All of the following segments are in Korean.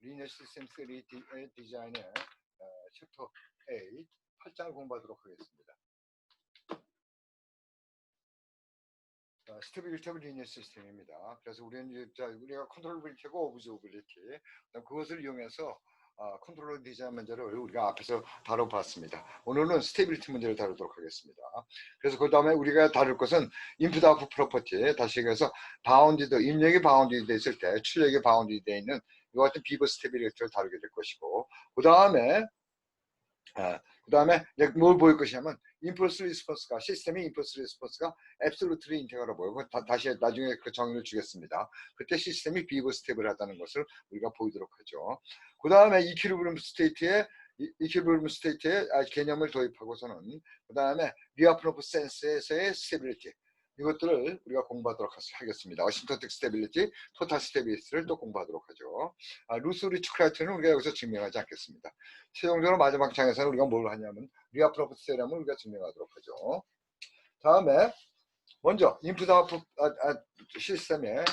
리니어 시스템 3 디자인의 챕터 8 8장을 공부하도록 하겠습니다. 스테빌리티 오브 리니어 시스템입니다. 그래서 우리가 컨트롤빌리티하고 오브저빌리티 그것을 이용해서 컨트롤 디자인 문제를 우리가 앞에서 다뤄봤습니다. 오늘은 스테빌리티 문제를 다루도록 하겠습니다. 그래서 그 다음에 우리가 다룰 것은 인풋 아웃풋 프로퍼티, 다시 얘기해서 바운디드, 입력이 바운디드 돼 있을 때 출력이 바운디드 돼 있는 이와 같은 비버 스테빌리티를 다루게 될 것이고, 그 다음에 뭘 보일 것이냐면 임펄스 리스폰스가, 시스템의 임펄스 리스폰스가 앱솔루트리 인테그러블, 다시 나중에 그 정의를 주겠습니다. 그때 시스템이 비버 스텝을 하다는 것을 우리가 보이도록 하죠. 그 다음에 이퀴리브리엄 스테이트에 개념을 도입하고서는 그 다음에 리아프노프 센스에서의 스테빌리티, 이것들을 우리가 공부하도록 하겠습니다. 어심토틱 스테빌리티, 토탈 스테빌리티를 또 공부하도록 하죠. 루스 리츠 크라이트는 우리가 여기서 증명하지 않겠습니다. 최종적으로 마지막 장에서는 우리가 뭘 하냐면 리아프노프 세럼을 우리가 증명하도록 하죠. 다음에 먼저 인풋 아웃풋 시스템에,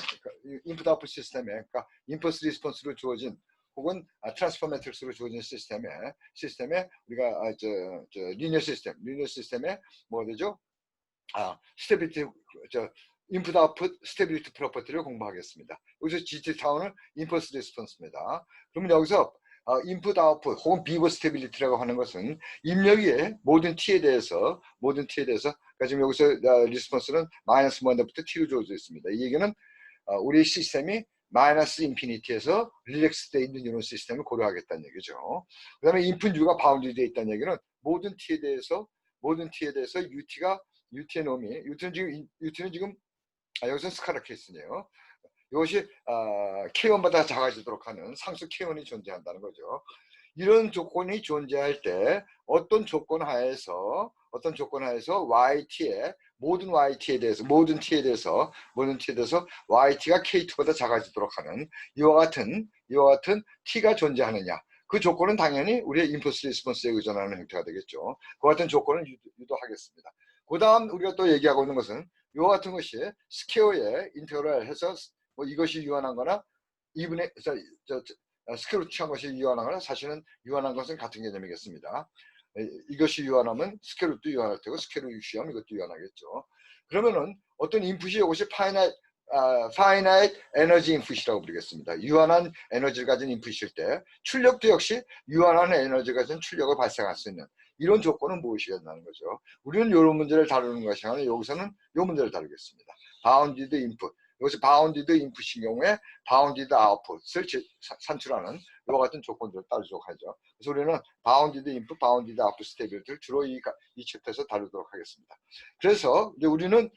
그러니까 임펄스 리스폰스로 주어진 혹은 트랜스퍼 매트릭스로 주어진 시스템에 우리가 리니어 시스템에 뭐가 되죠? 스테빌리티, 인풋 아웃풋 스테빌리티 프로퍼티를 공부하겠습니다. 여기서 GT 타운은 임펄스 리스폰스입니다. 그러면 여기서 인풋 아웃풋 혹은 비버 스테빌리티라고 하는 것은 입력의 모든 t에 대해서 그러니까 지금 여기서 리스폰스는 마이너스 1부터 t로 주어져 있습니다. 이 얘기는 우리 시스템이 마이너스 인피니티에서 릴렉스 되어 있는 이런 시스템을 고려하겠다는 얘기죠. 그 다음에 인풋 U가 바운드 되어 있다는 얘기는 모든 t에 대해서 UT의 놈이, UT는 지금 여기서 스카라 케이스네요. 이것이 K1보다 작아지도록 하는 상수 K1이 존재한다는 거죠. 이런 조건이 존재할 때 어떤 조건 하에서 YT의 모든 T에 대해서 YT가 K2보다 작아지도록 하는 이와 같은 T가 존재하느냐, 그 조건은 당연히 우리의 임펄스 리스폰스에 의존하는 형태가 되겠죠. 그 같은 조건을 유도하겠습니다. 그 다음 우리가 또 얘기하고 있는 것은 이와 같은 것이 스퀘어에 인테그럴 해서 뭐 이것이 유한한 거나 스퀘어로 취한 것이 유한한 거나, 사실은 유한한 것은 같은 개념이겠습니다. 이것이 유한하면 스퀘어도 유한할 테고 스퀘어로 유시하면 이것도 유한하겠죠. 그러면은 어떤 인풋이 이것이 finite 에너지 인풋이라고 부르겠습니다. 유한한 에너지를 가진 인풋일 때 출력도 역시 유한한 에너지를 가진 출력을 발생할 수 있는 이런 조건은 무엇이겠냐는 거죠. 우리는 이런 문제를 다루는 것이 아니라 여기서는 이 문제를 다루겠습니다. 바운디드 인풋, 여기서 바운디드 인풋인 경우에 바운디드 아웃풋을 산출하는 이와 같은 조건들을 따르도록 하죠. 그래서 우리는 바운디드 인풋, 바운디드 아웃풋 스테빌리티를 주로 이 챕터에서 다루도록 하겠습니다. 그래서 이제 우리는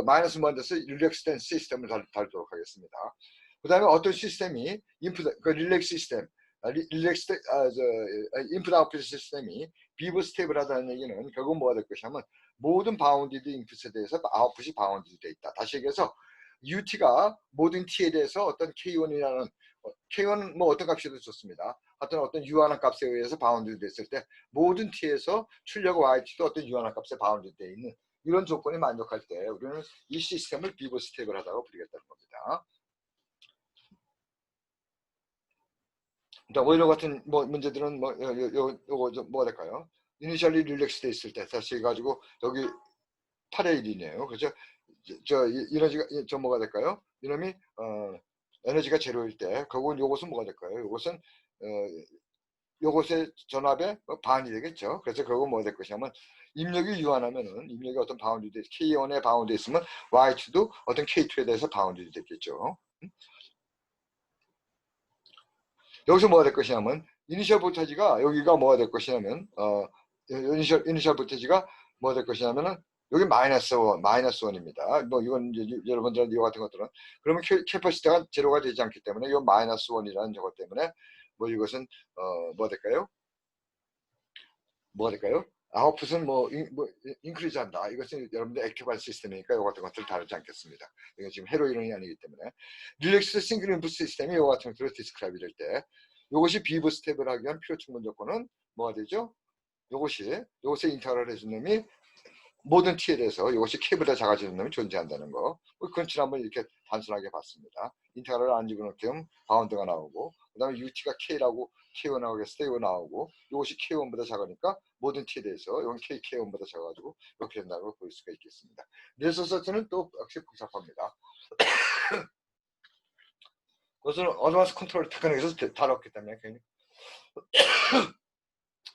마이너스 1에서 릴렉스된 시스템을 다루도록 하겠습니다. 그 다음에 어떤 시스템이 인풋, 릴렉스 시스템, 인풋 아웃풋 시스템이 비버 스테이블하다는 얘기는 결국 뭐가 될 것이냐면 모든 바운디드 인풋에 대해서 아웃풋이 바운디드 되어 있다. 다시 얘기해서 UT가 모든 T에 대해서 어떤 K1이라는, K1은 뭐 어떤 값이도 좋습니다. 어떤 유한한 값에 의해서 바운디드 됐을 때 모든 T에서 출력 YT도 어떤 유한한 값에 바운디드 되어 있는 이런 조건이 만족할 때 우리는 이 시스템을 비버 스테이블하다고 부르겠다는 겁니다. 뭐 이런 같은 문제들은 요거 뭐가 될까요? 이니셜리 릴렉스 돼 있을 때 다시 해가지고 여기 8의 1이네요. 그죠? 에너지가 뭐가 될까요? 이놈이 에너지가 제로일 때 그건 요것은 뭐가 될까요? 요것은 요것의 전압의 반이 되겠죠. 그래서 그건 뭐가 될 것이냐면 입력이 유한하면은 입력이 어떤 바운드 K1에 바운드 있으면 Y2도 어떤 K2에 대해서 바운드 됐겠죠. 여기서 뭐가 될 것이냐면 이니셜 볼테지가 여기가 뭐가 될 것이냐면 이니셜 볼테지가 뭐가 될 것이냐면은 여기 마이너스 1입니다. 뭐 이건 이제 여러분들 이와 같은 것들은 그러면 캐퍼시티가 제로가 되지 않기 때문에 이건 마이너스 1이라는 저것 때문에 뭐 이것은 뭐가 될까요? 뭐가 될까요? 아웃풋은 인크리즈 한다. 이것은 여러분들 액티브한 시스템이니까 이 같은 것들을 다루지 않겠습니다. 이거 지금 헤로이론이 아니기 때문에. 릴렉스 싱글 인풋 시스템이 이 같은 것들을 디스크라이브 될 때 이것이 비브 스텝을 하기 위한 필요 충분 조건은 뭐가 되죠? 이것에 인터럴 해준 놈이 모든 t에 대해서 이것이 k보다 작아지는 놈이 존재한다는 거. 그건 지난번 이렇게 단순하게 봤습니다. 인테그랄을 안 집어넣게 되면 바운드가 나오고, 그 다음에 ut가 k라고 k1 나오겠을 때 이거 나오고, 이것이 k1보다 작으니까 모든 t에 대해서 이건 k1보다 작아가지고 이렇게 된다고 볼 수가 있겠습니다. 리소서스는 또 역시 복잡합니다. 그것은 어드밴스 컨트롤 테크닉에서 다뤘기 때문에 괜히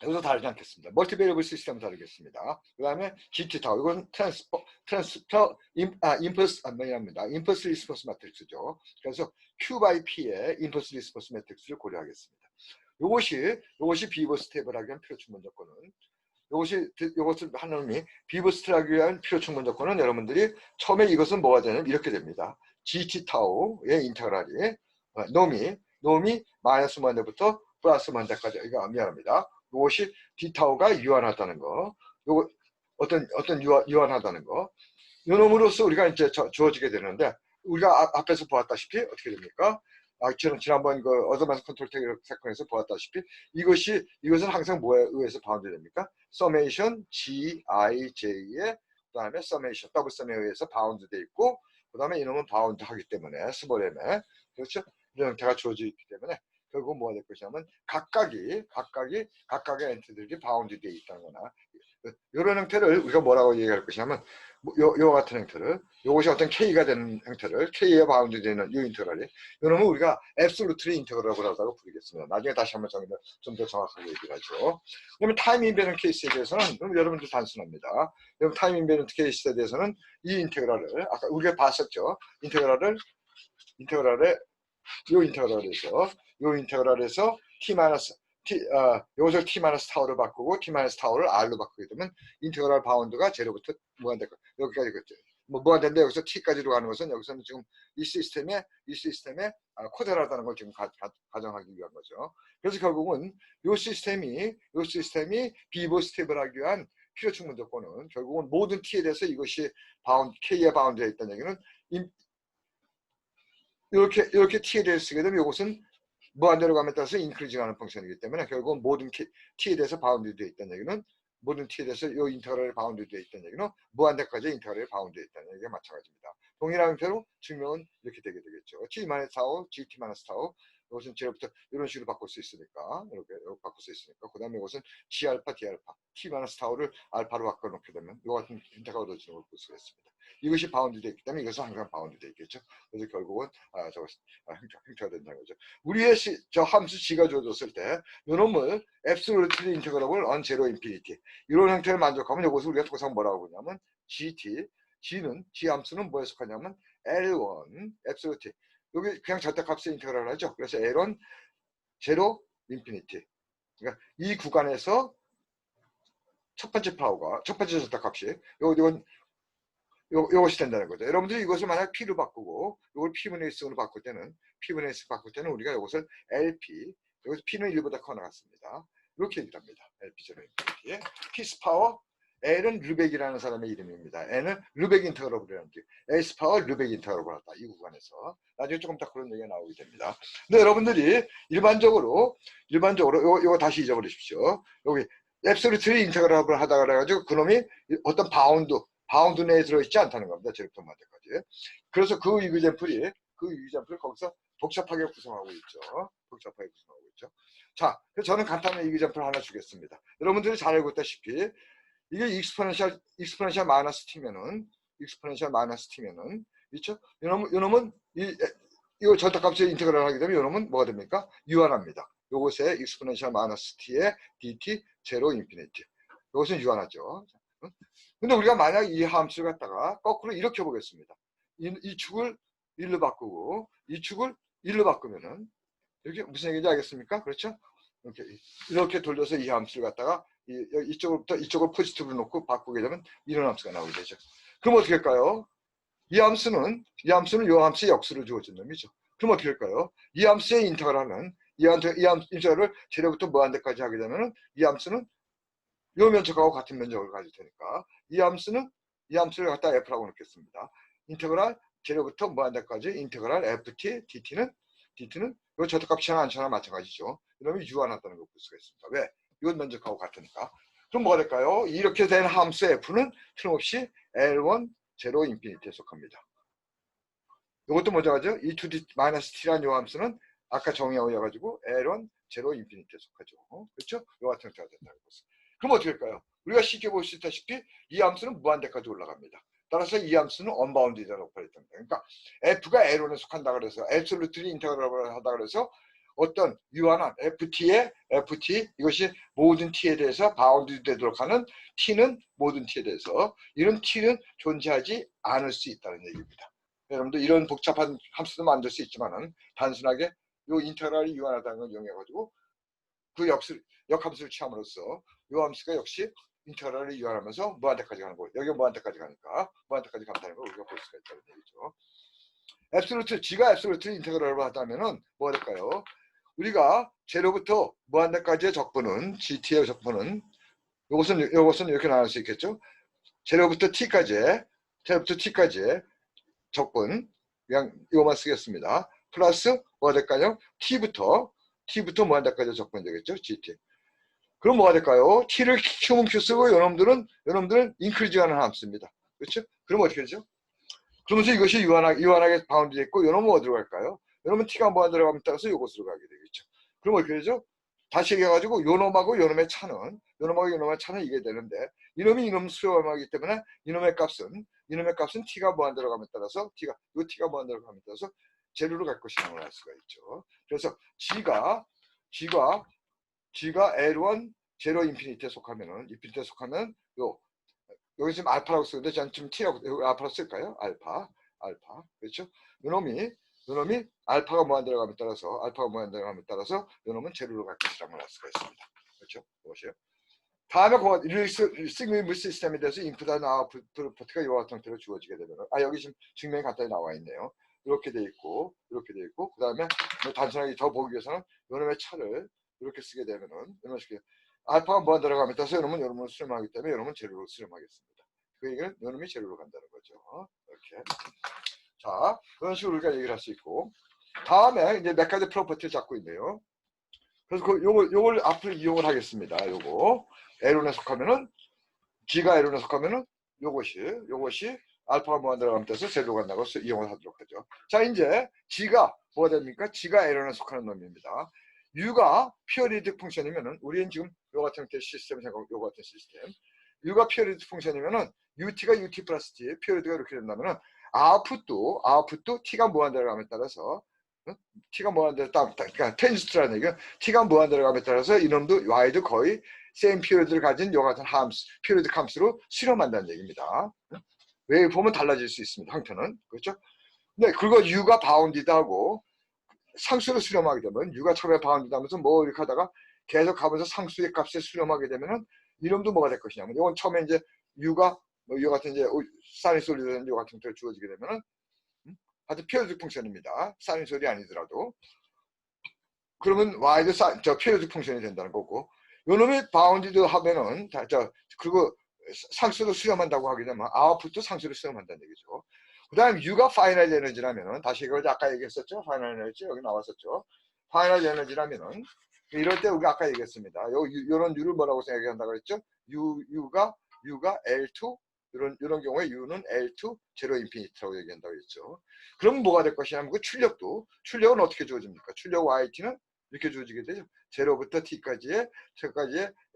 여기서 다르지 않겠습니다. 멀티베리어블 시스템은 다르겠습니다. 그 다음에 GT 타워, 이건 임펄스 리스폰스 매트릭스죠. 그래서 Q by P의 임펄스 리스폰스 매트릭스를 고려하겠습니다. 요것이 비버스 탭을 하기 위한 필요 충분 조건은, 요것을 하는 놈이 비버스 탭을 하기 위한 필요 충분 조건은 여러분들이 처음에 이것은 뭐가 되냐면 이렇게 됩니다. GT 타워의 인테그랄이 놈이 마이너스 만대부터 플러스 만대까지, 이거 미안합니다. 이것이 D타워가 유한하다는 거, 요거 어떤 유한하다는 거, 요 놈으로써 우리가 이제 주어지게 되는데, 우리가 앞에서 보았다시피 어떻게 됩니까? 지난번 그 어드밴스 컨트롤 테크닉에서 보았다시피 이것은 항상 뭐에 의해서 바운드 됩니까? 서메이션 GIJ의 그 다음에 서메이션 더블 썸에 의해서 바운드 돼 있고, 그 다음에 이놈은 바운드 하기 때문에 스몰m에, 그렇죠? 이런 형태가 주어지기 때문에 결국 뭐가 될 것이냐면 각각의 엔티들이 바운드 되어 있다는 거나, 이런 형태를 우리가 뭐라고 얘기할 것이냐면, 요 같은 형태를, 요것이 어떤 K가 되는 형태를, K에 바운드 되는 이 인테그랄이, 이놈은 우리가 앱솔루트리 인테그랄이라고 부르겠습니다. 나중에 다시 한번 좀 더 정확하게 얘기를 하죠. 그러면 타임 인베런트 케이스에 대해서는 여러분들 단순합니다. 여러분 타임 인베런트 케이스에 대해서는 이 인테그랄을 아까 우리가 봤었죠. 요 인테그랄에서 요것을 t-타워로 바꾸고 t-타워를 r로 바꾸게 되면 인테그랄 바운드가 제로부터 무한대까지, 여기까지 그랬죠. 무한대인데 여기서 t까지로 가는 것은 여기서는 지금 이 시스템에 코드라다는 걸 지금 가정하기 위한 거죠. 그래서 결국은 요 시스템이 비버 스텝을 하기 위한 필요 충분 조건은 결국은 모든 t에 대해서 이것이 k에 바운드되어 있다는 얘기는 이렇게 t에 대해서 쓰게 되면 이것은 무한대로 가면 따라서 인크리징하는 펑션이기 때문에 결국은 모든 t에 대해서 바운드되어 있다는 얘기는, 모든 t에 대해서 이 인터그랄이 바운드되어 있다는 얘기는 무한대까지 인터그랄이 바운드되어 있다는 얘기가 마찬가지입니다. 동일한 형태로 증명은 이렇게 되게 되겠죠. t-타워, gt-타워, 이것은 제로부터 이런 식으로 바꿀 수 있으니까, 이렇게 바꿀 수 있으니까, 그 다음에 이것은 g알파, d알파, t-타워를 알파로 바꿔놓게 되면 이 같은 형태가 얻어지는 걸 볼 수가 있습니다. 이것이 바운드되어 있기 때문에 이것은 항상 바운드되어 있겠죠. 그래서 결국은 형태가 된다는 거죠. 우리의 저 함수 g가 주어졌을 때 이놈을 앱솔루트리 인테그러블 on 제로 인피니티 이런 형태를 만족하면 이것을 우리가 통상 뭐라고 보냐면 g 함수는 뭐에 속하냐면 L1 앱솔루트, 여기 그냥 절대값의 인테그랄을 하죠. 그래서 L1 제로 인피니티, 그러니까 이 구간에서 첫 번째 절대값이 요것이 된다는 거죠. 여러분들이 이것을 만약 P로 바꾸고 이걸 P분의 S로 바꿀 때는 우리가 이것을 LP, 여기서 P는 1보다 커 나갔습니다. 이렇게 얘기를 합니다. LP 제로 인피니티. 피스 파워, L은 르벡이라는 사람의 이름입니다. N은 르벡 인터그러블이라는 게 S 파워 르벡 인터그러블 하다. 이 구간에서 나중에 조금 더 그런 얘기가 나오게 됩니다. 근데 여러분들이 일반적으로 이거 다시 잊어버리십시오. 여기 앱솔루트리 인터그러블 하다가 그래가지고 그놈이 어떤 바운드 내에 들어있지 않다는 겁니다. 제로부터 무한대까지. 그래서 그 이그젠플을 거기서 복잡하게 구성하고 있죠. 자, 그래서 저는 간단한 이그젠플 하나 주겠습니다. 여러분들이 잘 알고 있다시피 이게 익스포넨셜 마이너스 t면은 그렇죠? 요놈은 이거 절대값의 인테그랄 하게 되면 요놈은 뭐가 됩니까? 유한합니다. 요것에 익스포넨셜 마이너스 t의 dt 제로 인피니티. 요것은 유한하죠. 근데 우리가 만약 이 함수를 갖다가 거꾸로 이렇게 보겠습니다. 이 축을 1로 바꾸고 이 축을 1로 바꾸면은 이렇게 무슨 얘기인지 알겠습니까? 그렇죠? 이렇게 돌려서 이 함수를 갖다가 이쪽을 포지티브로 놓고 바꾸게 되면 이런 함수가 나오게 되죠. 그럼 어떻게 할까요? 이 함수는 이 함수의 역수를 주어진 놈이죠. 그럼 어떻게 할까요? 이 함수의 인테그랄은 이 인테그랄을 제로부터 무한대까지 하게 되면은 이 함수는 이 면적하고 같은 면적을 가질 테니까 이 함수를 갖다 f라고 놓겠습니다. 인테그랄 제로부터 무한대까지 인테그랄 ft dt는 이 절대값이 하나 마찬가지죠. 이러면 유한하다는 걸 볼 수가 있습니다. 왜? 이건 면적하고 같으니까. 그럼 뭐가 될까요? 이렇게 된 함수 f는 틀림없이 L1 제로 인피니티에 속합니다. 이것도 먼저 하죠. e to the 마이너스 t라는 요 함수는 아까 정의하여가지고 L1 제로 인피니티에 속하죠. 그렇죠? 요 같은 형태가 된다는 것은. 그럼 어떻게 할까요? 우리가 쉽게 볼 수 있다시피 이 함수는 무한대까지 올라갑니다. 따라서 이 함수는 언바운드이다는 오퍼레이터입니다. 그러니까 f가 L1에 속한다 그래서 앱솔루트리 인테그럴을 하다 그래서 어떤 유한한 ft 이것이 모든 t에 대해서 바운드 되도록 하는 t는 모든 t에 대해서 이런 t는 존재하지 않을 수 있다는 얘기입니다. 여러분들 이런 복잡한 함수도 만들 수 있지만은 단순하게 요 인테그랄이 유한하다는 걸 이용해가지고 그 역함수를 취함으로써 요 함수가 역시 인테그랄이 유한하면서 무한대까지 가는 거예요. 여기가 무한대까지 가니까 무한대까지 간다는 걸 우리가 볼 수가 있다는 얘기죠. 앱솔루트, G가 앱솔루트 인테그랄을 하다면은 뭐가 될까요? 우리가 제로부터 무한대까지의 적분은 GT의 적분은 요것은 이렇게 나눌 수 있겠죠. 제로부터 T까지의 적분 그냥 이거만 쓰겠습니다. 플러스 뭐가 될까요? T부터 무한대까지 적분이 되겠죠. GT. 그럼 뭐가 될까요? T를 키우면 Q 쓰고 요놈들은 인크리즈하는 함수입니다. 그렇죠? 그럼 어떻게 되죠? 그러면서 이것이 유한하게 바운드 됐고 요놈은 어디로 갈까요? 요놈은 T가 무한 들어가면 따라서 요것으로 가게 되겠죠. 그럼 어떻게 되죠? 다시 얘기해가지고 요놈하고 요놈의 차는 이게 되는데 이놈 수렴하기 때문에 이놈의 값은 T가 무한 들어가면 따라서 T가 무한 들어가면 따라서 제로로 갈 것이라는 걸 알 수가 있죠. 그래서 G가 L1 제로 인피니티에 속하면 여기 지금 알파라고 쓰는데 저는 지금 T라고 알파로 쓸까요? 알파 그렇죠? 요놈이 알파가 무한 들어가면 따라서 요놈은 제로로 갈 것이라는 걸 알 수가 있습니다. 그렇죠? 무엇이요? 다음에 시그널 시스템에 대해서 인풋과 아웃풋가 이와 같은 형태로 주어지게 되면 여기 지금 증명이 간단히 나와 있네요. 이렇게 돼 있고 그 다음에 단순하게 더 보기 위해서는 요놈의 차를 이렇게 쓰게 되면은 이런 식의 알파가 무한 들어가면 따라서 요놈을 수렴하기 때문에 요놈은 제로로 수렴하겠습니다. 그 얘기는 요놈이 제로로 간다는 거죠. 이렇게. 자, 그런 식으로 우리가 얘기를 할 수 있고 다음에 이제 몇 가지 프로퍼티를 잡고 있네요. 그래서 요걸 앞으로 이용을 하겠습니다. 요거 L1에 속하면은 G가 L1에 속하면은 요것이 알파가 무한 들어가면 돼서 제로 간다고 이용을 하도록 하죠. 자, 이제 G가 뭐가 됩니까? G가 L1에 속하는 놈입니다. U가 피어리드 펑션이면은 우리는 지금 요 같은 시스템 요 같은 시스템 U가 피어리드 펑션이면은 UT가 UT 플러스 T 피어리드가 이렇게 된다면은 아웃풋도 T가 무한 들어감에 따라서 T가 무한 들어감 그러니까 텐지스트라는 얘기는 T가 무한 들어감에 따라서 이놈도 Y도 거의 세임 피어리드를 가진 요 같은 피어리드 함수로 실험한다는 얘기입니다. 웨이브폼은 달라질 수 있습니다. 형태는 그렇죠? 근데 그거 U가 바운디드하고 상수로 수렴하게 되면 U가 처음에 바운디드 하면서 뭐 이렇게 하다가 계속 가면서 상수의 값에 수렴하게 되면은 이놈도 뭐가 될 것이냐면 이건 처음에 이제 U가 이 같은 이제 사이소리든 이 같은 형태로 주어지게 되면은 하여튼 피어리드 펑션입니다. 사이소리 아니더라도 그러면 Y도 피어리드 펑션이 된다는 거고 요놈이 바운디드 하면은 그리고 상수로 수렴한다고 하게 되면 아웃풋도 상수로 수렴한다는 얘기죠. 그 다음 U가 파이널 에너지라면은 다시 이걸 아까 얘기했었죠. 파이널 에너지 여기 나왔었죠. 파이널 에너지라면은 이럴 때 우리가 아까 얘기했습니다. 요런 U를 뭐라고 생각한다고 그랬죠? U가 L2 이런 경우에 U는 L2 제로 인피니티라고 얘기한다고 했죠. 그럼 뭐가 될 것이냐면 그 출력은 어떻게 주어집니까? 출력 YT는 이렇게 주어지게 되죠. 제로부터 T까지의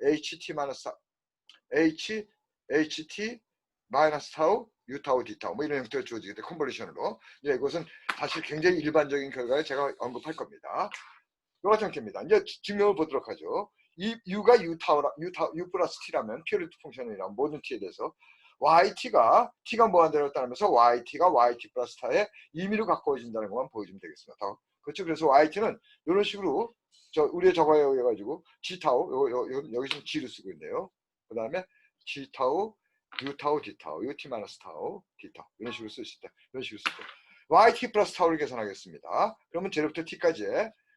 HT 마이너스 HT 마이너스 타우 U 타우 D 타우 뭐 이런 형태로 주어지게 돼 컨버리션으로. 이것은 사실 굉장히 일반적인 결과를 제가 언급할 겁니다. 이 같은 형태입니다. 이제 증명을 보도록 하죠. 이 U가 U 플러스 T라면 피어리드 펑션이라면 모든 T에 대해서 YT가 T가 무한대로 따르면서 YT가 YT 플러스 타의 임의로 가까워진다는 것만 보여주면 되겠습니다. 그렇죠. 그래서 YT는 이런 식으로 우리의 저거에 의해 가지고 G 타우 여기 지금 G를 쓰고 있네요. 그 다음에 G 타우 U 타우 D 타우 U T 마이너스 타우 D 타우 이런 식으로 쓸 수 있다. 이런 식으로 쓸 때 YT 플러스 타우를 계산하겠습니다. 그러면 제로부터 T까지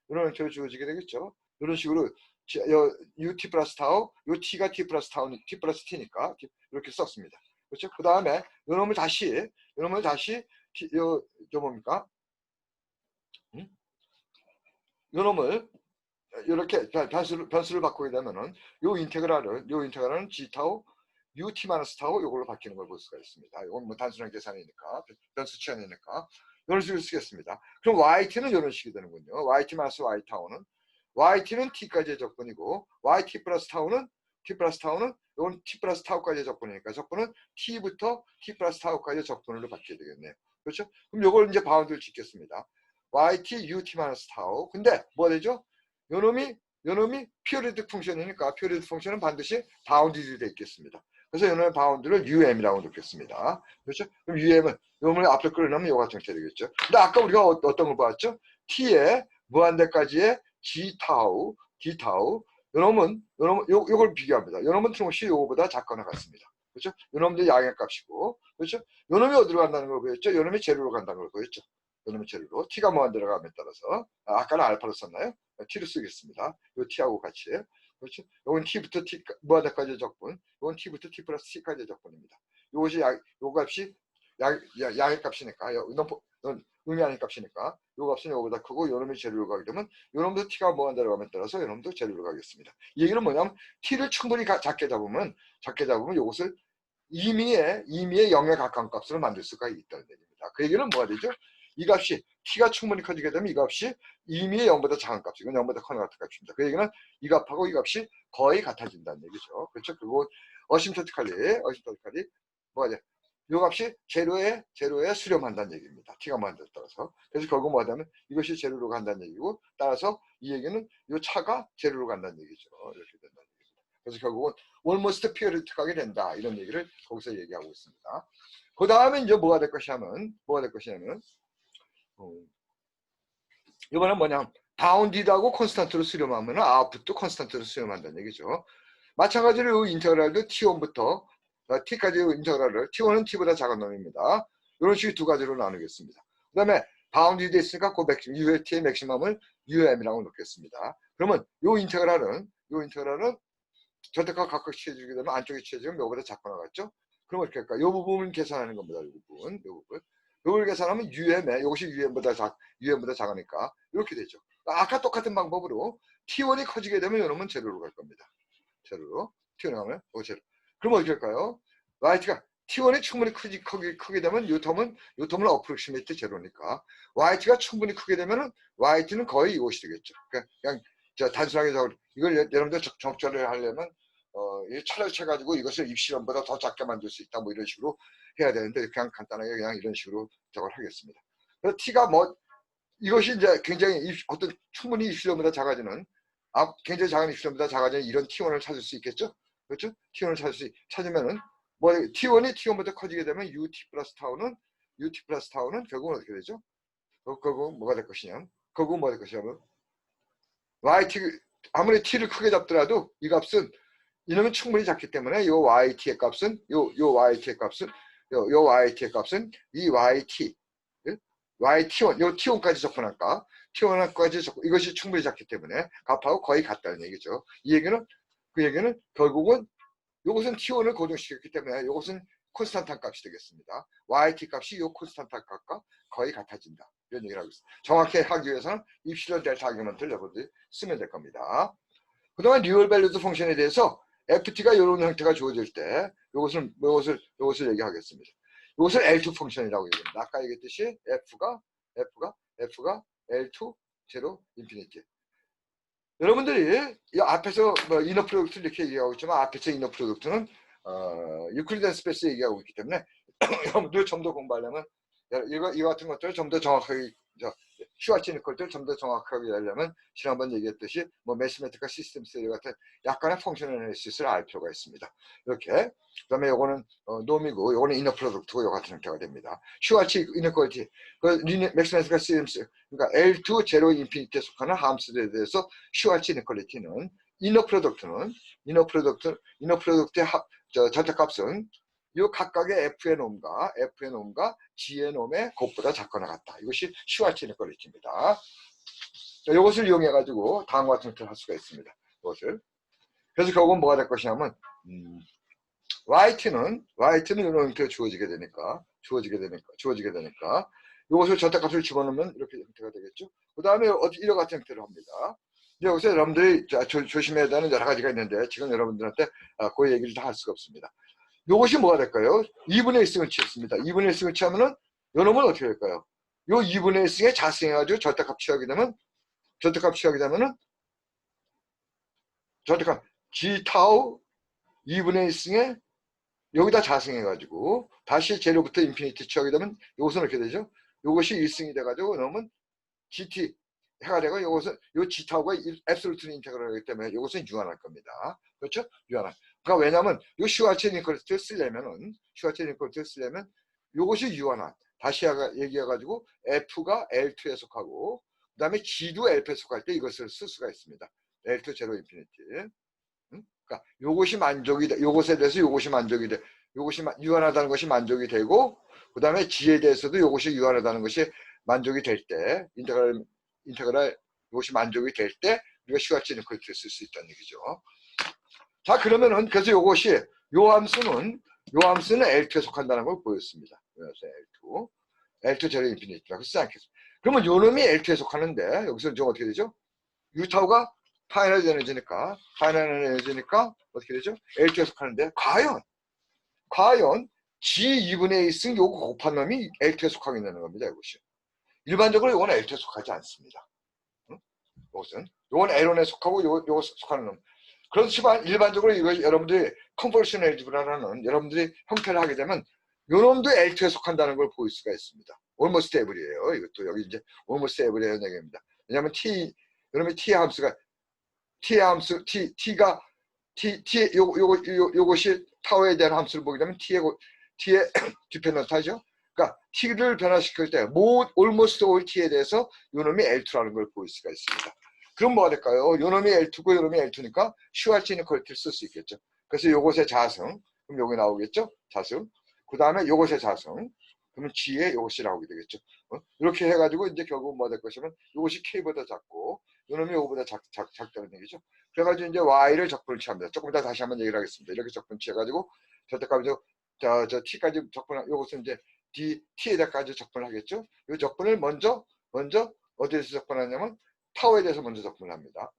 이런 형태로 주어지게 되겠죠. 이런 식으로 UT 플러스 타우, 요 T가 T 플러스 타우, T 플러스 T니까 이렇게 썼습니다. 그렇죠? 그 다음에 요놈을 다시 뭡니까? 요놈을 이렇게 변수를 바꾸게 되면은 요 인테그랄은 g 타우 ut 마이너스 타우 요걸로 바뀌는 걸 볼 수가 있습니다. 이건 뭐 단순한 계산이니까 변수 취한이니까 이런 식으로 쓰겠습니다. 그럼 yt는 이런 식이 되는군요. yt 마이너스 y 타우는 yt는 t까지의 적분이고 yt 플러스 타우는 이건 t 플러스 타우까지의 적분이니까 적분은 t부터 t 플러스 타우까지의 적분으로 바뀌게 되겠네요. 그렇죠? 그럼 요걸 이제 바운드를 짓겠습니다. yt ut 마이너스 타우. 근데 뭐가 되죠? 요놈이 피어리드 펑션이니까 피어리드 펑션은 반드시 바운드드 되어 있겠습니다. 그래서 요놈의 바운드를 um이라고 놓겠습니다. 그렇죠? 그럼 um은 요놈을 앞에 끌어넣으면 요 같은 형태 되겠죠. 근데 아까 우리가 어떤 걸 봤죠? t의 무한대까지의 g 타우, d 타우. 요놈은 요걸 비교합니다. 요놈은 틀림없이 요거보다 작거나 같습니다. 그렇죠? 요놈도 양의 값이고, 그렇죠? 요놈이 어디로 간다는 걸 보였죠? 요놈이 제로로 간다는 걸 보였죠? 요놈이 제로로. t가 무한대로 가면 따라서 아까는 알파로 썼나요? t를 쓰겠습니다. 요 t하고 같이. 그렇죠? 요건 t부터 t 무한대까지의 적분. 요건 t부터 t 플러스 t까지의 적분입니다. 요것이 요 값이 양의 값이니까, 의미하는 값이니까 요 값은 요거보다 크고 요놈이 제로로 가게 되면 요놈도 t가 무한대로 가면 따라서 요놈도 제로로 가겠습니다. 이 얘기는 뭐냐면 t를 충분히 작게 잡으면 요것을 임의의 0에 가까운 값으로 만들 수가 있다는 얘기입니다. 그 얘기는 뭐가 되죠? 이 값이 t가 충분히 커지게 되면 이 값이 임의의 0보다 작은 값, 이건 0보다 커는 같은 값입니다. 그 얘기는 이 값하고 이 값이 거의 같아진다는 얘기죠. 그렇죠? 그리고 어심토티칼리 뭐가 돼? 이 값이 제로에 수렴한다는 얘기입니다. t가 무한대에 따라서. 그래서 결국 뭐하냐면 이것이 제로로 간다는 얘기고, 따라서 이 얘기는 이 차가 제로로 간다는 얘기죠. 이렇게 된다는 얘기입니다. 그래서 결국은 almost periodic하게 된다, 이런 얘기를 거기서 얘기하고 있습니다. 그 다음에 이제 뭐가 될 것이냐면 이번엔 뭐냐, 바운디드하고 콘스탄트로 수렴하면 아웃풋도 콘스탄트로 수렴한다는 얘기죠. 마찬가지로 이 인테그랄도 t1부터 t까지 인테그랄을 t1은 t보다 작은 놈입니다. 이런 식의 두 가지로 나누겠습니다. 그 다음에 바운디드 있으니까 그 ULT의 맥시멈을 UM이라고 놓겠습니다. 그러면 요 인테그랄은 절대값 각각 취해주게 되면 안쪽에 취해지면 요거보다 작거나 같죠? 그럼 어떻게 할까? 요 부분을 계산하는 겁니다. 요 부분. 요걸 계산하면 UM에, 이것이 UM보다 작으니까 이렇게 되죠. 아까 똑같은 방법으로 T1이 커지게 되면 요놈은 제로로 갈 겁니다. 제로로. T1이 가면 제로. 그럼 어떻게 할까요? yt가 T1이 충분히 크게 되면 요 텀은 어프로시메이트 제로니까 yt가 충분히 크게 되면은 yt는 거의 이것이 되겠죠. 그냥 단순하게 이걸 여러분들 적절히 하려면 철을 쳐가지고 이것을 입시론보다 더 작게 만들 수 있다, 뭐 이런 식으로 해야 되는데 그냥 간단하게 그냥 이런 식으로 저걸 하겠습니다. 그래서 t가 이것이 이제 굉장히 충분히 입시론보다 작아지는, 굉장히 작은 입시론보다 작아지는 이런 t1을 찾을 수 있겠죠. 그렇죠? t1을 찾으면은 t1이 t1보다 커지게 되면 ut 플러스 타우는 결국은 어떻게 되죠? 결국은 뭐가 될 것이냐면 yt, 아무리 t를 크게 잡더라도 이 값은 이놈은 충분히 작기 때문에 요 yt의 값은 이 yt1, 요 t1까지 접근할까? t1까지 접근, 이것이 충분히 작기 때문에 값하고 거의 같다는 얘기죠. 그 얘기는 결국은 요것은 t1을 고정시켰기 때문에 요것은 콘스탄트 값이 되겠습니다. yt 값이 요 콘스탄트 값과 거의 같아진다, 이런 얘기를 하고 있습니다. 정확히 하기 위해서는 입실론 델타 아규먼트를 여러분들이 쓰면 될 겁니다. 그동안 리얼 밸류드 펑션에 대해서 ft가 이런 형태가 주어질 때 요것을 얘기하겠습니다. 이것을 L2 펑션이라고 얘기합니다. 아까 얘기했듯이 F가 L2 제로 인피니티. 여러분들이 이 앞에서 이너 프로덕트 이렇게 얘기하고 있지만 앞에서 이너 프로덕트는 유클리드 스페이스 얘기하고 있기 때문에 여러분들 좀 더 공부하려면 이거 같은 것들을 좀 더 정확하게 슈와츠 이퀄리티를 좀 더 정확하게 하려면 지난번 얘기했듯이 매스메티컬 시스템 스터디 같은 약간의 펑셔널 애널리시스를 알 필요가 있습니다. 이렇게. 그 다음에 요거는 놈이고 요거는 이너 프로덕트고 요 같은 형태가 됩니다. 슈와츠 이퀄리티, 매스메티컬 시스템, 그러니까 L2 제로 인피니티에 속하는 함수들에 대해서 슈와츠 이퀄리티는 이너 프로덕트의 절대값은 이 각각의 F의 놈과 G의 놈의 곱보다 작거나 같다. 이것이 슈와츠 이퀄리티입니다. 이것을 이용해 가지고 다음과 같은 형태를 할 수가 있습니다. 이것을. 그래서 결국은 뭐가 될 것이냐면 yt는 이런 형태가 주어지게 되니까 이것을 절대값을 집어넣으면 이렇게 형태가 되겠죠. 그 다음에 이런 같은 형태로 합니다. 이제 여기서 여러분들이 조심해야 되는 여러 가지가 있는데 지금 여러분들한테 그 얘기를 다 할 수가 없습니다. 이것이 뭐가 될까요? 2분의 1승을 취했습니다. 2분의 1승을 취하면은 요 놈은 어떻게 될까요? 요 2분의 1승에 자승해가지고 절대값 취하게 되면은 절대값 G 타우 2분의 1승에 여기다 자승해가지고 다시 제로부터 인피니티 취하게 되면 이것은 어떻게 되죠? 이것이 1승이 돼가지고 그러면 GT 해가 되고 이것은 요 G타우가 앱솔루트 인테그럴이기 때문에 이것은 유한할 겁니다. 그렇죠? 유한할. 그러니까 왜냐하면 요 슈왈츠 니콜트를 쓰려면은 이것이 유한한. 다시 얘기해가지고 F가 L2에 속하고 그 다음에 G도 L에 속할 때 이것을 쓸 수가 있습니다. L2 제로 인피니티. 그러니까 요것이 만족이 돼. 요것에 대해서 요것이 만족이 돼. 요것이 유한하다는 것이 만족이 되고 그 다음에 G에 대해서도 요것이 유한하다는 것이 만족이 될 때 인테그랄 요것이 만족이 될 때 우리가 슈왈츠 니콜트를 쓸 수 있다는 얘기죠. 자 그러면은 그래서 요것이 요 함수는 L2에 속한다는 걸 보였습니다. 그래서 L2 제로 인피니티라고 쓰지 않겠습니다. 그러면 요 놈이 L2에 속하는데 여기서 좀 어떻게 되죠? 유타우가 파이널 에너지니까 어떻게 되죠? L2에 속하는데 과연 G2분의 1승 요거 곱한 놈이 L2에 속하게 되는 겁니다. 이것이 일반적으로 요건 L2에 속하지 않습니다. 요건 L1에 속하고 요거 속하는 놈. 그렇지만 일반적으로 이거 여러분들이 컨버션 엘지브라라는 여러분들이 형태를 하게 되면 요놈도 L2에 속한다는 걸 볼 수가 있습니다. almost every예요. 이것도 여기 이제 almost every라는 얘기입니다. 왜냐하면 여러분이 T의 함수가 요것이 타워에 대한 함수를 보게 되면 T의 디펜던트하죠. 그러니까 T를 변화시킬 때 almost all T에 대해서 요놈이 L2라는 걸 볼 수가 있습니다. 그럼 뭐가 될까요? 요놈이 L2고 요놈이 L2니까 슈왈츠 니콜트를 쓸 수 있겠죠. 그래서 요것의 자승, 그럼 여기 나오겠죠? 자승. 그 다음에 요것의 자승, 그러면 G에 요것이 나오게 되겠죠. 이렇게 해가지고 이제 결국 뭐 될 것이면 요것이 K보다 작고 요놈이 요거보다 작다는 얘기죠. 그래가지고 이제 Y를 적분을 취합니다. 조금 이따 다시 한번 얘기를 하겠습니다. 이렇게 적분 취해가지고 저때까지 저 T까지 적분을 요것은 이제 T에다까지 적분을 하겠죠. 이 적분을 먼저 어디에서 적분하냐면 타워에 대해서 먼저 접근합니다.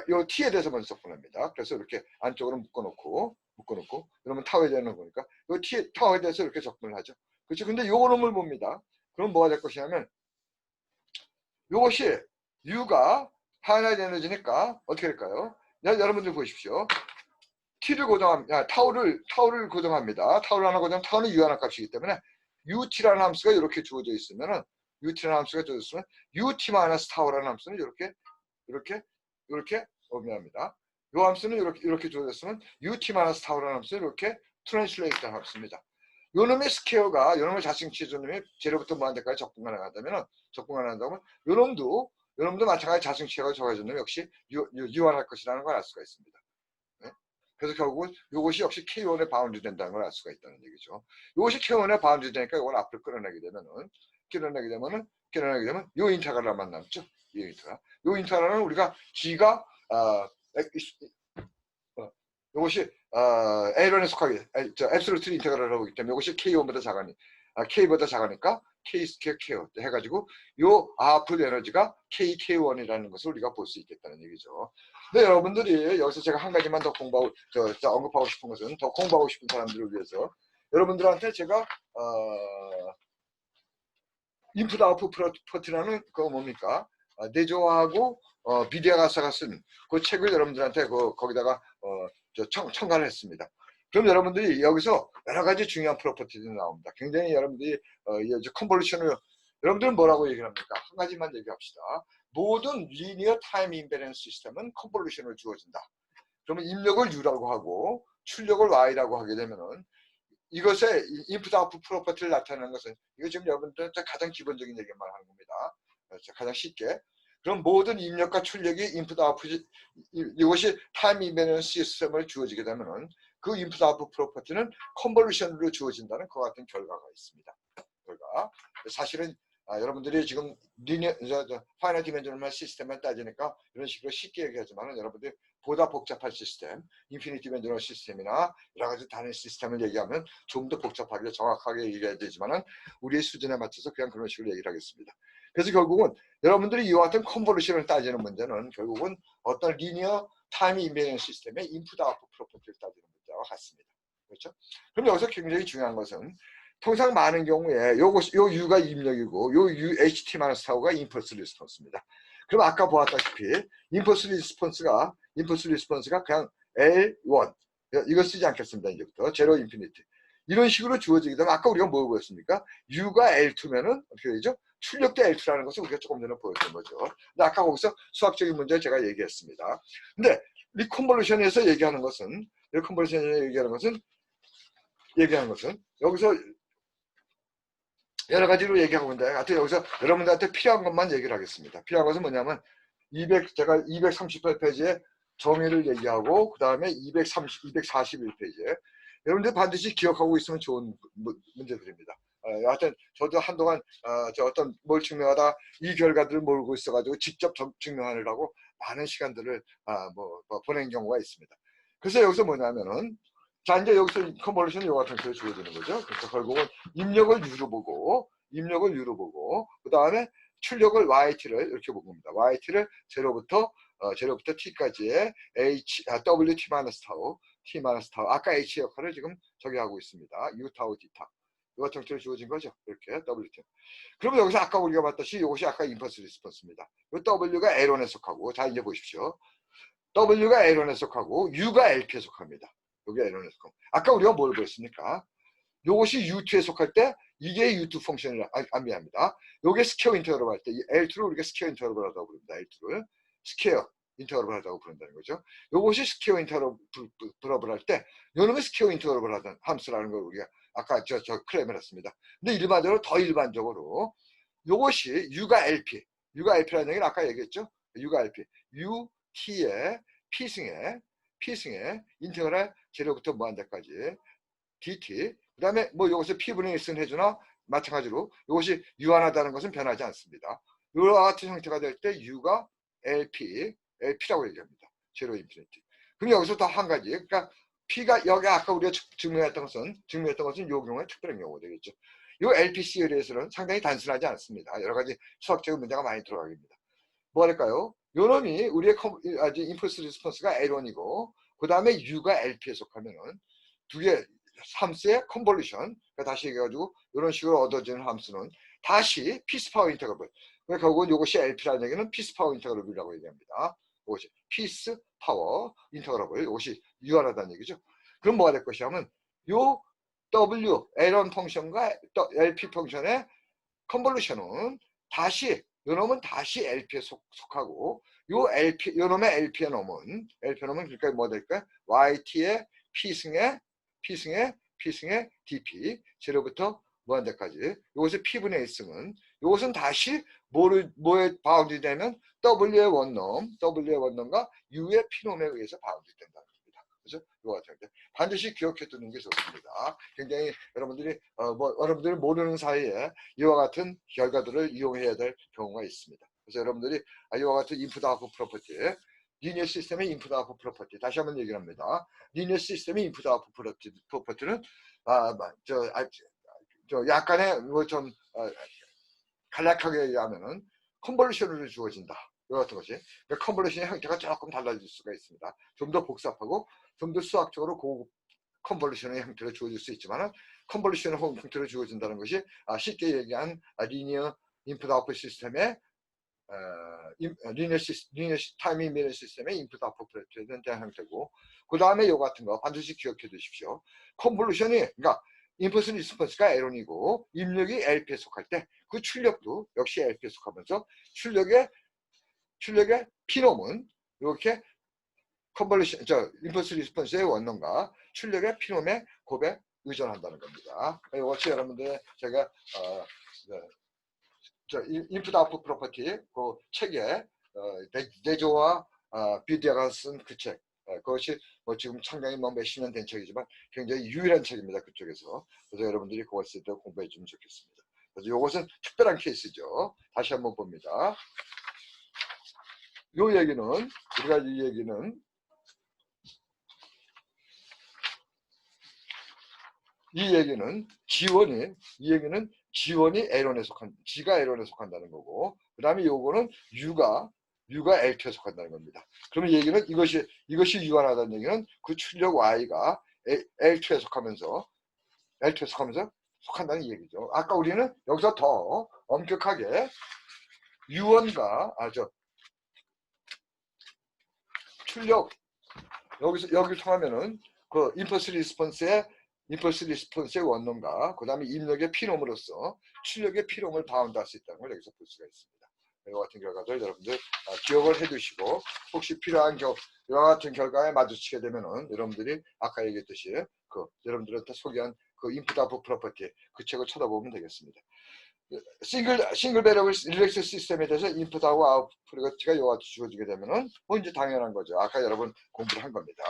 요 T에 대해서 먼저 접근합니다. 그래서 이렇게 안쪽으로 묶어놓고 그러면 타워에 대한 거니까 요 타워에 대해서 이렇게 접근을 하죠. 그렇죠. 근데 요 놈을 봅니다. 그럼 뭐가 될 것이냐면 요것이 U가 파이널 에너지니까 어떻게 될까요? 여러분들 보십시오. T를 고정합니다. 타워를 고정합니다. 타워를 하나 고정, 타워는 U 하나 값이기 때문에 UT라는 함수가 이렇게 주어져 있으면은 UT라는 함수가 주어져 있으면 UT 마이너스 타워라는 함수는 이렇게 의미합니다. 이 함수는 이렇게 주어져 있으면 UT 마이너스 타워라는 함수는 이렇게 트랜슬레이트한 함수입니다. 요 놈의 스퀘어가 요 놈의 자칭 치즈놈이 제로부터 무한대까지 적분 가능하다면 요 놈도 마찬가지 자칭 치어가 적어진 놈 역시 유한할 것이라는 걸 알 수가 있습니다. 네? 그래서 결국은 이것이 역시 K1에 바운드 된다는 걸 알 수가 있다는 얘기죠. 이것이 K1에 바운드 되니까 이걸 앞으로 끌어내게 되면 요 인테그랄만 남죠. 요 인테그랄은 우리가 G가 이것이 L1에 속하게 앱솔루트 인테그랄을 하기 때문에 이것이 K1보다 K보다 작으니까 K 스퀘어 K 해가지고 요 아웃풋 에너지가 KK1이라는 것을 우리가 볼 수 있겠다는 얘기죠. 근데 여러분들이 여기서 제가 한 가지만 더 언급하고 싶은 것은 더 공부하고 싶은 사람들을 위해서 여러분들한테 제가 인풋 아웃풋 프로퍼티라는 그거 뭡니까? 내조하고 비디아가사가 쓴 그 책을 여러분들한테 거기다가 첨가를 했습니다. 그럼 여러분들이 여기서 여러 가지 중요한 프로퍼티들이 나옵니다. 굉장히 여러분들이 컨볼루션을 여러분들은 뭐라고 얘기를 합니까? 한 가지만 얘기합시다. 모든 리니어 타임 인베런스 시스템은 컨볼루션을 주어진다. 그러면 입력을 U라고 하고 출력을 Y라고 하게 되면은 이것의 인풋 아웃풋 프로퍼티를 나타내는 것은 이거 지금 여러분들한테 가장 기본적인 얘기만 하는 겁니다. 그렇죠? 가장 쉽게. 그럼 모든 입력과 출력이 인풋 아웃풋이 이것이 타임 인베런스 시스템을 주어지게 되면은 그 인풋 아웃풋 프로퍼티는 컨볼루션으로 주어진다는 그 같은 결과가 있습니다. 사실은 여러분들이 지금 파이널 디멘셔널 시스템만 따지니까 이런 식으로 쉽게 얘기하지만 여러분들이 보다 복잡한 시스템, 인피니티 디멘셔널 시스템이나 여러 가지 다른 시스템을 얘기하면 좀 더 복잡하게 정확하게 얘기해야 되지만 우리의 수준에 맞춰서 그냥 그런 식으로 얘기를 하겠습니다. 그래서 결국은 여러분들이 이와 같은 컨볼루션을 따지는 문제는 결국은 어떤 리니어 타임 인베리언스 시스템의 인풋 아웃풋 프로퍼티를 따지는 문제와 같습니다. 그렇죠? 그럼 여기서 굉장히 중요한 것은 통상 많은 경우에 요 U가 입력이고 요 HT-4가 임펄스 리스폰스입니다. 그럼 아까 보았다시피 임펄스 리스폰스가 그냥 L1 이거 쓰지 않겠습니다. 이제부터 제로 인피니티 이런 식으로 주어지게 되면 아까 우리가 뭐 보였습니까? U가 L2면은 어떻게 되죠? 출력도 L2라는 것을 우리가 조금 전에 보였던 거죠. 근데 아까 거기서 수학적인 문제 제가 얘기했습니다. 근데 리컨볼루션에서 얘기하는 것은 여기서 여러 가지로 얘기하고 있는데 하여튼 여기서 여러분들한테 필요한 것만 얘기를 하겠습니다. 필요한 것은 뭐냐면 제가 238페이지에 정의를 얘기하고 그 다음에 241페이지에 여러분들 반드시 기억하고 있으면 좋은 문제들입니다. 하여튼 저도 한동안 어떤 뭘 증명하다 이 결과들을 모르고 있어가지고 직접 증명하느라고 많은 시간들을 보낸 경우가 있습니다. 그래서 여기서 뭐냐면은 자 이제 여기서 컨볼루션이 요 같은 식으로 주어지는 거죠. 그래서 결국은 입력을 U로 보고 그 다음에 출력을 YT를 이렇게 보고 봅니다. YT를 제로부터 T까지의 WT-타우 T-타우 아까 H 역할을 지금 저기 하고 있습니다. U타우 D타우 이 같은 식으로 주어진 거죠. 이렇게 WT. 그러면 여기서 아까 우리가 봤듯이 이것이 아까 임펄스 리스폰스입니다. 이 W가 L1에 속하고 자 이제 보십시오. W가 L1에 속하고 U가 LP에 속합니다. 여기 L1에 속하고 아까 우리가 뭘 보였습니까? 이것이 U2에 속할 때 이게 U2 펑션이라 미안합니다. 요게 스퀘어 인터벌 할 때 L2를 우리가 스퀘어 인터벌 하다고 부릅니다. L2를 스퀘어 인터벌 하다고 부른다는 거죠. 요것이 스퀘어 인터벌 할 때 요놈의 스퀘어 인터벌 하던 함수라는 걸 우리가 아까 저 클레임을 했습니다. 근데 더 일반적으로 요것이 U가 LP라는 얘기는 아까 얘기했죠. U가 LP UT의 P승의 인테그랄 제로부터 무한대까지 dt 그 다음에 뭐 이것을 P분의 1승 해주나 마찬가지로 이것이 유한하다는 것은 변하지 않습니다. 이와 같은 형태가 될 때 U가 LP라고 얘기합니다. 제로 인피니티. 그럼 여기서 더 한 가지 그러니까 P가 여기 아까 우리가 증명했던 것은 이 경우에 특별한 경우가 되겠죠. 이 LPC에 대해서는 상당히 단순하지 않습니다. 여러 가지 수학적인 문제가 많이 들어가겠습니다. 뭐 할까요? 요놈이 우리의 임펄스 리스폰스가 L1이고 그 다음에 U가 LP에 속하면은 두 개 함수의 컨볼루션 다시 얘기해가지고 이런 식으로 얻어지는 함수는 다시 피스 파워 인터그럴 그러니까 결국은 이것이 LP라는 얘기는 피스 파워 인터그럴이라고 얘기합니다. 이것이 피스 파워 인터그럴 이것이 유한하다는 얘기죠. 그럼 뭐가 될 것이냐면 요 W L1 펑션과 LP 펑션의 컨볼루션은 다시 요놈은 다시 LP에 속하고 요놈의 LP에 놈은 그러니까 뭐 될까요? YT의 P승의 DP 제로부터 무한대까지 요것의 P분의 1승은 요것은 다시 뭐에 바운드 되면 W의 원놈과 U의 P놈에 의해서 바운드 된다는 겁니다. 그죠? 요 같은 게 반드시 기억해 두는 게 좋습니다. 굉장히 여러분들이 모르는 사이에 이와 같은 결과들을 이용해야 될 경우가 있습니다. 그래서 여러분들이 이와 같은 인풋 아웃풋 프로퍼티 리니어 시스템의 인풋 아웃풋 프로퍼티 다시 한번 얘기를 합니다. 리니어 시스템의 인풋 아웃풋 프로퍼티는 약간의 좀 간략하게 얘기하면은 컨볼루션으로 주어진다. 이 같은 것이 컨볼루션의 형태가 조금 달라질 수가 있습니다. 좀 더 복잡하고 좀 더 수학적으로 고급 컨볼루션의 형태로 주어질 수 있지만 컨볼루션의 형태로 주어진다는 것이 쉽게 얘기한 리니어 인풋 아웃풋 시스템의 리니어 타임 인베리언스 시스템의 인풋 아웃풋 프로퍼티에 대한 형태고 그 다음에 이 같은 거 반드시 기억해 두십시오. 컨볼루션이 그러니까 인풋 리스폰스가 L1이고 입력이 LP에 속할 때 그 출력도 역시 LP에 속하면서 출력의 P놈은 이렇게 컨볼루션 인풋 리스폰스의 원놈과 출력의 P놈의 곱에 의존한다는 겁니다. 이것이 여러분들 제가 인풋 아웃풋 프로퍼티 그 책에 내조와 비디아가 쓴 그 책 그것이 뭐 지금 상당히 몇십 년 된 책이지만 굉장히 유일한 책입니다. 그쪽에서. 그래서 여러분들이 그걸 쓸 때 공부해 주면 좋겠습니다. 그래서 이것은 특별한 케이스죠. 다시 한번 봅니다. 이 얘기는 지원이 L1에 속한 G가 L1에 속한다는 거고 그 다음에 요거는 U가 L2에 속한다는 겁니다. 그러면 얘기는 이것이 유한하다는 얘기는 그 출력 Y가 L2에 속하면서 속한다는 얘기죠. 아까 우리는 여기서 더 엄격하게 유언과 출력 여기를 통하면은 그 임펄스 리스폰스의 원론과 그 다음에 입력의 피놈으로서 출력의 피놈을 바운드할 수 있다는 걸 여기서 볼 수가 있습니다. 이와 같은 결과들 여러분들 기억을 해두시고 혹시 필요한 이와 같은 결과에 마주치게 되면은 여러분들이 아까 얘기했듯이 그 여러분들한테 소개한 그 인풋 아웃풋 프로퍼티 그 책을 쳐다보면 되겠습니다. 싱글 베리어블 릴렉스 시스템에 대해서 인풋하고 아웃풋가 이와 같이 주어지게 되면은 뭐 이제 당연한 거죠. 아까 여러분 공부를 한 겁니다.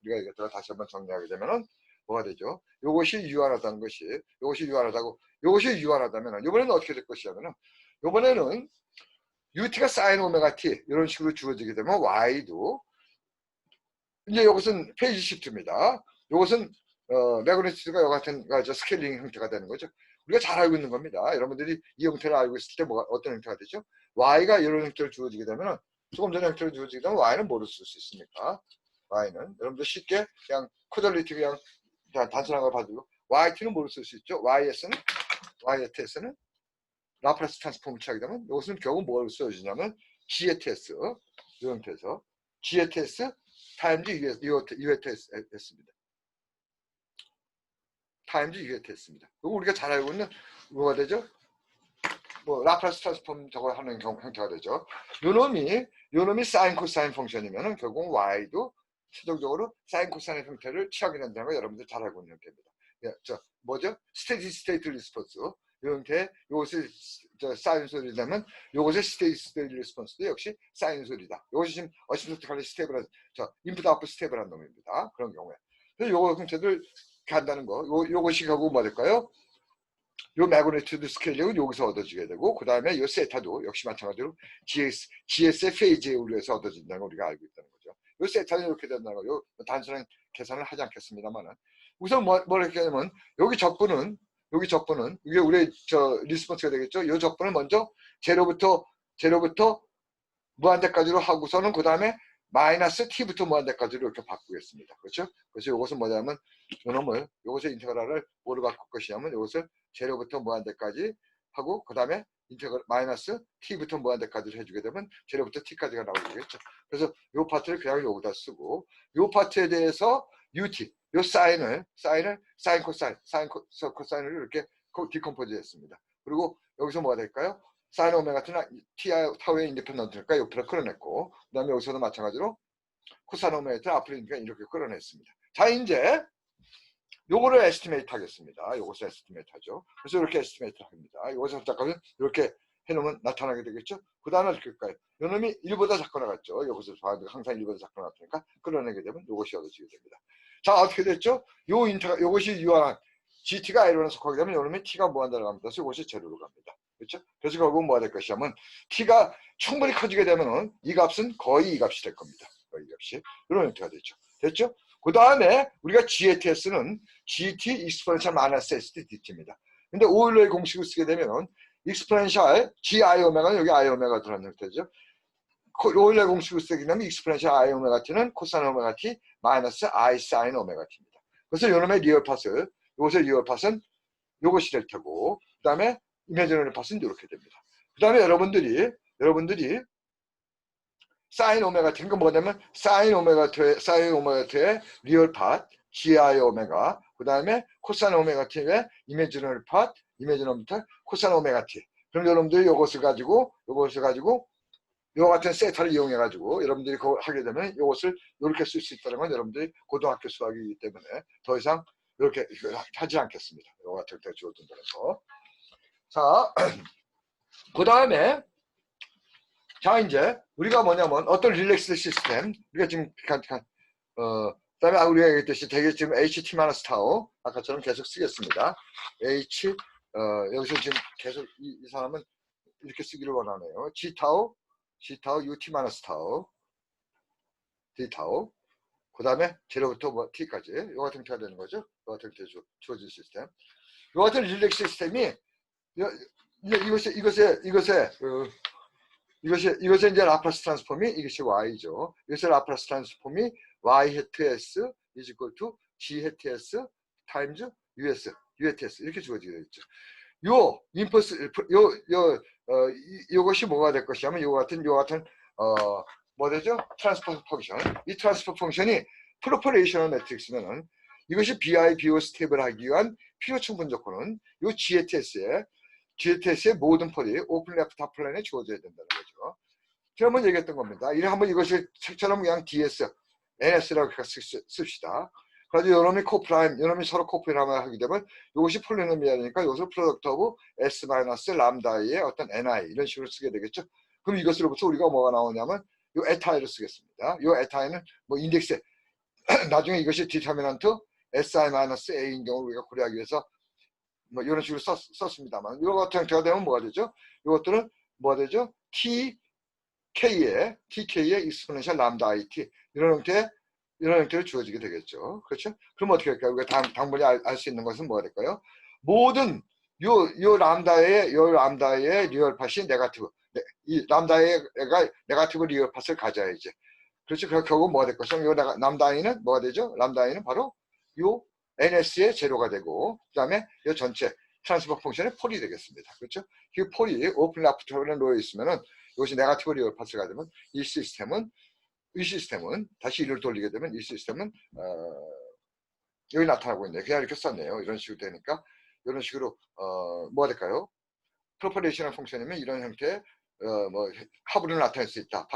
우리가 이것들을 다시 한번 정리하게 되면은 뭐가 되죠? 이것이 유한하다는 것이 이것이 유한하다면 이번에는 어떻게 될 것이냐면은 이번에는 UT가 사인 오메가 T 이런 식으로 주어지게 되면 Y도 이제 이것은 페이지 시프트입니다. 이것은 매그니튜드가 이와 같은 스케일링 형태가 되는 거죠. 우리가 잘 알고 있는 겁니다. 여러분들이 이 형태를 알고 있을 때 어떤 형태가 되죠? Y가 이런 형태로 주어지게 되면 조금 전에 형태로 주어지게 되면 Y는 뭐로 쓸 수 있습니까? Y는 여러분들 쉽게 그냥 코절리티 그냥 단순한 걸 봐도 YT는 뭐로 쓸 수 있죠? YTS는 라플라스 트랜스폼을 취하게 되면 이것은 결국 뭘 써주냐면 GATS 이 형태에서 GATS 타임즈 UATS입니다. 타임즈 UATS입니다. 그리고 우리가 잘 알고 있는 뭐가 되죠? 뭐 라플라스 트랜스폼 저거 하는 형태가 되죠. 요놈이 사인 코사인 펑션이면은 결국 Y도 최종적으로 사인 코사인 형태를 취하게 된다는 걸 여러분들 잘 알고 있는 형태입니다. 뭐죠? 스테이트 리스폰스 이 형태 요것이 사인솔이라면 요것의 스테이트 리스폰스도 역시 사인솔이다. 요것이 지금 어시스턴트칼리 스테이블한 인풋 아웃풋 스테이블한 놈입니다. 그런 경우에 그래서 요거 형태들 한다는 거 요것이 결국 뭐 될까요? 요 매그니튜드 스케일링은 여기서 얻어지게 되고 그 다음에 요 세타도 역시 마찬가지로 GS의 페이지에 의해서 얻어진다는 걸 우리가 알고 있다는 거죠. 요 세타는 이렇게 된다는 거요. 단순한 계산을 하지 않겠습니다만은 우선 뭐 이렇게 하면 여기 적분은 이게 우리 리스폰스가 되겠죠. 요 적분을 먼저 제로부터 무한대까지로 하고서는 그 다음에 마이너스 t부터 무한대까지로 이렇게 바꾸겠습니다. 그렇죠? 그래서 이것은 뭐냐면 이것의 인테그랄을 뭐로 바꿀 것이냐면 이것을 제로부터 무한대까지 하고 그 다음에 마이너스 t부터 무한대까지를 해주게 되면 제로부터 t까지가 나오게 되겠죠. 그래서 이 파트를 그냥 여기다 쓰고 이 파트에 대해서 ut 이 사인 코사인을 이렇게 디컴포즈 했습니다. 그리고 여기서 뭐가 될까요? 사인 오메가 t 타우의 인디펜던트니까 옆으로 끌어냈고 그 다음에 여기서도 마찬가지로 코사인 오메가 앞으로 이렇게 끌어냈습니다. 자 이제 요거를 에스티메이트 하겠습니다. 요것을 에스티메이트 하죠. 그래서 이렇게 에스티메이트 합니다. 이것을 잠깐 이렇게 해놓으면 나타나게 되겠죠. 그 다음에 어떻게 할까요? 요놈이 1보다 작거나 같죠. 여기서 항상 1보다 작거나 같으니까 끌어내게 되면 요것이 얻어지게 됩니다. 자 어떻게 됐죠? 요것이 유한한 GT가 I로는 속하게 되면 요놈이 T가 무한대로 갑니다. 그래서 이것이 제로로 갑니다. 그렇죠? 그래서 결국 뭐가 될 것이냐면 T가 충분히 커지게 되면은 이 값은 거의 이 값이 될 겁니다. 거의 이 값이 이런 형태가 되죠. 됐죠? 그 다음에 우리가 GATS는 GT 익스포넨셜 마이너스 SDT입니다. 근데 오일러의 공식을 쓰게 되면 익스포넨셜 GI 오메가는 여기 I 오메가 들어간 형태죠. 오일러의 공식을 쓰게 되면 익스포넨셜 I 오메가 T는 코사인 오메가 T 마이너스 I 사인 오메가 T입니다. 그래서 이놈의 리얼 팟은 요것의 리얼 팟은 요것이 될 테고 그 다음에 이미지너리 팟은 이렇게 됩니다. 그 다음에 여러분들이 사인 오메가 T는 뭐냐면 사인 오메가 T의 리얼 팟 GI 오메가 그 다음에 코사인 오메가 T의 이미지너리 팟 코사인 오메가 T. 그럼 여러분들이 이것을 가지고 이와 같은 세타를 이용해 가지고 여러분들이 그거 하게 되면 이것을 이렇게 쓸 수 있다는 건 여러분들이 고등학교 수학이기 때문에 더 이상 이렇게 하지 않겠습니다. 이와 같은 때 주어진다는 거. 자, 그 다음에 자 이제 우리가 뭐냐면 어떤 릴렉스 시스템 우리가 지금 그다음에 우리가 얘기했듯이 되게 지금 HT-타우 아까처럼 계속 쓰겠습니다. 여기서 지금 계속 이 사람은 이렇게 쓰기를 원하네요. G타우 UT-타우 D타우 그 다음에 제로부터 뭐 T까지 요 같은 형태가 되는 거죠. 요 같은 형태 주어진 시스템. 요 같은 릴렉스 시스템이 이것에 이것이 이제 라플라스 트랜스폼이 이것이 y죠. 이것이 라플라스 트랜스폼이 y 해트 s is equal to g 해트 s times us UTS 이렇게 주어지게 되겠죠. 요 임펄스 요것이 뭐가 될 것이냐면 요 같은 뭐 되죠? 트랜스퍼 펑션. 이 트랜스퍼 펑션이 프로퍼레이셔널 매트릭스면은 이것이 BI, BO 스텝을 하기 위한 필요 충분 조건은 요 GTS의 모든 폴이 오픈 레프트 플랜에 주어져야 된다는 거죠. 제가 한번 얘기했던 겁니다. 이래 한번 이것을 책처럼 그냥 DS, NS라고 씁시다. 그래서 요놈이 코프라임, 요놈이 서로 코프라임을 하게 되면 이것이 폴리노미알이니까 이것을 프로덕트 오브 S 마이너스 람다의 어떤 NI 이런 식으로 쓰게 되겠죠. 그럼 이것으로부터 우리가 뭐가 나오냐면 요 에타이를 쓰겠습니다. 요 에타이는 뭐 인덱스 나중에 이것이 디터미넌트 SI-A인 경우 우리가 고려하기 위해서 뭐 이런 식으로 썼습니다만 이거 같은 형태가 되면 뭐가 되죠? 이것들은 뭐가 되죠? TK의 익스포넨셜 람다 IT 이런 형태로 주어지게 되겠죠. 그렇죠? 그럼 어떻게 할까요? 우리가 당분이 알 수 있는 것은 뭐가 될까요? 모든 요 람다의 리얼 팟이 네거티브. 이 람다의 네거티브 리얼 팟을 가져야지. 그렇죠? 결국 뭐가 될 것이냐? 요 람다이는 뭐가 되죠? 람다이는 바로 요 NS의 제로가 되고 그다음에 요 전체 트랜스퍼 펑션의 폴이 되겠습니다. 그렇죠? 이 폴이 오픈 라프트에 놓여 있으면은 이것이 네거티브 리얼 팟을 가지면 이 시스템은 다시 일을 돌리게 되면 이 시스템은 여기 나타나고 있네요. 그냥 이렇게 썼네요. 이런 식으로 되니까 이런 식으로 뭐가 될까요? 프로퍼레이셔널 펑션이면 이런 형태의 뭐 하부를 나타낼 수 있다.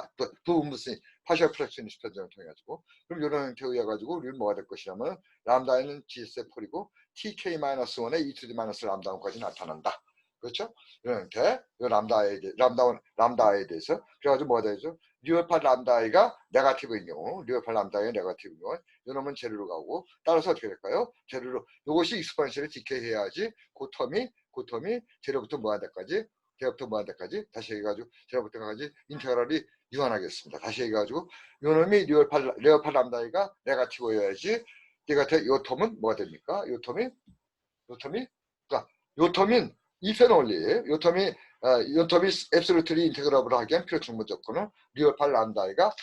부분무슨 파셜 프랙션 스페전을 통해 가지고 그럼 이런 형태에 의해 가지고 우리는 뭐가 될 것이냐면 람다에는 GS의 폴이고 TK-1의 E to the 마이너스 람다까지 나타난다. 그렇죠? 이런 형태, 람다에 대해서 그래가지고 뭐가 되죠? 리얼파 람다이가 네거티브인 경우, 리얼파 람다이가 네거티브인 경우, 이놈은 제로로 가고 따라서 어떻게 될까요? 제로로 이것이 익스포넨셜이 디케이 해야지 그 텀이 제로부터 무한대까지 다시 해가지고 제로부터까지 인테그럴이 유한하겠습니다. 다시 해가지고 요놈이 리얼파 람다이가 네거티브여야지 요 텀은 뭐가 됩니까? 요 텀이 그러니까 요 텀인 이페놀리 요 텀이 앱솔루트리 인테그러블을 하기 위한 필요 충분 조건은 리얼파 람다이가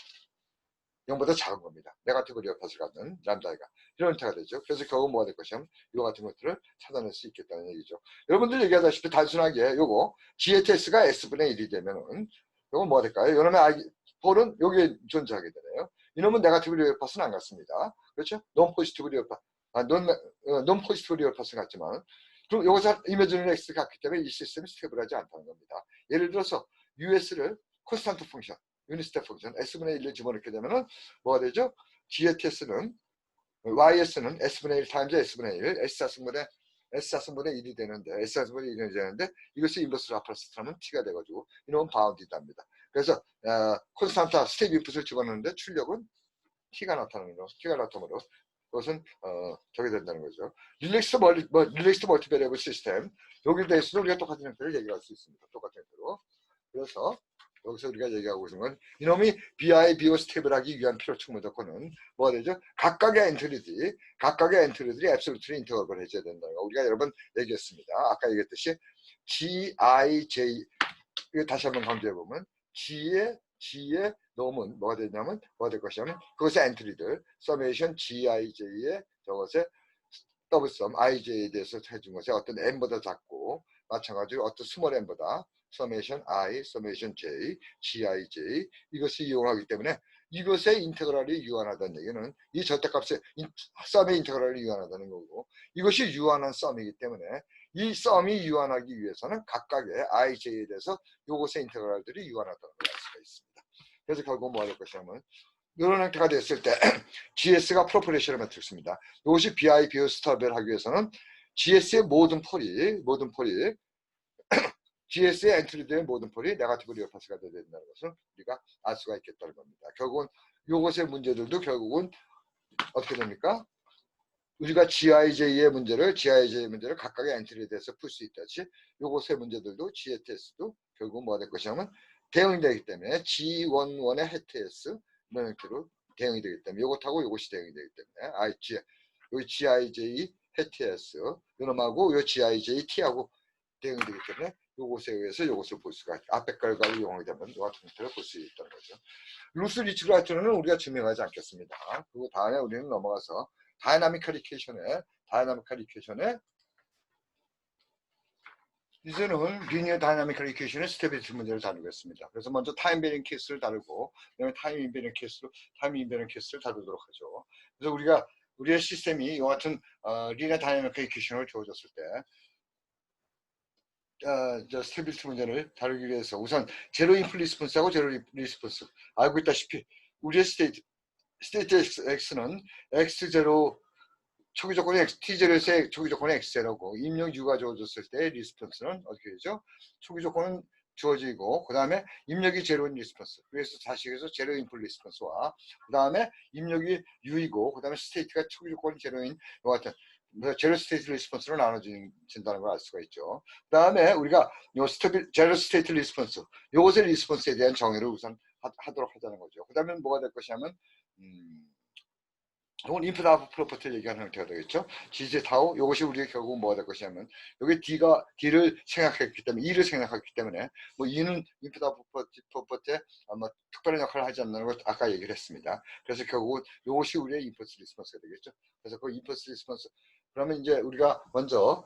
0보다 작은 겁니다. 네거티브 리얼 팟을 갖는 람다이가 이런 형태가 되죠. 그래서 결국 뭐가 될 것이냐면 이와 같은 것들을 찾아낼 수 있겠다는 얘기죠. 여러분들 얘기하다시피 단순하게 요거 GTS가 S분의 1이 되면은 요건 뭐가 될까요? 요놈의 폴은 여기에 존재하게 되네요. 이놈은 네거티브 리얼 팟은 안 같습니다. 그렇죠? 논 포지티브 리얼 팟, 논 포지티브 리얼 팟은 같지만 그럼 여기서 이미지는 X가 같기 때문에 이 시스템이 스테이블하지 않다는 겁니다. 예를 들어서 US를 콘스탄트 펑션 유니스텝 펑션 S분의 1을 집어넣게 되면은 뭐가 되죠? GTS는 YS는 S분의 1 타임즈 S분의 1 S4승분의 1이 되는데 S4승분의 1이 되는데 이것이 인버스 라플라스 하면 T가 돼가지고 이놈은 바운디드합니다. 그래서 콘스탄트 스테이비 인풋을 집어넣는데 출력은 T가 나타나므로 그것은 저게 된다는 거죠. 릴렉스 멀티베리어블 시스템 여기에 대해서도 우리가 똑같은 형태를 얘기할 수 있습니다. 똑같은 형태로. 그래서 여기서 우리가 얘기하고 있는 건 이놈이 BI, BO 스텝을 하기 위한 필요 충분 조건은 뭐가 되죠? 각각의 엔트리들이 앱솔루트리 인터벌을 해줘야 된다는 거 우리가 여러 번 얘기했습니다. 아까 얘기했듯이 GIJ 이거 다시 한번 강조해보면 G의 놈은 뭐가 되냐면 뭐가 될 것이냐면 그것의 엔트리들 서메이션 GIJ의 저것의 더블섬 IJ에 대해서 해준 것에 어떤 n보다 작고 마찬가지로 어떤 스몰 n보다 서메이션 I, 서메이션 J, GIJ 이것을 이용하기 때문에 이것의 인테그랄이 유한하다는 얘기는 이 절대값의 썸의 인테그랄이 유한하다는 거고 이것이 유한한 썸이기 때문에 이 썸이 유한하기 위해서는 각각의 IJ에 대해서 이것의 인테그랄들이 유한하다는 걸 알 수가 있습니다. 그래서 결국 뭐 할 것이냐면 이런 형태가 됐을 때 GS가 프로퍼레이셔널 매트릭스입니다. 이것이 BI, BO 스타벨 하기 위해서는 GS의 모든 폴이 GS의 엔트리된 모든 폴이 네거티브 리얼 파스가 되어야 된다는 것을 우리가 알 수가 있겠다는 겁니다. 결국은 이것의 문제들도 결국은 어떻게 됩니까? 우리가 GIJ의 문제를 각각의 엔트리에 대해서 풀 수 있다시 이것의 문제들도 GTS도 결국 뭐가 될 것이냐면 대응이 되기 때문에 G11의 해트S 이런 형태로 대응이 되기 때문에 이것하고 이것이 대응이 되기 때문에 여기 GIJ 해트S 이놈하고 이 GIJ T하고 대응이 되기 때문에 요것에 의해서 요것을 볼 수가 있다. 앞에 결과를 이용하게 되면 이 같은 형태를 볼 수 있다는 거죠. 루스 리츠라이트는 우리가 증명하지 않겠습니다. 그리고 다음에 우리는 넘어가서 다이나믹 캐리케이션에 이제는 리니어 다이나믹 캐리케이션의 스테빌리티 문제를 다루겠습니다. 그래서 먼저 타임 베링 케이스를 다루고 그다음에 타임 인베링 케이스를 다루도록 하죠. 그래서 우리의 시스템이 이와 같은 리니어 다이나믹 캐리케이션을 주어졌을 때 스테빌리티 문제를 다루기 위해서 우선 제로 인풋 리스폰스하고 제로 리스폰스 알고 있다시피 우리의 스테이트 X는 X0 초기 조건이 T0에서의 초기 조건이 X0고 입력 U가 주어졌을 때 리스폰스는 어떻게 되죠? 초기 조건은 주어지고 그 다음에 입력이 제로인 리스폰스 그래서 다시 해서 제로 인풋 리스폰스와 그 다음에 입력이 U이고 그 다음에 스테이트가 초기 조건이 제로인 것 같은 제로 스테이트 리스폰스로 나눠진다는 걸 알 수가 있죠. 그 다음에 우리가 요 제로 스테이트 리스폰스 요것의 리스폰스에 대한 정의를 우선 하도록 하자는 거죠. 그 다음에 뭐가 될 것이냐면 이건 인풋 아웃풋 프로퍼티를 얘기하는 형태가 되겠죠. GZ 타우 이것이 우리가 결국 뭐가 될 것이냐면 여기 D를 생각했기 때문에 E를 생각했기 때문에 뭐 E는 인풋 아웃풋 프로퍼티에 아마 특별한 역할을 하지 않는 걸 아까 얘기를 했습니다. 그래서 결국은 이것이 우리의 인풋 리스폰스가 되겠죠. 그래서 그 인풋 리스폰스 그러면 이제 우리가 먼저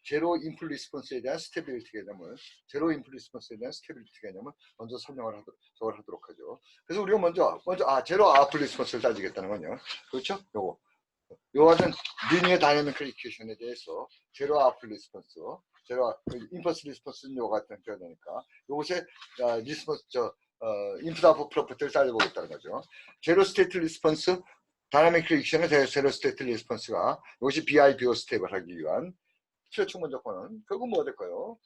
제로 인풋 리스폰스에 대한 스테빌리티 개념을 먼저 설명을 하도록 하죠. 그래서 우리가 먼저 제로 아웃풋 리스폰스를 따지겠다는 건요. 그렇죠? 요 같은 리니어 다이내믹 캐리케이션에 대해서 제로 아웃풋 리스폰스, 인풋 리스폰스는 요 같은 형태가 되니까 요것에 리스폰스 인풋 아웃풋 프로퍼티를 따져보겠다는 거죠. 제로 스테이트 리스폰스 다이내믹 캐리케이션의 제로 스테이트 리스폰스가 이것이 BIBO 스텝을 하기 위한 필요 충분 조건은 결국 뭐가 될까요?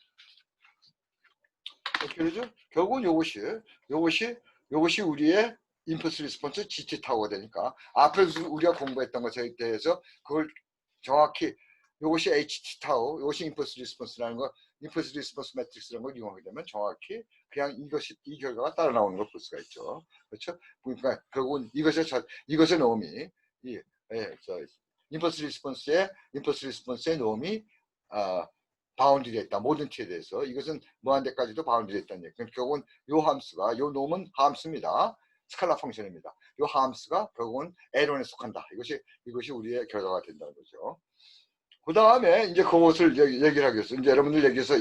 어떻게 되죠? 결국은 요것이 우리의 인풋 리스폰스 GT 타워가 되니까 앞에서 우리가 공부했던 것에 대해서 그걸 정확히 요것이 HT 타워, 요것이 인풋 리스폰스라는 거, 인풋 리스폰스 매트릭스라는 걸 이용하게 되면 정확히 그냥 이 결과가 따라 나오는 걸 볼 수가 있죠. 그렇죠? 그러니까 결국은 이것의 놈이 인풋 리스폰스의 놈이 바운드리 했다. 모든 t에 대해서 이것은 무한대까지도 바운드리 했다는 얘기. 결국은 요 함수가 요 놈은 함수입니다. 스칼라 펑션입니다. 요 함수가 결국은 L1에 속한다. 이것이 우리의 결과가 된다는 거죠. 그 다음에 이제 그것을 얘기를 하겠어요. 이제 여러분들 여기서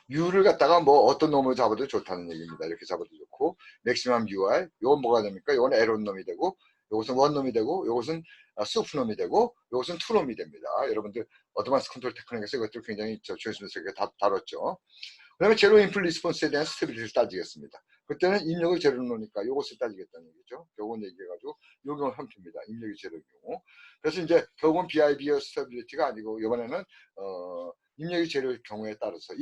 U를 갖다가 뭐 어떤 놈을 잡아도 좋다는 얘기입니다. 이렇게 잡아도 좋고, 맥시멈 UI, 요건 뭐가 됩니까? 요건 L1 놈이 되고, 요것은 원 놈이 되고, 요것은 수프 놈이 되고, 요것은 투 놈이 됩니다. 여러분들 어드밴스 컨트롤 테크닉에서 이것들 굉장히 조심스럽게 다뤘죠. 그 다음에 제로 인풋 리스폰스에 대한 스테빌리티를 따지겠습니다. 그때는 입력을 제로로 놓으니까 이것을 따지겠다는 얘기죠. 요건 얘기해가지고 요 경우 형태입니다. 입력이 제로인 경우. 그래서 이제 결국은 BIB의 스테빌리티가 아니고 이번에는 입력이 제로일 경우에 따라서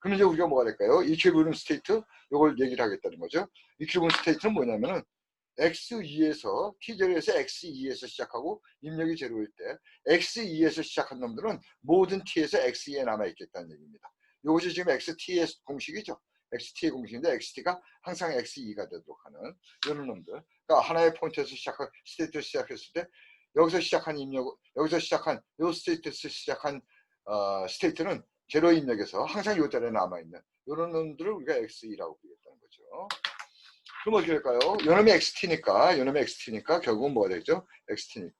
그러면 이제 우리가 뭐가 될까요? 이퀴블럼 스테이트 요걸 얘기를 하겠다는 거죠. 이퀴블럼 스테이트는 뭐냐면은 X2에서 T0에서 X2에서 시작하고 입력이 제로일 때 X2에서 시작한 놈들은 모든 T에서 X2에 남아있겠다는 얘기입니다. 이것이 지금 XT의 공식이죠. XT의 공식인데 XT가 항상 X2가 되도록 하는 이런 놈들. 그러니까 하나의 포인트에서 스테이트를 시작했을 때 여기서 시작한 요 스테이트에서 시작한 스테이트는 제로 입력에서 항상 요 자리에 남아있는 이런 놈들을 우리가 X2라고 부르겠다는 거죠. 그럼 어떻게 될까요? 요놈이 XT니까 결국은 뭐가 되죠?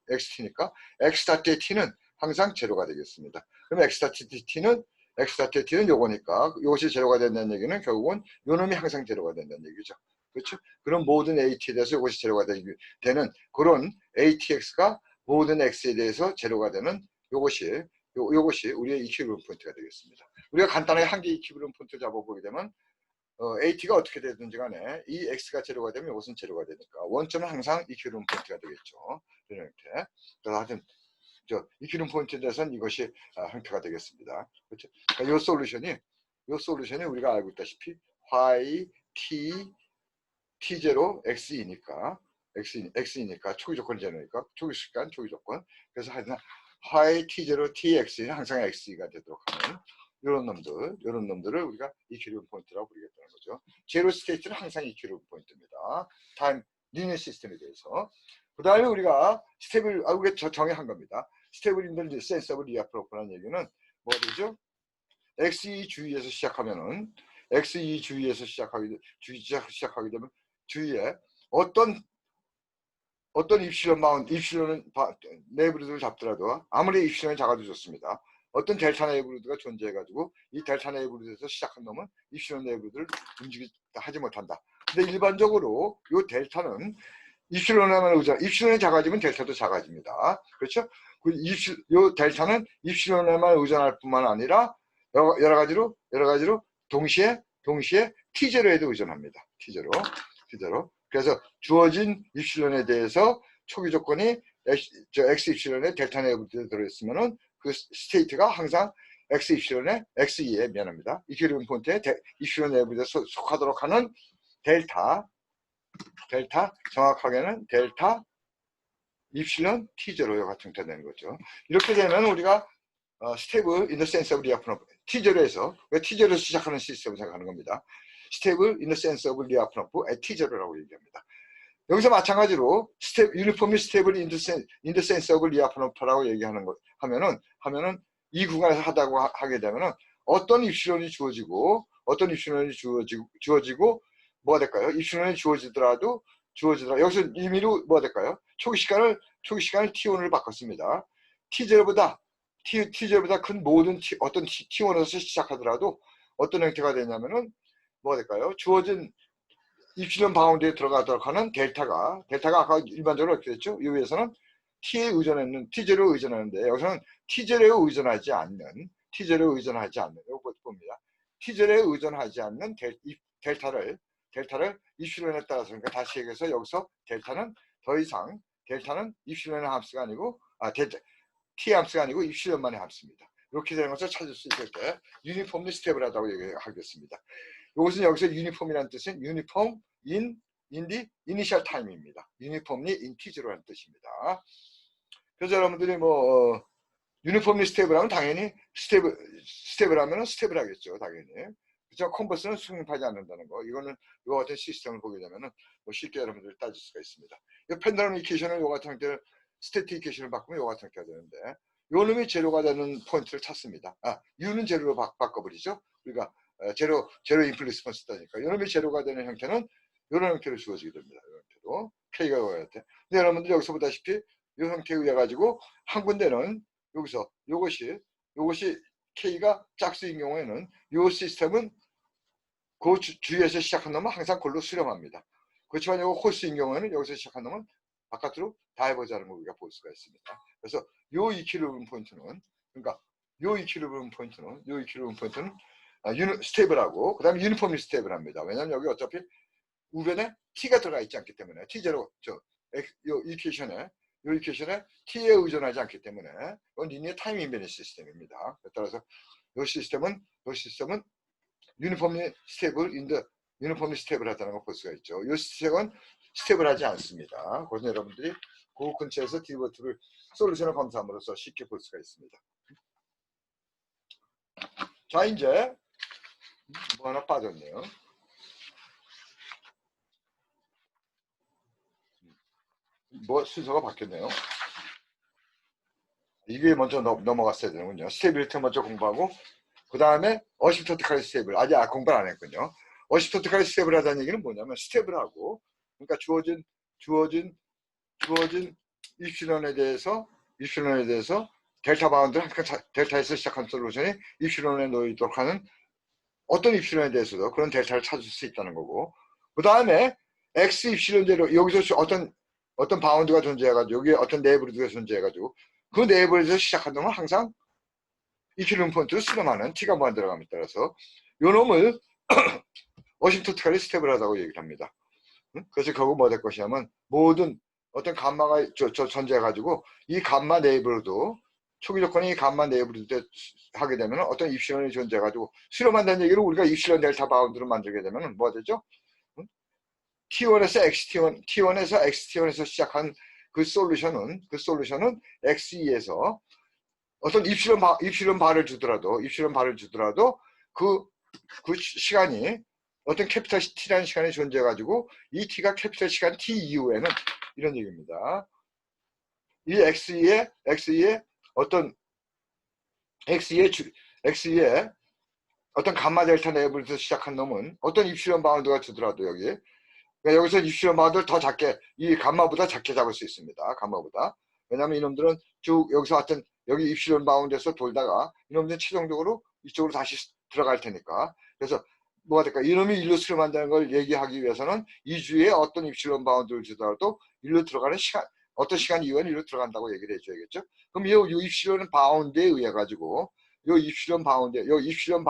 XT니까 X다트의 T는 항상 제로가 되겠습니다. 그럼 X다트의 T는 요거니까 요것이 제로가 된다는 얘기는 결국은 요놈이 항상 제로가 된다는 얘기죠. 그렇죠? 그럼 모든 AT에 대해서 이것이 제로가 되는 그런 ATX가 모든 X에 대해서 제로가 되는 요것이 우리의 이퀴블럼 포인트가 되겠습니다. 우리가 간단하게 한 개 이퀴블럼 포인트 잡아보게 되면 AT가 어떻게 되든지 간에 이 X가 제로가 되면 이것은 제로가 되니까 원점은 항상 이퀴블럼 포인트가 되겠죠. 이런 형태. 그래서 하여튼 이퀴블럼 포인트에 대해서는 이것이 형태가 되겠습니다. 그렇죠? 그러니까 이 솔루션이 우리가 알고 있다시피 y t0 x이니까 초기 조건이 제로니까 초기 시간 초기 조건. 그래서 하여튼 y t0 tx는 항상 x가 되도록 하는 이런 놈들을 우리가 이퀴블럼 포인트라고 부르겠다는 거죠. 제로 스테이트는 항상 이퀴블럼 포인트입니다. 타임 리니어 시스템에 대해서. 그 다음에 우리가 스텝을 우리가 정의한 겁니다. 스테이블 인 더 센스 오브 리아프로프라는 얘기는 뭐 되죠? XE 주위에서 시작하면은 XE 주위에서 시작하게 되면 주위에 어떤 입실론은 네이버루드를 잡더라도 아무리 입실론이 작아도 좋습니다. 어떤 델타 네이버루드가 존재해가지고 이 델타 네이버루드에서 시작한 놈은 입실론 네이버루드를 하지 못한다. 근데 일반적으로 이 델타는 입실론이 작아지면 델타도 작아집니다. 그렇죠? 이 델타는 입실론에만 의존할 뿐만 아니라 여러 가지로 동시에 T제로에도 의존합니다. T제로. 그래서 주어진 입실론에 대해서 초기 조건이 X 입실론에 델타 네이버루드에 들어있으면은 그 스테이트가 항상 X 입실론에 X2에 미안합니다. 이큐리brium 포인트에 입실론 네이버루드에 속하도록 하는 델타 정확하게는 델타 입실론 T0요 같은 형태가 되는 거죠. 이렇게 되면 우리가 스테이블 인 더 센스 오브 리아프노프 T0에서 왜 T0에서 시작하는 시스템을 생각하는 겁니다. 스테이블 인 더 센스 오브 리아프노프 T0라고 얘기합니다. 여기서 마찬가지로 유니폼이 스테이블 인 더 센스 오브 리아프노프라고 얘기하는 것 하면은 이 구간에서 하게 되면은 어떤 입실론이 주어지고 뭐가 될까요? 입실론이 주어지더라도 여기서 임의로 뭐가 될까요? 초기 시간을 T1을 바꿨습니다. T0보다 큰 모든 어떤 T1에서 시작하더라도 어떤 형태가 되냐면은 뭐가 될까요? 주어진 입실론 바운드에 들어가도록 하는 델타가 아까 일반적으로 어떻게 됐죠? 이 위에서는 T제로에 의존하는데 여기서는 T0에 의존하지 않는 이거 봅니다. T0에 의존하지 않는 델타를 입실론에 따라서 그러니까 다시 얘기해서 여기서 델타는 입실론의 함수가 아니고 T 함수가 아니고 입실론만의 함수입니다. 이렇게 되는 것을 찾을 수 있을 때 유니폼리 스테이블하다고 얘기하겠습니다. 이것은 여기서 유니폼이라는 뜻은 유니폼 in the initial time입니다. 유니폼리 in T0라는 뜻입니다. 그래서 여러분들이 유니폼리 스테이블하면 당연히 스테이블하면 스테이블하겠죠, 당연히. 그렇죠? 컨버스는 성립하지 않는다는 거. 이거 같은 시스템을 보게 되면은 쉽게 여러분들이 따질 수가 있습니다. 이 펜더럼 이퀘이션을 요 같은 형태 스태틱 이퀘이션을 바꾸면 요 같은 형태가 되는데 요 놈이 제로가 되는 포인트를 찾습니다. U는 제로로 바꿔버리죠. 우리가 제로 인플리스펀스 따니까 요 놈이 제로가 되는 형태는 이런 형태로 주어지게 됩니다. 이런 형태로 K가 와야 돼. 근데 여러분들이 여기서 보다시피 이 형태에 의해 가지고 한 군데는 여기서 요것이 K가 짝수인 경우에는 이 시스템은 그 주위에서 시작한 놈은 항상 그걸로 수렴합니다. 그렇지만 이거 홀수인 경우에는 여기서 시작한 놈은 바깥으로 다이버지하는 걸 우리가 볼 수가 있습니다. 그래서 요 이퀄리브리움 포인트는 스테이블하고 그 다음에 유니폼이 스테이블합니다. 왜냐하면 여기 어차피 우변에 T가 들어가 있지 않기 때문에 T0 요 이퀘이션에 T에 의존하지 않기 때문에 이건 리니어 타임 인베니스 시스템입니다. 따라서 이 시스템은 유니폼리 스테이블하다는 걸 볼 수가 있죠. 이 시스템은 스테이블하지 않습니다. 그래서 여러분들이 그 근처에서 디버트를 솔루션을 검사함으로써 쉽게 볼 수가 있습니다. 자, 이제 뭐 하나 빠졌네요. 순서가 바뀌었네요. 이게 먼저 넘어갔어야 되는군요. 스테이빌리티 먼저 공부하고 그 다음에 어시프토티칼 스테이블 아직 공부를 안 했군요. 어시프토티칼 스테이블 하다는 얘기는 뭐냐면 스테이블하고 그러니까 주어진 입실론에 대해서 델타 바운드를 델타에서 시작한 솔루션이 입실론에 놓이도록 하는 어떤 입실론에 대해서도 그런 델타를 찾을 수 있다는 거고 그 다음에 X 입실론제로 여기서 어떤 바운드가 존재해가지고 여기에 어떤 네이버루드가 존재해가지고 그 네이버루드에서 시작한 놈은 항상 이퀄리브리움 포인트로 수렴하는 T가 무한 들어감에 따라서 요 놈을 어시프토티칼리 스테이블하다고 얘기를 합니다. 그래서 결국 뭐 될 것이냐면 모든 어떤 감마가 존재해가지고 이 감마 네이버루드 초기 조건이 이 감마 네이버루드 하게 되면 어떤 입실론이 존재해가지고 수렴한다는 얘기를 우리가 입실론 델타 바운드를 만들게 되면 뭐가 되죠? T1에서 XT1에서 시작한 그 솔루션은 X2에서 어떤 입실론 바를 주더라도 그 시간이 어떤 캐피탈 T라는 시간이 존재해가지고 이 T가 캐피탈 시간 T 이후에는 이런 얘기입니다. 이 X2의 어떤 X의 어떤 감마 델타 내부에서 시작한 놈은 어떤 입실현 바운드가 주더라도 그러니까 여기서 입실현 바운드를 더 작게, 이 감마보다 작게 잡을 수 있습니다. 감마보다. 왜냐하면 이놈들은 쭉 여기서 하여튼 여기 입실현 바운드에서 돌다가 이놈들은 최종적으로 이쪽으로 다시 들어갈 테니까. 그래서 뭐가 될까? 이놈이 일로 수렴한다는 걸 얘기하기 위해서는 이 주에 어떤 입실현 바운드를 주더라도 일로 들어가는 시간, 어떤 시간 이후에는 일로 들어간다고 얘기를 해줘야겠죠. 그럼 이 입실현 바운드에 의해 가지고 요 입실현 바운드, 요 입실현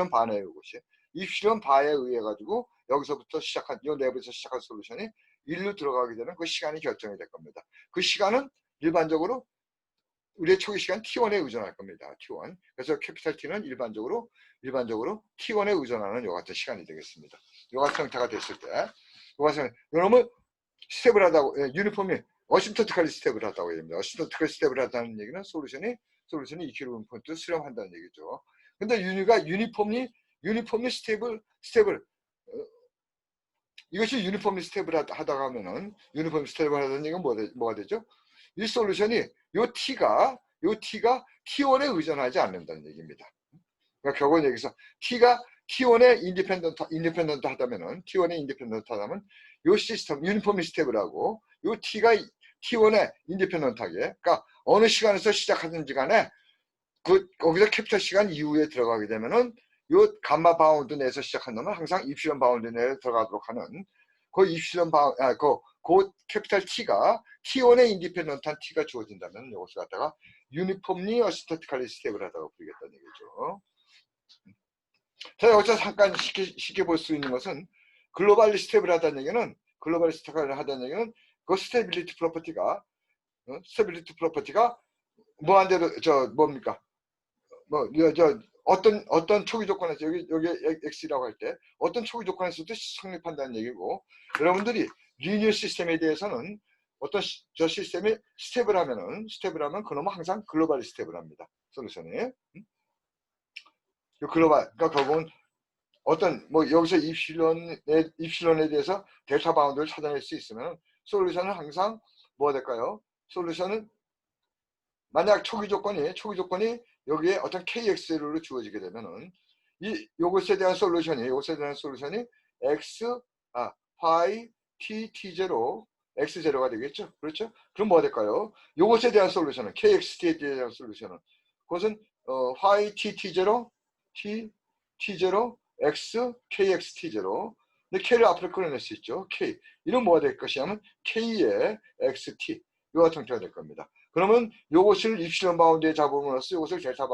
바네요, 이것이. 입실현 바에 의해 가지고 여기서부터 시작한, 요 내부에서 시작한 솔루션이 일로 들어가게 되는 그 시간이 결정이 될 겁니다. 그 시간은 일반적으로 우리의 초기 시간 T1에 의존할 겁니다. T1. 그래서 캐피탈 T는 일반적으로 T1에 의존하는 요 같은 시간이 되겠습니다. 요 같은 형태가 됐을 때, 요 같은, 요놈을 스텝을 하다고, 유니폼이 어심토티컬리 스텝을 하다고 얘기합니다. 어심토티컬리 스텝을 하다는 얘기는 솔루션이 EQ 포인트 수렴한다는 얘기죠. 근데 유니폼리 스텝을, 이것이 유니폼리 스텝을 하다가 하면은, 유니폼리 스텝을 하다는 얘기는 뭐가 되죠? 이 솔루션이, 요 T가 T1에 의존하지 않는다는 얘기입니다. 그러니까 결국은 여기서 T가 T1에 인디펜던트 하다면은, T1에 인디펜던트 하다면, 요 시스템, 유니폼리 스텝을 하고, 요 T가 T1에 인디펜던트하게, 그러니까 어느 시간에서 시작하든지 간에, 거기서 캐피탈 시간 이후에 들어가게 되면은, 요 감마 바운드 내에서 시작한 놈은 항상 입실현 바운드 내에 들어가도록 하는, 그 입실현 바운드, 그 캐피탈 T가 T1에 인디펜던트한 T가 주어진다면, 이것을 갖다가 유니폼리 어시스턴티컬리 스텝을 하다고 부르겠다는 얘기죠. 자, 여기서 잠깐 쉽게 볼 수 있는 것은, 글로벌리 스텝을 하다는 얘기는, 그 스테빌리티 프로퍼티가 무한대로, 뭡니까? 어떤 초기 조건에서, 여기 X라고 할 때, 어떤 초기 조건에서도 성립한다는 얘기고, 여러분들이 리니어 시스템에 대해서는 어떤 시스템이 스텝을 하면 그놈은 항상 글로벌리 스텝을 합니다. 솔루션이. 글로벌, 그러니까 결국은 어떤, 여기서 입실론에 대해서 델타 바운드를 찾아낼 수 있으면, 솔루션은 항상 뭐가 될까요? 솔루션은 만약 초기 조건이 여기에 어떤 KX로 주어지게 되면은, 요것에 대한 솔루션이 X, Y, T0, X0가 되겠죠? 그렇죠? 그럼 뭐가 될까요? 요것에 대한 솔루션은, KXT에 대한 솔루션은, 그것은, Y, T0, T0, X, KXT0. 근데 K를 앞으로 끌어낼 수 있죠. K. 이런 뭐가 될 것이냐면, K의 XT. 요 같은 형태가 될 겁니다. 그러면 요것을 입실현 바운드에 잡음으로써 요것을 델타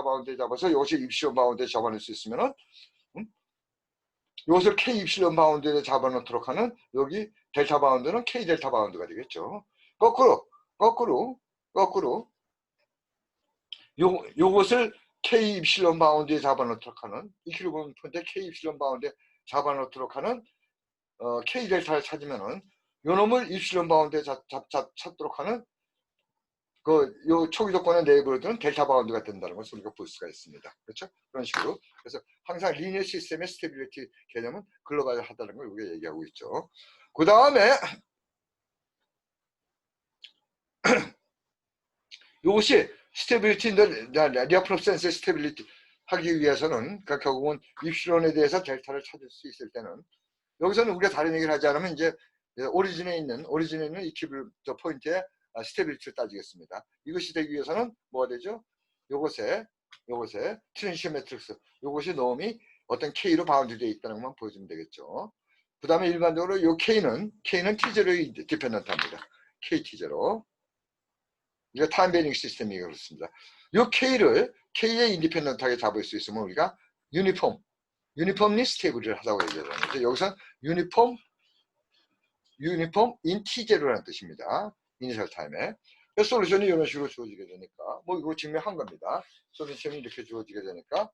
바운드에 잡아서 요것을 입실현 바운드에 잡아낼 수 있으면은, 요것을 K 입실현 바운드에 잡아놓도록 하는 여기 델타 바운드는 K 델타 바운드가 되겠죠. 거꾸로 요것을 K 입실현 바운드에 잡아놓도록 하는, 이큐리브럼 포인트에 K 입실현 바운드에 잡아놓도록 하는 K 델타를 찾으면은 요놈을 입실현 바운드에 찾도록 하는 요 초기 조건의 네이버들은 델타 바운드가 된다는 것을 우리가 볼 수가 있습니다. 그렇죠? 그런 식으로. 그래서 항상 리니어 시스템의 스테빌리티 개념은 글로벌하다는 걸 우리가 얘기하고 있죠. 그 다음에 이것이 스테빌리티, 리아프롭 센스의 스테빌리티 하기 위해서는, 그러니까 결국은 입실론에 대해서 델타를 찾을 수 있을 때는, 여기서는 우리가 다른 얘기를 하지 않으면 이제 오리진에 있는 이 키블 포인트의 스테빌리티를 따지겠습니다. 이것이 되기 위해서는 뭐가 되죠? 요것에 트랜시션 매트릭스, 요것이 놈이 어떤 K로 바운드되어 있다는 것만 보여주면 되겠죠. 그 다음에 일반적으로 요 K는 T0에 디펜던트합니다. KT0. 이거 타임 베링 시스템이 그렇습니다. 요 K를 K에 인디펜던트하게 잡을 수 있으면 우리가 유니폼리 스테이블을 하다고 얘기하는 거죠. 여기서 유니폼 인 T0라는 뜻입니다. 이니셜 타임에. 솔루션이 이런 식으로 주어지게 되니까, 이거 증명한 겁니다. 솔루션이 이렇게 주어지게 되니까,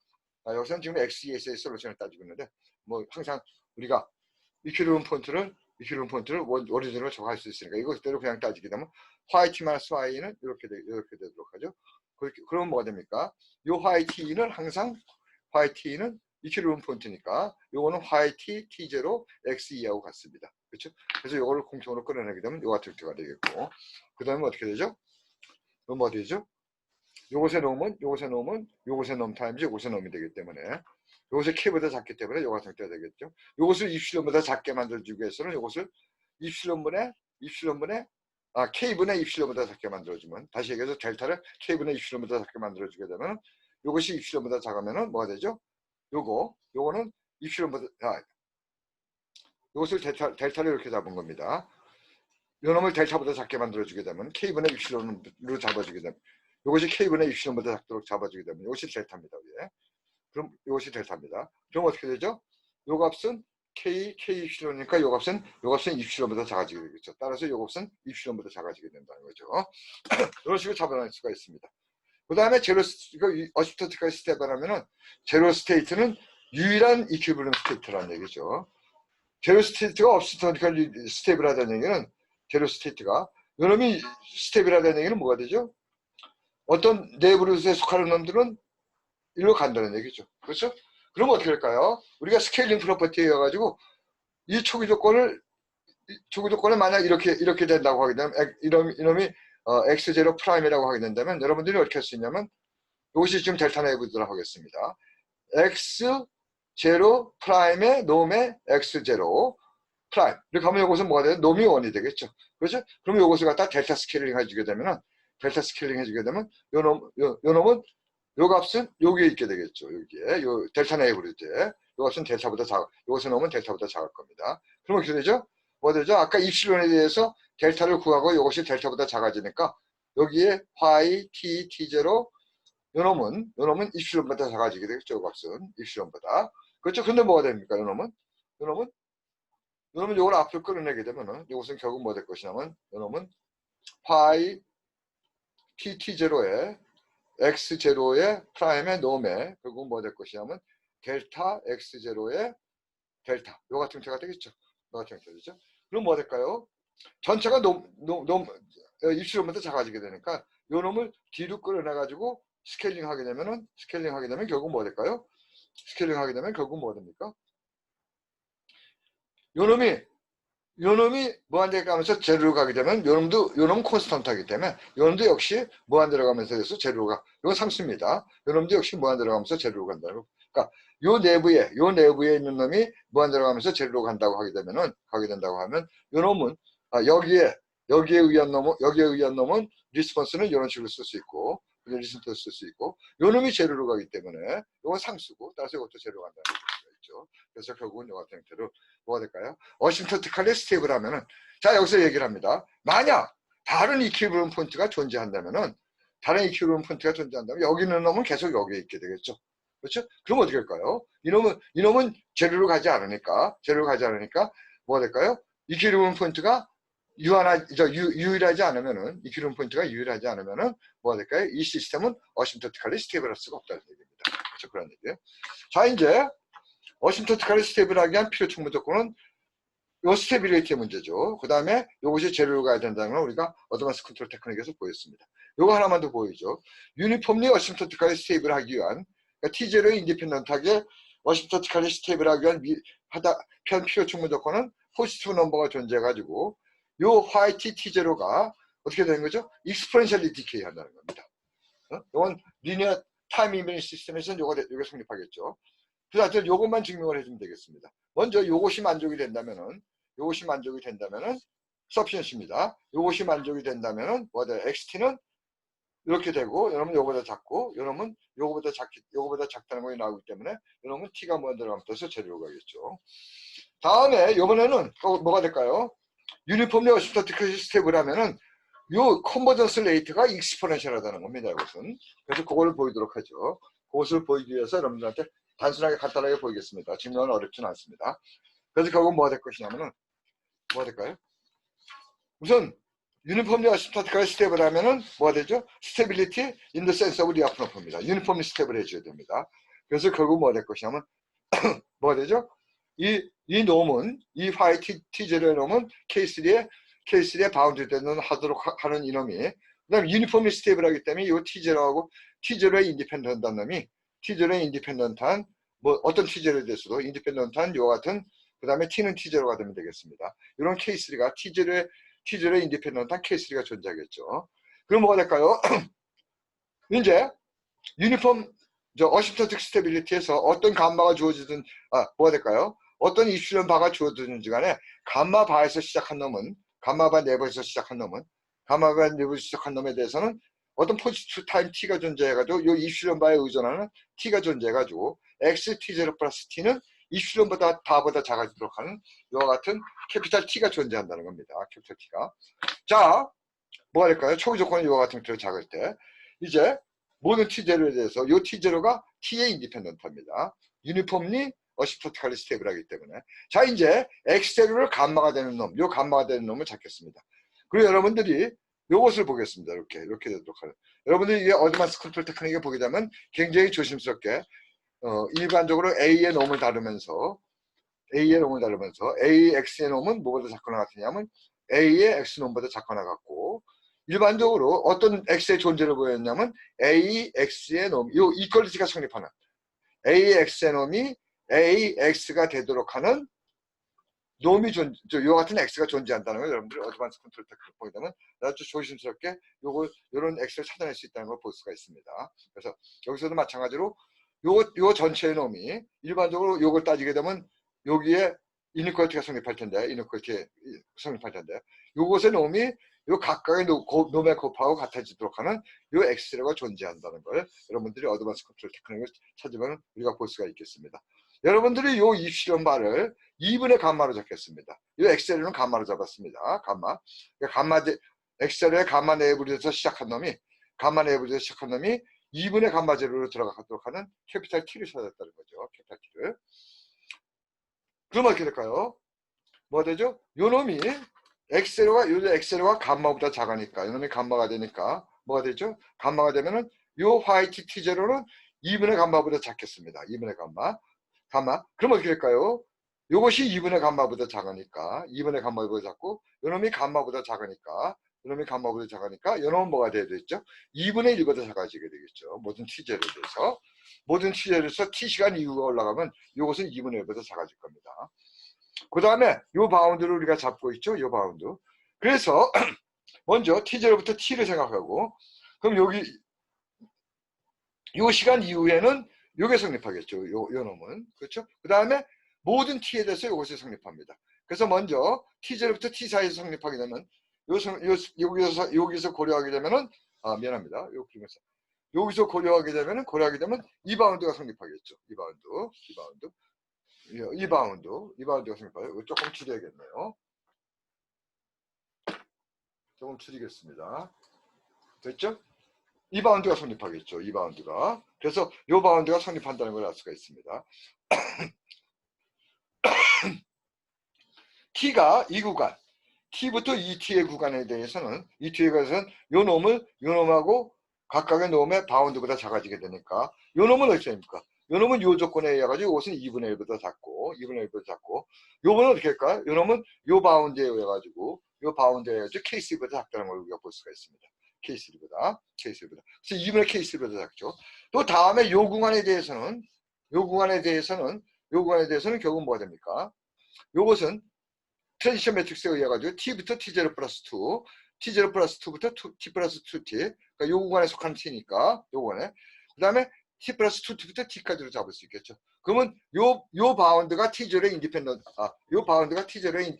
여기서는 지금 XES의 솔루션을 따지고 있는데, 항상 우리가 이큐리브럼 포인트를 오리진으로 적할 수 있으니까, 이것대로 그냥 따지게 되면, YT-Y는 이렇게 되도록 하죠. 그러면 뭐가 됩니까? 요 YT는 항상, YT는 이큐리브럼 포인트니까, 요거는 YT, T0, XE하고 같습니다. 그렇죠? 그래서 이걸 공통으로 끌어내게 되면 요 같은 형태가 되겠고, 그 다음에 어떻게 되죠? 그럼 뭐 되죠? 요것에 놓으면 요것에 놓으면 타임즈 요것에 놓으면 되기 때문에 요것이 k보다 작기 때문에 요거 같은 때 되겠죠. 요것을 입실론보다 작게 만들어주기 위해서는 요것을 입실론분의 k분의 입실론보다 작게 만들어주면, 다시 얘기해서 델타를 k분의 입실론보다 작게 만들어주게 되면 요것이 입실론보다 작으면은 뭐가 되죠? 요거는 입실론보다 요것을 델타를 이렇게 잡은 겁니다. 요 놈을 델타보다 작게 만들어주게 되면 k분의 입실론으로 잡아주게 되면 이것이 k분의 입실론보다 작도록 잡아주게 되면 이것이 델타입니다. 위에. 그럼 이것이 델타입니다. 그럼 어떻게 되죠? 요 값은 k 입실론이니까 요 값은 입실론보다 작아지게 되겠죠. 따라서 요 값은 입실론보다 작아지게 된다는 거죠. 이런 식으로 잡아낼 수가 있습니다. 그 다음에 어시스턴티컬 스텝을 하면은 제로 스테이트는 유일한 이퀴블런트 스테이트라는 얘기죠. 제로 스테이트가 어시스턴티컬 스텝을 하다는 얘기는 제로 스테이트가 요놈이 스텝이라는 얘기는 뭐가 되죠? 어떤 네이버हु드에 속하는 놈들은 일로 간다는 얘기죠. 그렇죠? 그럼 어떻게 할까요? 우리가 스케일링 프로퍼티여가지고 이 초기 조건을 만약 이렇게 된다고 하게 되면 이놈이 x0 프라임이라고 하게 된다면 여러분들이 어떻게 할 수 있냐면 이것이 지금 델타 네이버드라고 하겠습니다. x0 프라임의 놈의 x0 프라임 이렇게 하면 이것은 뭐가 돼요? 놈이 1이 되겠죠. 그렇죠? 그럼 이것을 갖다 델타 스케일링 해주게 되면은 요 놈은 요 값은 여기에 있게 되겠죠. 여기에 요 델타 네이버리드 요 값은 델타보다 작아. 요것을 넣으면 델타보다 작을 겁니다. 그럼 어떻게 되죠? 뭐 되죠? 아까 입실론에 대해서 델타를 구하고 요것이 델타보다 작아지니까 여기에 y t t0 요 놈은 입실론보다 작아지게 되겠죠. 요 값은 입실론보다. 그렇죠? 근데 뭐가 됩니까? 요 놈은 요걸 앞으로 끌어내게 되면은 요것은 결국 뭐 될 것이냐면 요 놈은 y t t0에 x0의 프라임의 놈에 결국 뭐 될 것이냐면 델타 x0의 델타 요 같은 형태가 되겠죠. 요 같은 형태가 되죠. 그럼 뭐 될까요? 전체가 입실론보다 작아지게 되니까 요 놈을 뒤로 끌어내 가지고 스케일링 하게 되면 결국 뭐 될까요? 스케일링 하게 되면 결국 뭐 됩니까? 요 놈이 무한대에 가면서 제로로 가게 되면 요 놈은 콘스턴트하기 때문에 요 놈도 역시 무한대로 가면서 해서 제로로 가. 이건 상수입니다. 요 놈도 역시 무한대로 가면서 제로로 간다고. 그러니까 요 내부에 있는 놈이 무한대로 가면서 제로로 간다고 하게 된다고 하면 요 놈은 여기에 의한 놈은 리스폰스는 이런 식으로 쓸 수 있고 리스폰스를 쓸 수 있고 요 놈이 제로로 가기 때문에 이건 상수고 따라서 이것도 제로로 간다는 얘기가 있죠. 그래서 결국은 요 같은 형태로 뭐가 될까요? 어심토티칼리 스테이블 하면은 자 여기서 얘기를 합니다. 만약 다른 이퀴블런 폰트가 존재한다면은 여기 있는 놈은 계속 여기에 있게 되겠죠. 그렇죠? 그럼 어떻게 할까요? 이놈은 제로로 가지 않으니까 뭐가 될까요? 이퀴블런 폰트가 유일하지 않으면은 이퀴블런 폰트가 유일하지 않으면은 뭐가 될까요? 이 시스템은 어심토티칼리 스테이블 할 수가 없다는 얘기입니다. 그렇죠? 그런 얘기예요. 자 이제 어심토티칼리 스테이블하기 위한 필요 충분 조건은 요 스테빌리티의 문제죠. 그 다음에 요것이 제로로 가야 된다는 걸 우리가 어드밴스 컨트롤 테크닉에서 보였습니다. 요거 하나만 더 보이죠. 유니폼리 어심토티칼리 스테이블 하기 위한 그러니까 T0의 인디펜던트하게 어심토티칼리 스테이블 하기 위한 필요 충분 조건은 포지티브 넘버가 존재해가지고 요 화이트 T0가 어떻게 되는 거죠? 익스포넨셜리 디케이 한다는 겁니다. 이건 리니어 타임 이미지 시스템에서는 요게 성립하겠죠. 그래서 요것만 증명을 해주면 되겠습니다. 먼저 요것이 만족이 된다면은 서피션시입니다. 요것이 만족이 된다면은 XT는 이렇게 되고 여러분 요거보다 작고 여러분 요거보다 작다는 것이 나오기 때문에 여러분 T가 뭐 들어가면서 제로로 가겠죠. 다음에 요번에는 뭐가 될까요? 유니폼리 어시스턴트 스텝을 하면은 요 컨버전스 레이트가 익스포넨셜하다는 겁니다. 이것은. 그래서 그걸 보이도록 하죠. 그것을 보이기 위해서 여러분들한테 단순하게 간단하게 보이겠습니다. 증명은 어렵지는 않습니다. 그래서 결국 뭐가 될 것이냐면은 뭐가 될까요? 우선 유니폼리 어시스턴트 스텝을 하면은 뭐가 되죠? 스테빌리티 인 더 센스 오브 리아프노프입니다. 유니폼리 스텝을 해줘야 됩니다. 그래서 결국 뭐가 될 것이냐면 뭐가 되죠? 이 놈은 이 화이트 T0의 놈은 K3에 바운드 되는 하도록 하는 이놈이 그 다음에 유니폼리 스테이블 하기 때문에 이 T0하고 T0의 인디펜던트한 놈이 T0의 인디펜던트한 뭐 어떤 T0에 대해서도 인디펜던트한 이와 같은 그 다음에 T는 T0가 되면 되겠습니다. 이런 K3가 T0의 인디펜던트한 K3가 존재하겠죠. 그럼 뭐가 될까요? 이제 유니폼 어시스턴트 스테빌리티에서 어떤 감마가 주어지든 뭐가 될까요? 어떤 이슈런 바가 주어지든지 간에 감마 바에서 시작한 놈은 감마 바 네버에서 시작한 놈은 감마 바 네버에서 시작한 놈에 대해서는 어떤 포지티브 타임 t가 존재해가지고 이 이슈런 바에 의존하는 t가 존재해가지고 x t0 플러스 t는 이슈런보다 바보다 작아지도록 하는 이와 같은 캐피탈 t가 존재한다는 겁니다. 캐피탈 t가. 자, 뭐가 될까요? 초기 조건이 이와 같은 것들을 작을 때 이제 모든 t0에 대해서 이 t0가 t의 인디펜던트입니다. 유니폼리 어시스턴트칼리 스테이블하기 때문에. 자, 이제 x0를 감마가 되는 놈, 이 감마가 되는 놈을 찾겠습니다. 그리고 여러분들이 이것을 보겠습니다. 이렇게 되도록 하는. 여러분들이 이게 어드밴스 컨트롤 테크닉을 보게 되면 굉장히 조심스럽게 일반적으로 A의 놈을 다루면서 A, X의 놈은 뭐보다 작거나 같으냐면 A의 X놈보다 작거나 같고 일반적으로 어떤 X의 존재를 보였냐면 A, X의 놈, 이 이퀄리티가 성립하는 A, X의 놈이 A, X가 되도록 하는 놈이 이와 같은 X가 존재한다는 걸 여러분들이 어드밴스 컨트롤 테크닉 보게 되면 아주 조심스럽게 이런 X를 찾아낼 수 있다는 걸 볼 수가 있습니다. 그래서 여기서도 마찬가지로 요 전체의 놈이 일반적으로 요걸 따지게 되면 여기에 이니퀄리티가 성립할 텐데 요것의 놈이 요 각각의 놈의 곱하고 같아지도록 하는 요 X가 존재한다는 걸 여러분들이 어드밴스 컨트롤 테크닉을 찾으면 우리가 볼 수가 있겠습니다. 여러분들이 요 입실현 바를 2분의 감마로 잡겠습니다. 이 엑셀은 감마로 잡았습니다. 감마. 엑셀의 감마 네이블에서 시작한 놈이 2분의 감마 제로로 들어가도록 하는 캐피탈 T를 찾았다는 거죠. 캐피탈 T를. 그럼 어떻게 될까요? 뭐가 되죠? 요 놈이 엑셀과 감마보다 작으니까 요 놈이 감마가 되니까 뭐가 되죠? 감마가 되면은 요 화이트 T0는 2분의 감마보다 작겠습니다. 2분의 감마. 그럼 어떻게 될까요? 요것이 2분의 감마보다 작으니까 2분의 감마보다 작고 요놈이 감마보다 작으니까 요놈은 뭐가 돼야 되겠죠? 2분의 1보다 작아지게 되겠죠. 모든 t제에 대해서 모든 t제에서 t시간 이후가 올라가면 요것은 2분의 1보다 작아질 겁니다. 그 다음에 요 바운드를 우리가 잡고 있죠. 요 바운드. 그래서 먼저 t0부터 t를 생각하고 그럼 여기 요 시간 이후에는 요게 성립하겠죠. 요 놈은. 그렇죠? 그 다음에 모든 t에 대해서 요것이 성립합니다. 그래서 먼저 t0부터 t 사이에서 성립하게 되면 여기서 고려하게 되면은 미안합니다. 여기서 고려하게 되면 이 바운드가 성립하겠죠. 이 바운드가 성립해요. 조금 줄여야겠네요. 조금 줄이겠습니다. 됐죠? 이 바운드가 성립하겠죠. 이 바운드가. 그래서 이 바운드가 성립한다는 걸 알 수가 있습니다. t가 이 구간, t부터 2t의 구간에 대해서는 요 놈하고 각각의 놈의 바운드보다 작아지게 되니까 요 놈은 어떻게 됩니까? 요 놈은 요 조건에 의해 가지고 이것은 2분의 1보다 작고 요거는 어떻게 할까요? 요 놈은 요 바운드에 의해 가지고 K3보다 작다는 걸 우리가 볼 수가 있습니다. K3보다. 그래서 2분의 K3보다 작죠. 또 다음에 요 구간에 대해서는 결국 뭐가 됩니까? 요것은 트랜지션 매트릭스에 의해 가지고 t부터 t0 플러스 2, t0 플러스 2부터 t 플러스 2t, 그러니까 요 구간에 속한 t니까 요거네. 그 다음에 t 플러스 2t부터 t까지로 잡을 수 있겠죠. 그러면 요 바운드가 t0의 인디펜던트, 요 바운드가 t0의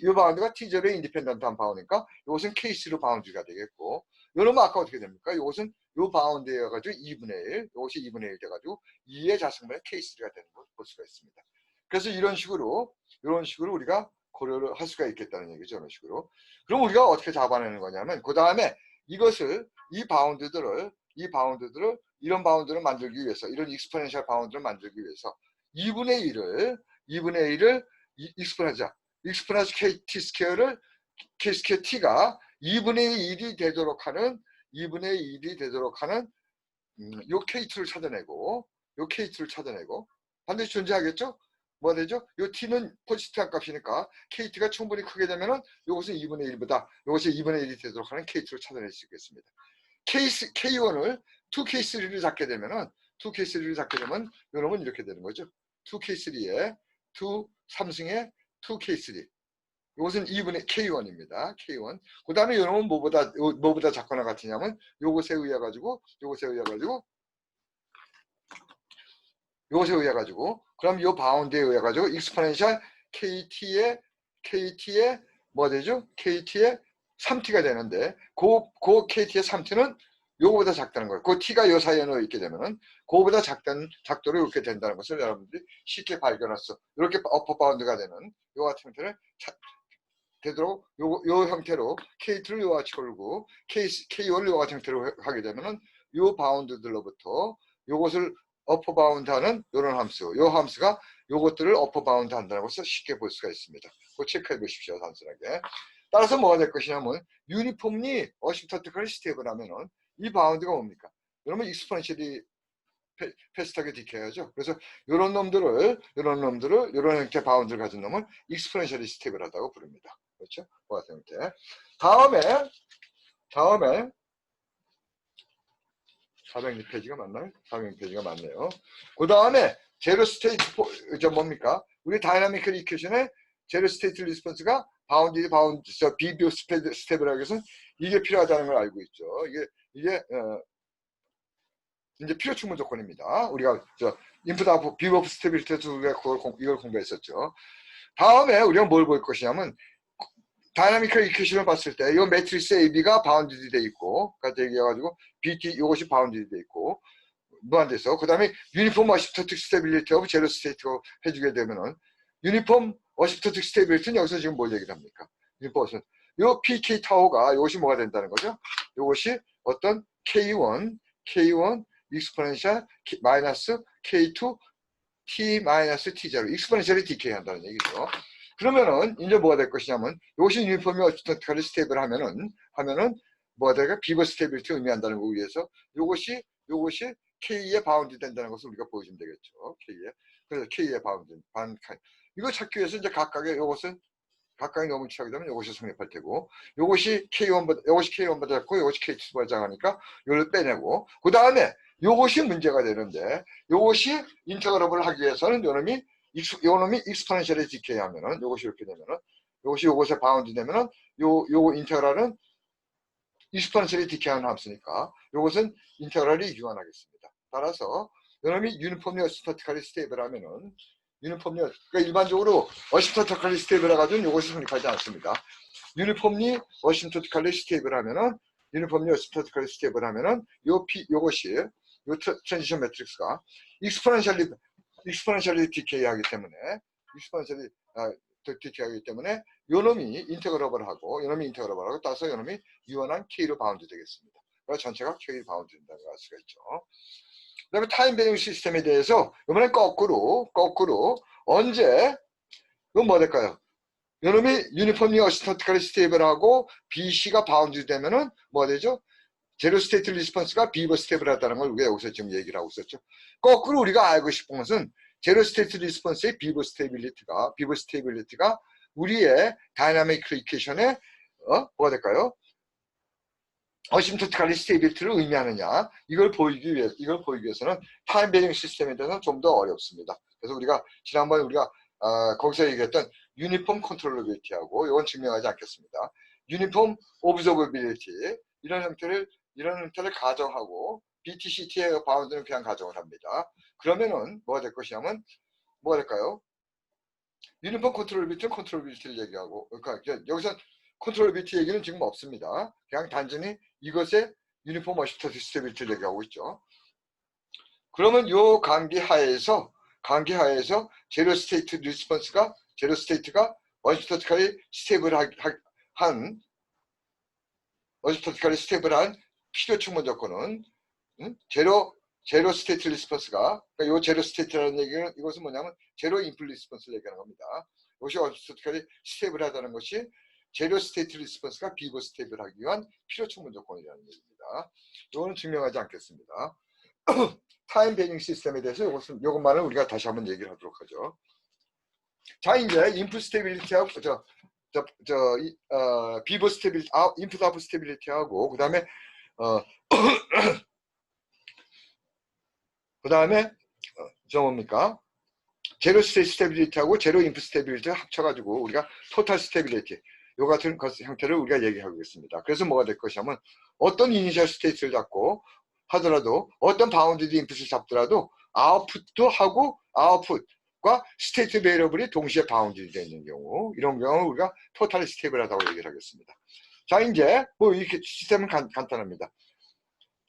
요 바운드가 t0의 인디펜던트한 바운드니까 요것은 케이스로 바운드가 되겠고, 요놈은 아까 어떻게 됩니까? 요것은 요 바운드에 가지고 2분의 1, 요것이 2분의 1 돼가지고 2의 자승분의 케이스가 되는 걸 볼 수가 있습니다. 그래서 이런 식으로 우리가 고려를 할 수가 있겠다는 얘기죠. 이런 식으로. 그럼 우리가 어떻게 잡아내는 거냐면 그 다음에 이 바운드들을 이런 바운드를 만들기 위해서, 이런 익스포넨셜 바운드를 만들기 위해서 2분의 1을 익스포넨셜 KT 스퀘어를 K 스퀘어 T가 2분의 1이 되도록 하는 요 K2를 찾아내고 반드시 존재하겠죠? 뭐가 되죠? 요 t는 포지티브한 값이니까 kt가 충분히 크게 되면은 요것은 2분의 1보다 요것이 2분의 1이 되도록 하는 k2를 찾아낼 수 있겠습니다. k1을 2k3를 잡게 되면 요놈은 이렇게 되는 거죠. 2k3에 3승에 2k3 이것은 2분의 K1입니다. K1. 그 다음에 이놈은 뭐보다 작거나 같으냐면 요것에 의해 가지고 그럼 요 바운드에 의해 가지고 익스포넨셜 KT의 뭐 되죠? KT의 3T가 되는데 그 KT의 3T는 요거보다 작다는 거예요. 그 T가 요 사이에 넣어 있게 되면은 그거보다 작다는 작도로 이렇게 된다는 것을 여러분들이 쉽게 발견했어. 이렇게 어퍼 바운드가 되는 요 같은 형태를 되도록 요 형태로 K2를 요 같이 걸고 K1을 요 같은 형태로 하게 되면은 요 바운드들로부터 요것을 어퍼 바운드 하는 요런 함수, 요 함수가 요것들을 어퍼 바운드 한다는 것을 쉽게 볼 수가 있습니다. 그거 체크해 보십시오, 단순하게. 따라서 뭐가 될 것이냐면 유니폼리 어시프터티컬 스텝을 하면은 이 바운드가 뭡니까? 그러면 익스포넨셜이 패스트하게 디케이하죠. 그래서 이런 놈들을 이런 형태 바운드를 가진 놈을 익스포넨셜리 스테이블하다고 부릅니다. 그렇죠? 그 같은 형태. 다음에 406페이지가 맞나요? 406페이지가 맞네요. 그 다음에 제로 스테이트 뭡니까? 우리 다이나믹 이퀘이션의 제로 스테이트 리스폰스가 비비오 스테이블하기 위해서는 이게 필요하다는 걸 알고 있죠. 이게 이제 필요 충분 조건입니다. 우리가 인풋 아웃풋 비법 스테빌리티에서 이걸 공부했었죠. 다음에 우리가 뭘 볼 것이냐면 다이나믹 이퀘이션을 봤을 때 이 매트리스 AB가 바운드드 돼 있고 같이 얘기해가지고 BT 이것이 바운드드 돼 있고 무한돼서 그 다음에 유니폼 어시프터틱 스테빌리티 오브 제로 스테이트로 해주게 되면은 유니폼 어시프터틱 스테빌리티는 여기서 지금 뭘 얘기를 합니까? 유니폼은 요 PK 타워가 이것이 뭐가 된다는 거죠? 이것이 어떤 K1 익스포넨셜 마이너스 K2 T 마이너스 T0 익스포넨셜이 디케이 한다는 얘기죠. 그러면은 이제 뭐가 될 것이냐면 이것이 유니폼이 어시프터틱하게 스테이블 하면은 뭐가 될까? 비버 스테이빌리티 의미한다는 거 위해서 이것이 K에 바운드 된다는 것을 우리가 보여주면 되겠죠. 그래서 K에 바운드 이거 찾기 위해서 이제 각각의 너무 취하게 되면 이것이 성립할 테고 이것이 K1보다 작고 이것이 K2보다 작으니까 이걸 빼내고 그 다음에 이것이 문제가 되는데 이것이 인터그럽을 하기 위해서는 요놈이 익스포넨셜에 디케이 하면은 이것이 이렇게 되면은 요것에 바운드 되면은 요 인테그랄은 익스포넨셜이 디케이하는 함수니까 이것은 인테그랄이 유한하겠습니다. 따라서 요놈이 유니폼리 어시프터티컬리 스테이블 하면은 그러니까 일반적으로 어시프터티컬리 스테이블 해가지고는 이것이 성립하지 않습니다. 유니폼리 어시프터티컬리 스테이블 하면은 요것이 요 트랜지션 매트릭스가 익스포넨셜리 디케이하기 때문에 요놈이 인테그러블 하고 따라서 요놈이 유한한 K로 바운드 되겠습니다. 그래서 전체가 K 바운드 된다는 걸 알 수가 있죠. 그 다음에 타임 베링 시스템에 대해서 이번엔 거꾸로 언제 이건 뭐 될까요? 요놈이 유니폼리 어시스턴트컬리 스테이블하고 BC가 바운드 되면은 뭐 되죠? 제로 스테이트 리스폰스가 비버 스테이블 하다는 걸 우리가 여기서 지금 얘기를 하고 있었죠. 거꾸로 우리가 알고 싶은 것은 제로 스테이트 리스폰스의 비버 스테이빌리티가 우리의 다이나믹 이퀘이션의 뭐가 될까요? 어시스턴트컬리 스테이빌리티를 의미하느냐 이걸 보이기 위해서는 타임 베링 시스템에 대해서는 좀 더 어렵습니다. 그래서 우리가 지난번에 거기서 얘기했던 유니폼 컨트롤러빌리티하고 이건 증명하지 않겠습니다. 유니폼 오브저버빌리티 이런 형태를 가정하고 BTCT의 바운드는 그냥 가정을 합니다. 그러면은 뭐가 될 것이냐면 뭐가 될까요? 유니폼 컨트롤러빌리티를 얘기하고 그러니까 여기서 컨트롤러빌리티 얘기는 지금 없습니다. 그냥 단순히 이것의 유니폼 어시스턴트 스테빌리티를 얘기하고 있죠. 그러면 요 관계 하에서 제로 스테이트가 어시스턴트컬리 스테이블한 필요 충분 조건은 제로 스테이트 리스폰스가 그러니까 요 제로 스테이트라는 얘기는 이것은 뭐냐면 제로 인플 리스폰스를 얘기하는 겁니다. 이것이 어시스턴트컬리 스테이블하다는 것이 제로 스테이트 리스폰스가 비버 스테이블하기 위한 필요 충분 조건이라는 얘기입니다. 이거는 증명하지 않겠습니다. 타임 베닝 시스템에 대해서 이것만을 우리가 다시 한번 얘기를 하도록 하죠. 자, 이제 인풋 스테빌리티하고 비버 스테빌리티, 인풋 아웃풋 스테빌리티하고 그다음에 뭡니까? 제로 스테빌리티하고 제로 인풋 스테빌리티를 합쳐가지고 우리가 토탈 스테빌리티 요 같은 형태를 우리가 얘기하고 있습니다. 그래서 뭐가 될 것이냐면 어떤 이니셜 스테이트를 잡고 하더라도 어떤 바운디드 인풋을 잡더라도 아웃풋도 하고 아웃풋과 스테이트 베리어블이 동시에 바운디드 되어 있는 경우, 이런 경우는 우리가 토탈 스테이블하다고 얘기를 하겠습니다. 자, 이제 뭐 이렇게 시스템은 간단합니다.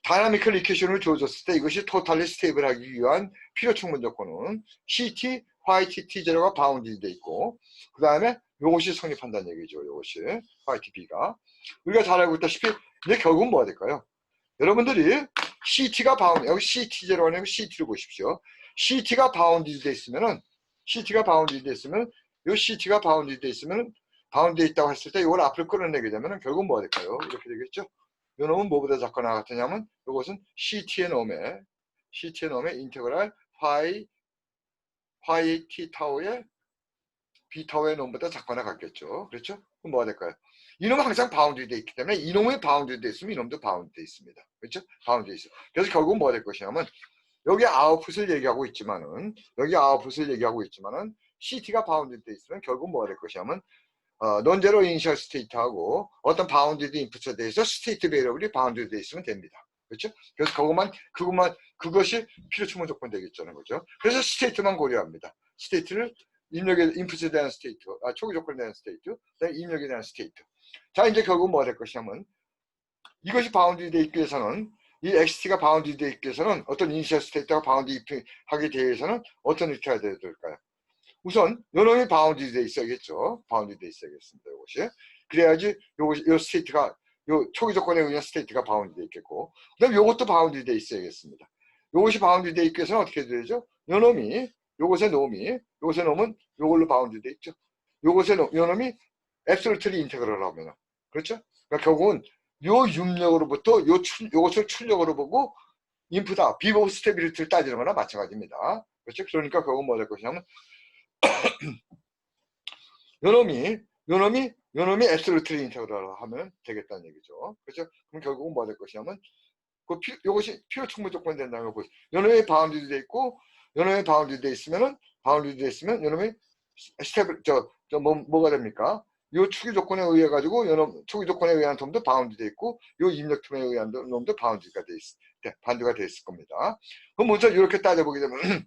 다이나미컬 이퀘이션을 주어졌을 때 이것이 토탈리 스테이블하기 위한 필요 충분 조건은 CT, 화이트 T0가 바운디드 돼 있고, 그 다음에 이것이 성립한다는 얘기죠. 이것이 화이트 B가. 우리가 잘 알고 있다시피 이제 결국은 뭐가 될까요? 여러분들이 CT가 바운드, 여기 CT0가 아니고 CT를 보십시오. CT가 바운디드 돼 있으면은, CT가 바운디드 돼 있으면, 요 CT가 바운디드 돼 있으면은, 바운디드 돼 있다고 했을 때 이걸 앞으로 끌어내게 되면은 결국은 뭐가 될까요? 이렇게 되겠죠? 요 놈은 뭐보다 작거나 같으냐면, 이것은 CT의 놈의 인테그랄 파이 T 타워의 B 타워의 놈보다 작거나 같겠죠. 그렇죠? 그럼 뭐가 될까요? 이놈은 항상 바운드 돼 있기 때문에 이놈이 바운드 돼 있으면 이놈도 바운드 돼 있습니다. 그렇죠? 바운드 돼 있어. 그래서 결국은 뭐가 될 것이냐면 여기 아웃풋을 얘기하고 있지만은 CT가 바운드 돼 있으면 결국은 뭐가 될 것이냐면 논제로 이니셜 스테이트하고 어떤 바운디드 인풋에 대해서 스테이트 베리어블이 바운드 돼 있으면 됩니다. 그렇죠? 그래서 그것이 필요 충분 조건 되겠다는 거죠. 그래서 스테이트만 고려합니다. 스테이트를 입력에 인풋에 대한 스테이트, 초기 조건에 대한 스테이트, 입력에 대한 스테이트. 자, 이제 결국 뭐가 될 것이냐면 이것이 바운드 돼 있기 위해서는 이 XT가 바운드 돼 있기 위해서는 어떤 이니셜 스테이트가 바운드 하게 되기 위해서는 어떤 일이 해야 될까요? 우선 요놈이 바운드 돼 있어야겠죠. 바운드 돼 있어야겠습니다. 이것이. 그래야지 요 스테이트가 요 초기 조건에 의한 스테이트가 바운드 돼 있겠고, 그다음 요것도 바운드 돼 있어야겠습니다. 요것이 바운드 돼 있기 위해서는 어떻게 되죠? 요것의 놈은 요걸로 바운드 돼 있죠. 요놈이 앱솔루트리 인테그럴 하면, 그렇죠? 그러니까 결국은 요 입력으로부터 요것을 출력으로 보고 인풋아 비보 스테빌리티를 따지는 거나 마찬가지입니다. 그렇죠? 그러니까 결국은 뭐 될 것이냐면 요놈이 앱솔루트리 인테그럴 하면 되겠다는 얘기죠. 그렇죠? 그럼 결국은 뭐 될 것이냐면 요것이 필요 충분 조건이 된다는 거. 요놈이 바운드 돼 있고 요놈이 바운드 돼 있으면 요놈이 스텝을 뭐가 됩니까? 요 추기 조건에 의해 가지고 요놈 추기 조건에 의한 놈도 바운드 돼 있고 요 입력 틈에 의한 놈도 바운드가 돼 있을 겁니다. 그럼 먼저 이렇게 따져보게 되면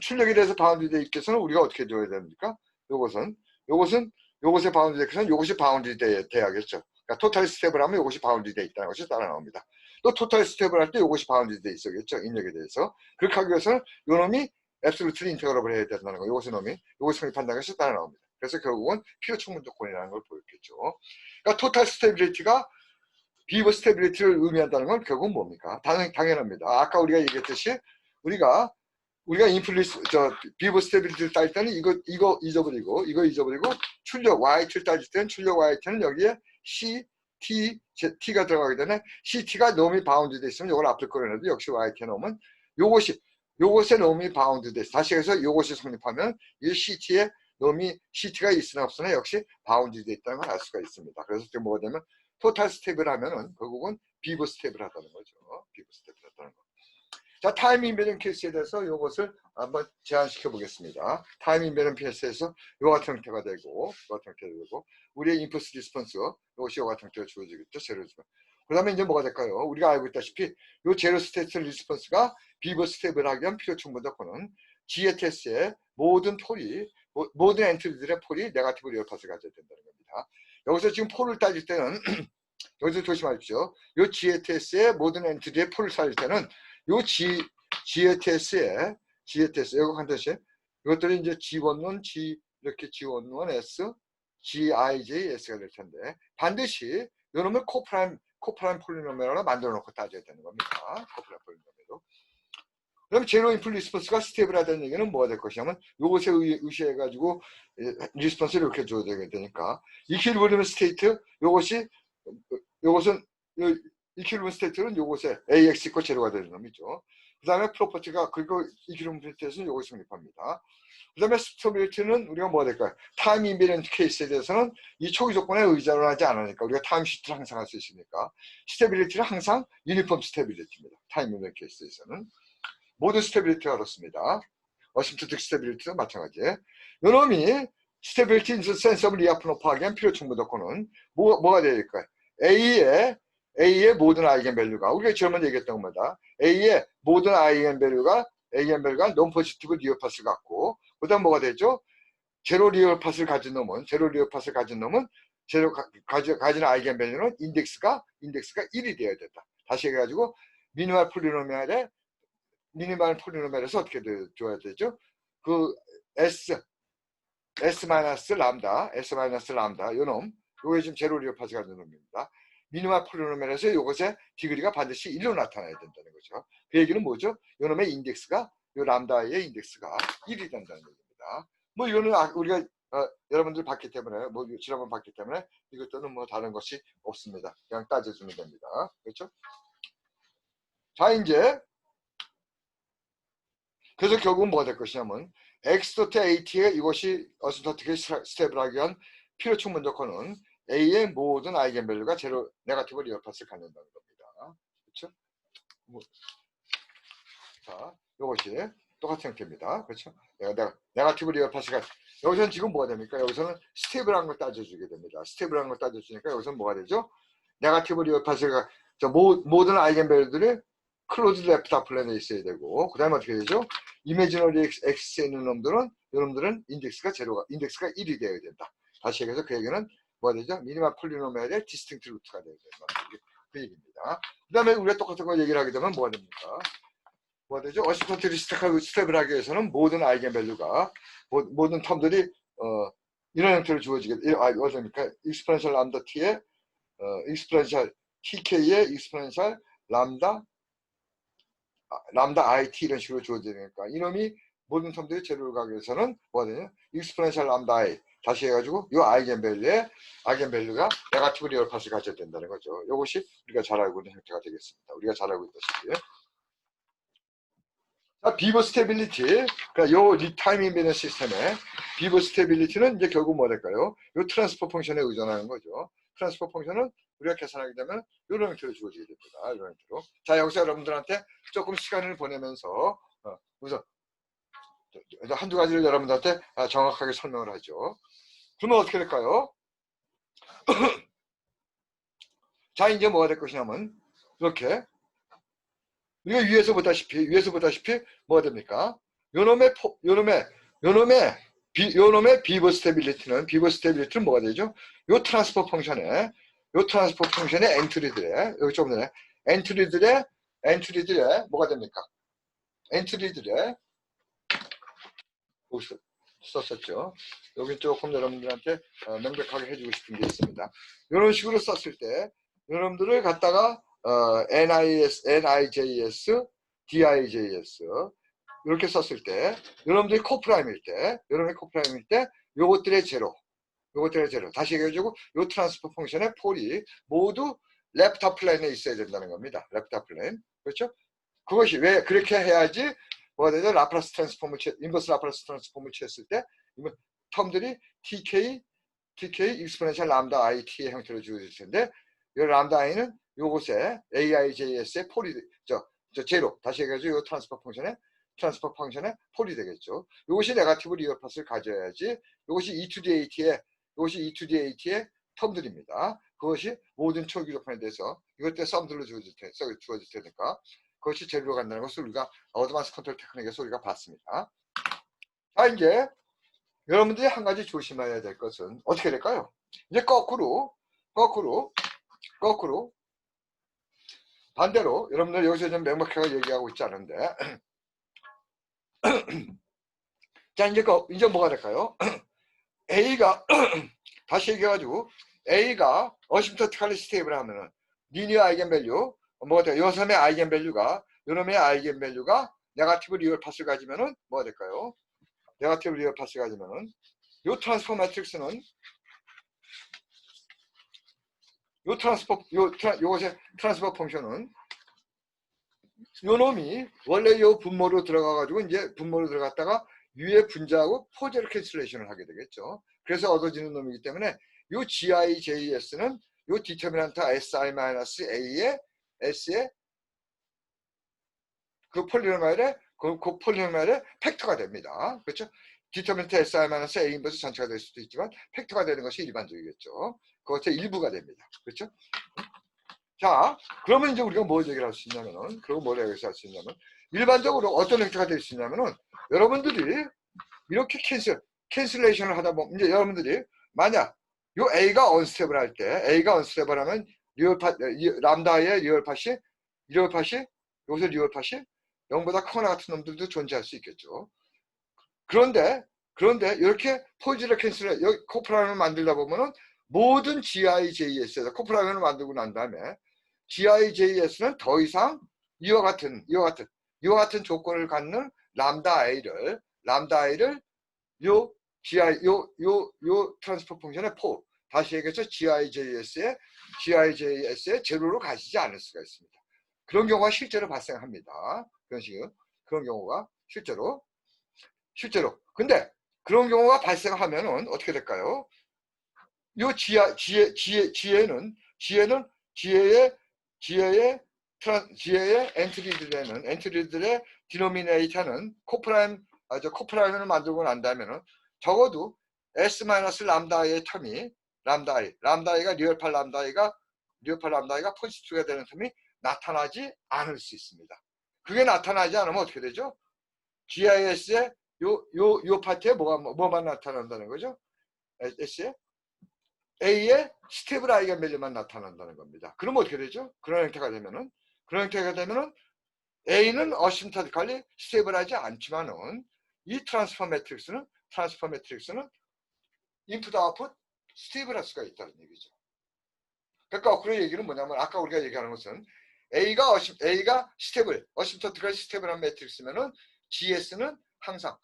출력에 대해서 바운드 돼 있기 위해서는 우리가 어떻게 줘야 됩니까? 요것의 바운드 돼 있기 위해서는 요것이 바운드 돼야겠죠. 그러니까 토탈 스텝을 하면 요것이 바운드 돼 있다는 것이 따라 나옵니다. 또 토탈 스텝을 할 때 요것이 바운드 돼 있어야겠죠. 입력에 대해서. 그렇게 하기 위해서는 요놈이 앱솔루트리 인테그럴을 해야 된다는 거. 요것의 성립한다는 것이 따라 나옵니다. 그래서 결국은 필요 충분 조건이라는 걸 보였겠죠. 그러니까 토탈 스테빌리티가 비버 스테빌리티를 의미한다는 건 결국은 뭡니까? 당연합니다. 아까 우리가 얘기했듯이 우리가 비버 스테빌리티를 따질 때는 이거 잊어버리고 출력 YT를 따질 때는 출력 YT는 여기에 T가 들어가기 때문에 CT가 놈이 바운드 돼 있으면 이걸 앞을 끌어내도 역시 YT에 넣으면 요것의 놈이 바운드 돼 있어. 다시 해서 요것이 성립하면 이 CT가 있으나 없으나 역시 바운드 돼 있다는 걸 알 수가 있습니다. 그래서 지금 뭐가 되면 토탈 스텝을 하면은 결국은 비버 스텝을 하다는 거죠. 비버 스텝을 하다는 거. 자, 타임 인베전 케이스에 대해서 이것을 한번 제안시켜 보겠습니다. 타임 인베전 케이스에서 이 같은 형태가 되고, 우리의 인풋 리스폰스, 이것이 이 같은 형태가 주어지겠죠. 제로 리스폰스. 그 다음에 이제 뭐가 될까요? 우리가 알고 있다시피, 이 제로 스테이트 리스폰스가 비버 스텝을 하기 위한 필요 충분 조건은 GTS의 모든 엔트리들의 폴이 네거티브 리얼 파스를 가져야 된다는 겁니다. 여기서 지금 폴을 따질 때는, 여기서 조심하십시오. 이 GTS의 모든 엔트리의 폴을 따질 때는 요 GTS의 이거 한 대씩 이것들이 이제 G11, 이렇게 G11, S, GIJ, S가 될 텐데 반드시 요놈을 코프라임 폴리노미얼로 만들어 놓고 따져야 되는 겁니다. 코프라임 폴리노미얼로. 그럼 제로 인풋 리스폰스가 스테이블하다는 얘기는 뭐가 될 것이냐면 요것에 의시해 가지고 리스폰스를 이렇게 줘야 되니까 이퀄리브리엄 스테이트 요것은 이퀄리브리엄 스테이트는 요것에 AX 있고 제로가 되는 놈이죠. 그 다음에 프로퍼티가 그리고 이퀄리브리엄 스테이트는 요것이 성립합니다. 그 다음에 스테빌리티는 우리가 뭐가 될까요? 타임 인베런트 케이스에 대해서는 이 초기 조건에 의존을 하지 않으니까 우리가 타임 시프트를 항상 할 수 있으니까 스테빌리티는 항상 유니폼 스테빌리티입니다. 타임 인베런트 케이스에서는 모든 스테빌리티가 그렇습니다. 어심프토틱 스테빌리티도 마찬가지. 요놈이 스테빌리티 인스 센서블 리아프노프 하기엔 필요 충분 조건은 뭐가 되어 있을까요? A의 모든 아이겐밸류가, 우리가 지금 먼저 얘기했던 겁니다. A의 모든 아이겐밸류가 논 포지티브 리얼파스를 갖고, 그 다음 뭐가 되죠? 제로 리얼파스를 가진 놈은 가진 아이겐밸류는 인덱스가 1이 되어야 된다. 다시 해가지고 미니멀 폴리노멜에서 어떻게 줘야 되죠? 그 S 마이너스 람다 요놈, 요게 지금 제로 리얼파스 가진 놈입니다. 미니멀 폴리노멜에서 요것의 디그리가 반드시 1로 나타나야 된다는 거죠. 그 얘기는 뭐죠? 요놈의 인덱스가, 요 람다의 인덱스가 1이 된다는 얘기입니다. 뭐 이거는 우리가 여러분들 봤기 때문에, 뭐 지난번 봤기 때문에 이것들은 뭐 다른 것이 없습니다. 그냥 따져주면 됩니다. 그렇죠? 자, 이제 그래서 결국은 뭐가 될 것이냐면 X.AT의 이것이 어시스턴트 스테이블하기 위한 필요 충분 조건은 A의 모든 아이겐밸류가 제로 네거티브 리얼파스를 갖는다는 겁니다. 그렇죠? 자, 이것이 똑같은 형태입니다. 그렇죠? 네거티브 리얼파스가, 여기서는 지금 뭐가 됩니까? 여기서는 스테이블한 걸 따져주게 됩니다. 스테이블한 걸 따져주니까 여기서는 뭐가 되죠? 네거티브 리얼파스가 모든 아이겐밸류들이 클로즈 레프트 플랜에 있어야 되고, 그 다음에 어떻게 되죠? 이미지너리 X에 있는 놈들은 인덱스가 1이 되어야 된다. 다시 얘기해서 그 얘기는 뭐가 되죠? 미니멀 폴리노멜의 디스팅트 루트가 되어야 된다. 그 얘기입니다. 그 다음에 우리가 똑같은 거 얘기를 하게 되면 뭐가 됩니까? 뭐가 되죠? 어시스턴트 스텝을 하기 위해서는 모든 아이겐밸류가, 모든 텀들이 이런 형태로 주어지게, 어떻습니까? 익스포넨셜 람다 t의 익스포넨셜 tk의 익스포넨셜 람다 IT 이런 식으로 주어지니까 이놈이 모든 텀들이 제로를 가기 위해서는 뭐가 되냐? 익스포넨셜 람다 I 다시 해가지고 이 아이겐밸류가 네거티브 리얼파스를 가져야 된다는 거죠. 이것이 우리가 잘 알고 있는 형태가 되겠습니다. 우리가 잘 알고 있다시피. 자, 비버 스테빌리티. 그러니까 요 리타임 인베던스 시스템의 비버 스테빌리티는 이제 결국 뭐 될까요? 요 트랜스퍼 펑션에 의존하는 거죠. 트랜스퍼 펑션은 우리가 계산하게 되면 이런 형태로 주어지게 됩니다. 이런 형태로. 자, 여기서 여러분들한테 조금 시간을 보내면서 우선 한두 가지를 여러분들한테 정확하게 설명을 하죠. 그러면 어떻게 될까요? 자, 이제 뭐가 될 것이냐면 이렇게 우리가 위에서 보다시피 뭐가 됩니까? 요놈의 비버 스테빌리티는 뭐가 되죠? 요 트랜스퍼 펑션의 엔트리들의, 여기 좀 전에 엔트리들의 뭐가 됩니까? 엔트리들의 여기서 썼었죠. 여기 조금 여러분들한테 명백하게 해주고 싶은 게 있습니다. 이런 식으로 썼을 때 여러분들을 갖다가 NIJS, DIJS 이렇게 썼을 때 여러분들이 코프라임일 때 요것들의 제로 다시 얘기해주고 요 트랜스퍼 펑션의 폴이 모두 레프트 플랜에 있어야 된다는 겁니다. 레프트 플랜. 그렇죠? 그것이 왜 그렇게 해야지 뭐가 되죠? 라플라스 트랜스폼을 인버스 라플라스 트랜스폼을 취했을 때 텀들이 TK 익스포넨셜 람다 IT의 형태로 주어질 텐데 이 람다 I는 요것에 AIJS의 폴이 제로 다시 얘기해서 요 트랜스퍼 펑션의 폴이 되겠죠. 이것이 네거티브 리얼파스를 가져야지 이것이 E2D8의 텀들입니다. 그것이 모든 초기 조건에 대해서 이것 때 썸들로 주어질 테니까 그것이 제로로 간다는 것을 우리가 어드밴스 컨트롤 테크닉에서 우리가 봤습니다. 자, 이제 여러분들이 한 가지 조심해야 될 것은 어떻게 될까요? 이제 거꾸로 반대로 여러분들 여기서 좀 명확하게 얘기하고 있지 않은데 자, 이제 뭐가 될까요? A가 다시 얘기해가지고 A가 어심프토틱할리 스테이블 하면은 리니어 아이겐밸류 뭐가 돼요? 요놈의 아이겐밸류가 네거티브 리얼 파스를 가지면은 뭐가 될까요? 네거티브 리얼 파스를 가지면은 요 트랜스포 매트릭스는 요것의 트랜스퍼 펑션은 요 놈이 원래 요 분모로 들어가가지고 이제 분모로 들어갔다가 위에 분자하고 포제로 캔슬레이션을 하게 되겠죠. 그래서 얻어지는 놈이기 때문에 요 GIJS는 요 디터미넌트 SI-A의 S의 그 폴리노멜의 그 폴리노미알의 팩터가 됩니다. 그렇죠? 디터미넌트 SI-A 인버스 전체가 될 수도 있지만 팩터가 되는 것이 일반적이겠죠. 그것의 일부가 됩니다. 그렇죠? 자, 그러면 이제 우리가 뭘 얘기를 할 수 있냐면은, 그리고 뭘 얘기할 수 있냐면, 일반적으로 어떤 형태가 될 수 있냐면은, 여러분들이 이렇게 캔슬레이션을 하다 보면, 이제 여러분들이 만약 요 A가 언스테이블 할 때, A가 언스테이블 하면 람다의 리얼팟이 여기서 리얼팟이 0보다 크거나 같은 놈들도 존재할 수 있겠죠. 그런데 이렇게 포지를 캔슬해, 여기 코프라임을 만들다 보면은 모든 GIJS에서 코프라임을 만들고 난 다음에 GIJS는 더 이상 이와 같은 조건을 갖는 람다 I를 요 트랜스퍼 펑션의 다시 얘기해서 GIJS의 제로로 가지지 않을 수가 있습니다. 그런 경우가 실제로 발생합니다. 그런 경우가 실제로. 근데 그런 경우가 발생하면은 어떻게 될까요? 요 지혜의 엔트리들의 디노미네이터는 코프라임을 만들고 난 다음에는 적어도 S-람다의 텀이 람다이가 리얼팔 람다이가 포지티브가 되는 텀이 나타나지 않을 수 있습니다. 그게 나타나지 않으면 어떻게 되죠? GIS의 요 파트에 뭐만 나타난다는 거죠? S에 A의 스테이블 아이겐밸류만 나타난다는 겁니다. 그럼 어떻게 되죠? 그런 형태가 되면은 A는 어심타티컬리 스테이블하지 않지만은 이 트랜스퍼 매트릭스는 인풋 아웃풋 스테이블할 수가 있다는 얘기죠. 그러니까 그 얘기는 뭐냐면 아까 우리가 얘기하는 것은 A가 스테이블, 어심타티컬리 스테이블한 매트릭스면은 GS는 항상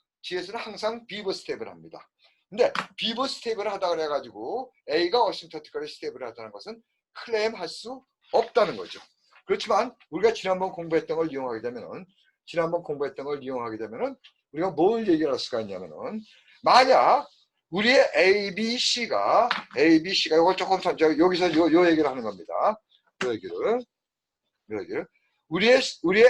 비버 스테이블합니다. 근데 비버 스테이블 하다 그래가지고 A가 어심타티컬리 스테이블 하다는 것은 클레임할 수 없다는 거죠. 그렇지만 우리가 지난번 공부했던 걸 이용하게 되면은 우리가 뭘 얘기할 수가 있냐면은 만약 우리의 ABC가 이걸 조금 여기서 요 얘기를 하는 겁니다. 요 얘기를 우리의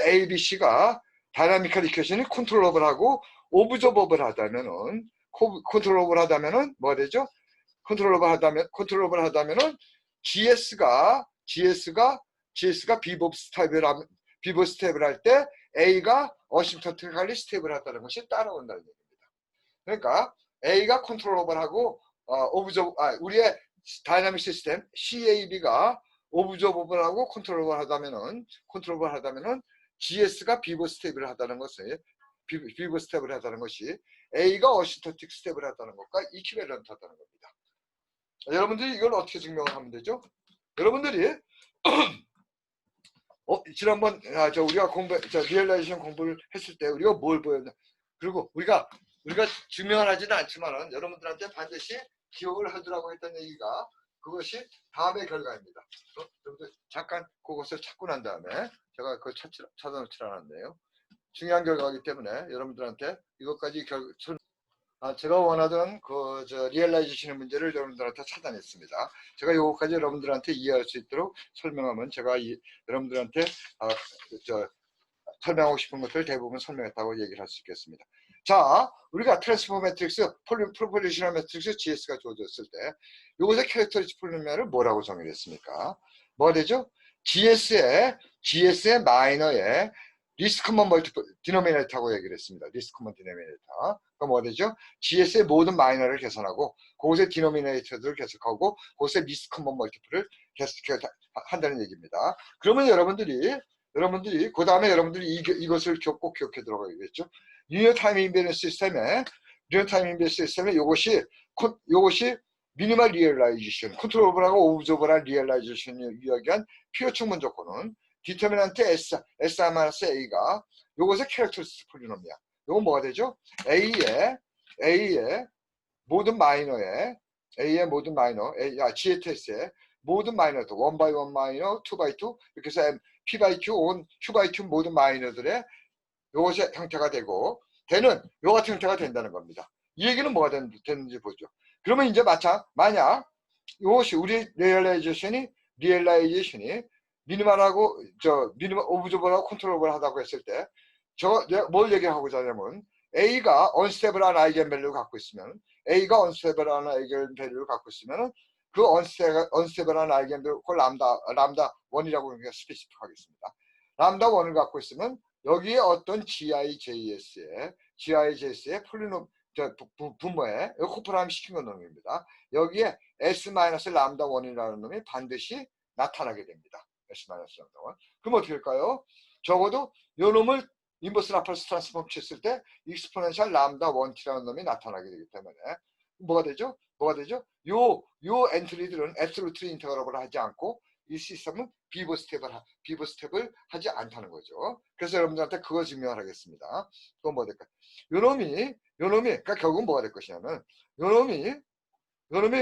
ABC가 다이나미컬 이퀘이션이 컨트롤러블하고 오브저버블 하다면은 뭐가 되죠? 컨트롤러블 하다면은 GS가 비보 스테이블 할 때 A가 어심터티컬리 스테이블 하다는 것이 따라온다는 얘기입니다. 그러니까 A가 컨트롤러블하고 우리의 다이나믹 시스템 CAB가 오브저버블하고 컨트롤러블 하다면은 GS가 비보 스테이블 하다는 것이 A가 어심터틱 스테이블 하다는 것과 이퀴밸런트 하다는 겁니다. 여러분들이 이걸 어떻게 증명을 하면 되죠? 여러분들이 지난번 우리가 리얼라이제이션 공부를 했을 때 우리가 뭘 보였나? 그리고 우리가 증명을 하지는 않지만은 여러분들한테 반드시 기억을 하더라고 했던 얘기가 그것이 다음의 결과입니다. 여러분들 잠깐 그것을 찾고 난 다음에 제가 그걸 찾아놓지 않았네요. 중요한 결과이기 때문에 여러분들한테 이것까지 제가 원하던 리얼라이제이션의 문제를 여러분들한테 찾아냈습니다. 제가 이것까지 여러분들한테 이해할 수 있도록 설명하면 제가 여러분들한테 설명하고 싶은 것들 대부분 설명했다고 얘기를 할 수 있겠습니다. 자, 우리가 트랜스포 매트릭스, 프로포지셔널 매트릭스 GS가 주어졌을 때 이것의 캐릭터리스틱 폴리노미알을 뭐라고 정의를 했습니까? 뭐가 되죠? GS의 마이너의 리스트 커먼 멀티플 디노미네이터라고 얘기를 했습니다. 리스트 커먼 디노미네이터. 그럼 뭐가 되죠? GS의 모든 마이너를 계산하고 그곳의 디노미네이터들을 계속하고 그곳의 리스트 커먼 멀티플을 한다는 얘기입니다. 그러면 여러분들이 그 다음에 여러분들이 이것을 꼭 기억해 들어가야겠죠. 리니어 타임 인베런스 시스템에 이것이 미니멀 리얼라이제이션, 컨트롤러블하고 오브저버블한 리얼라이제이션을 이야기한 필요 충분 조건은 디터미넌트 S-A가 이것의 캐릭터리스틱 폴리노미야. 이건 뭐가 되죠? A의 모든 마이너의 GTS의 모든 마이너들 1x1 마이너, 2x2 이렇게 해서 P/Q, Q/Q 모든 마이너들의 이것이 형태가 되고 요 같은 형태가 된다는 겁니다. 이 얘기는 뭐가 되는지 보죠. 그러면 이제 만약 이것이 우리 리얼라이제이션이 미니멀하고 오브저버하고 컨트롤러블 하다고 했을 때 내가 뭘 얘기하고자 하냐면 A가 언스테이블한 아이겐밸류를 갖고 있으면 A가 언스테이블한 아이겐밸류를 갖고 있으면 그 언스테이블한 아이겐밸류 그걸 람다 1이라고 우리가 스페시픽하겠습니다. 람다 1을 갖고 있으면 여기에 어떤 GIJS의 폴리놈 분모에 코프라임 시킨 놈입니다. 여기에 S-람다 1이라는 놈이 반드시 나타나게 됩니다. S-람다 1. 그럼 어떻게 할까요? 적어도 이 놈을 인버스 라플라스 트랜스폼 쳤을 때 익스포넨셜 람다 1t라는 놈이 나타나게 되기 때문에 뭐가 되죠? 요 엔트리들은 애absolute 인테그러블을 하지 않고 이 시스템은 비버 스텝을 하지 않다는 거죠. 그래서 여러분들한테 그거 증명을 하겠습니다. 그건 뭐가 될까? 요 놈이 그러니까 결국은 뭐가 될 것이냐면 요 놈이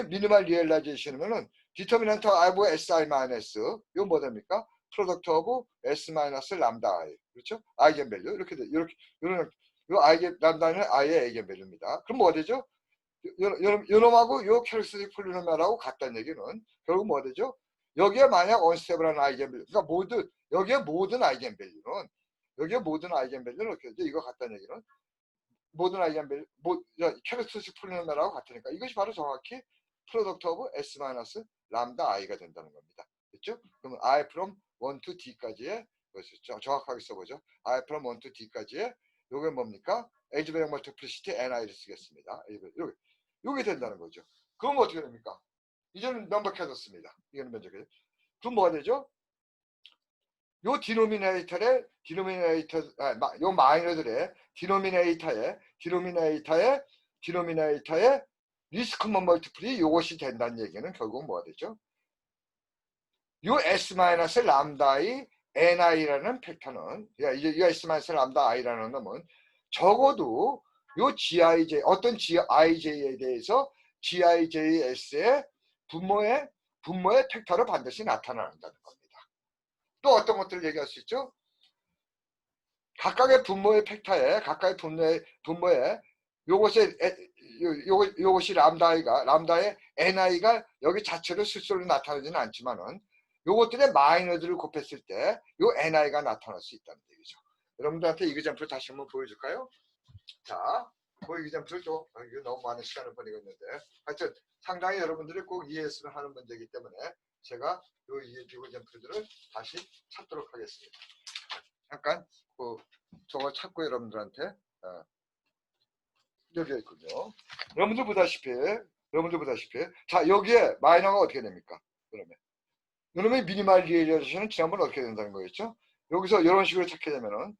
미니멀 리얼라이제이션이면은 디터미넌트 I브 SI 마이너스 이거 뭐 됩니까? 프로덕트 오브 S 마이너스 람다 I 그렇죠? 아이겐밸류 이렇게 돼 이렇게 요 람다는 I의 아이겐밸류입니다. 그럼 뭐가 되죠? 요 놈하고 요 캐릭터스틱 폴리노미얼하고 같다는 얘기는 결국 뭐가 되죠? 여기에 만약 언스테이블한 아이겐밸류 그러니까 여기에 모든 아이겐밸류는 어떻게 되죠? 이거 같다는 얘기는 모든 아이겐밸류 캐릭터스틱 폴리노미얼하고 같으니까 이것이 바로 정확히 프로덕트 오브 S 마이너스 람다 I가 된다는 겁니다. 그렇죠? 그러면 I from 1 to D까지의 정확하게 써보죠. I from 1 to D까지의 요게 뭡니까? 에이즈베링 멀티플리시티 NI를 쓰겠습니다. 요게 된다는 거죠. 그럼 어떻게 됩니까? 이제는 명백해졌습니다. 이거는 면적이. 그럼 뭐가 되죠? 요 요 마이너들의 디노미네이터의 리스크먼 멀티플이 요것이 된다는 얘기는 결국은 뭐가 되죠? 요 S-람다의 NI라는 팩터는 이 S-람다-I라는 놈은 적어도 요 GIJ 어떤 GIJ에 대해서 GIJS의 분모의 팩터로 반드시 나타난다는 겁니다. 또 어떤 것들을 얘기할 수 있죠? 각각의 분모의 팩터에 분모에 요것이 람다의 NI가 여기 자체로 스스로 나타나지는 않지만은 요것들의 마이너들을 곱했을 때 요 NI가 나타날 수 있다는 얘기죠. 여러분들한테 이 그램플 다시 한번 보여줄까요? 자, 그 이점플 또 이거 너무 많은 시간을 보내고 있는데 하여튼 상당히 여러분들이 꼭 이해했으면 하는 문제이기 때문에 제가 이 이점플들을 다시 찾도록 하겠습니다. 잠깐 저걸 찾고 여러분들한테 여기에 있군요. 여러분들 보다시피 자 여기에 마이너가 어떻게 됩니까? 그러면 이놈의 미니멀 리얼라이제이션은 지난번에 어떻게 된다는 거겠죠? 여기서 이런 식으로 찾게 되면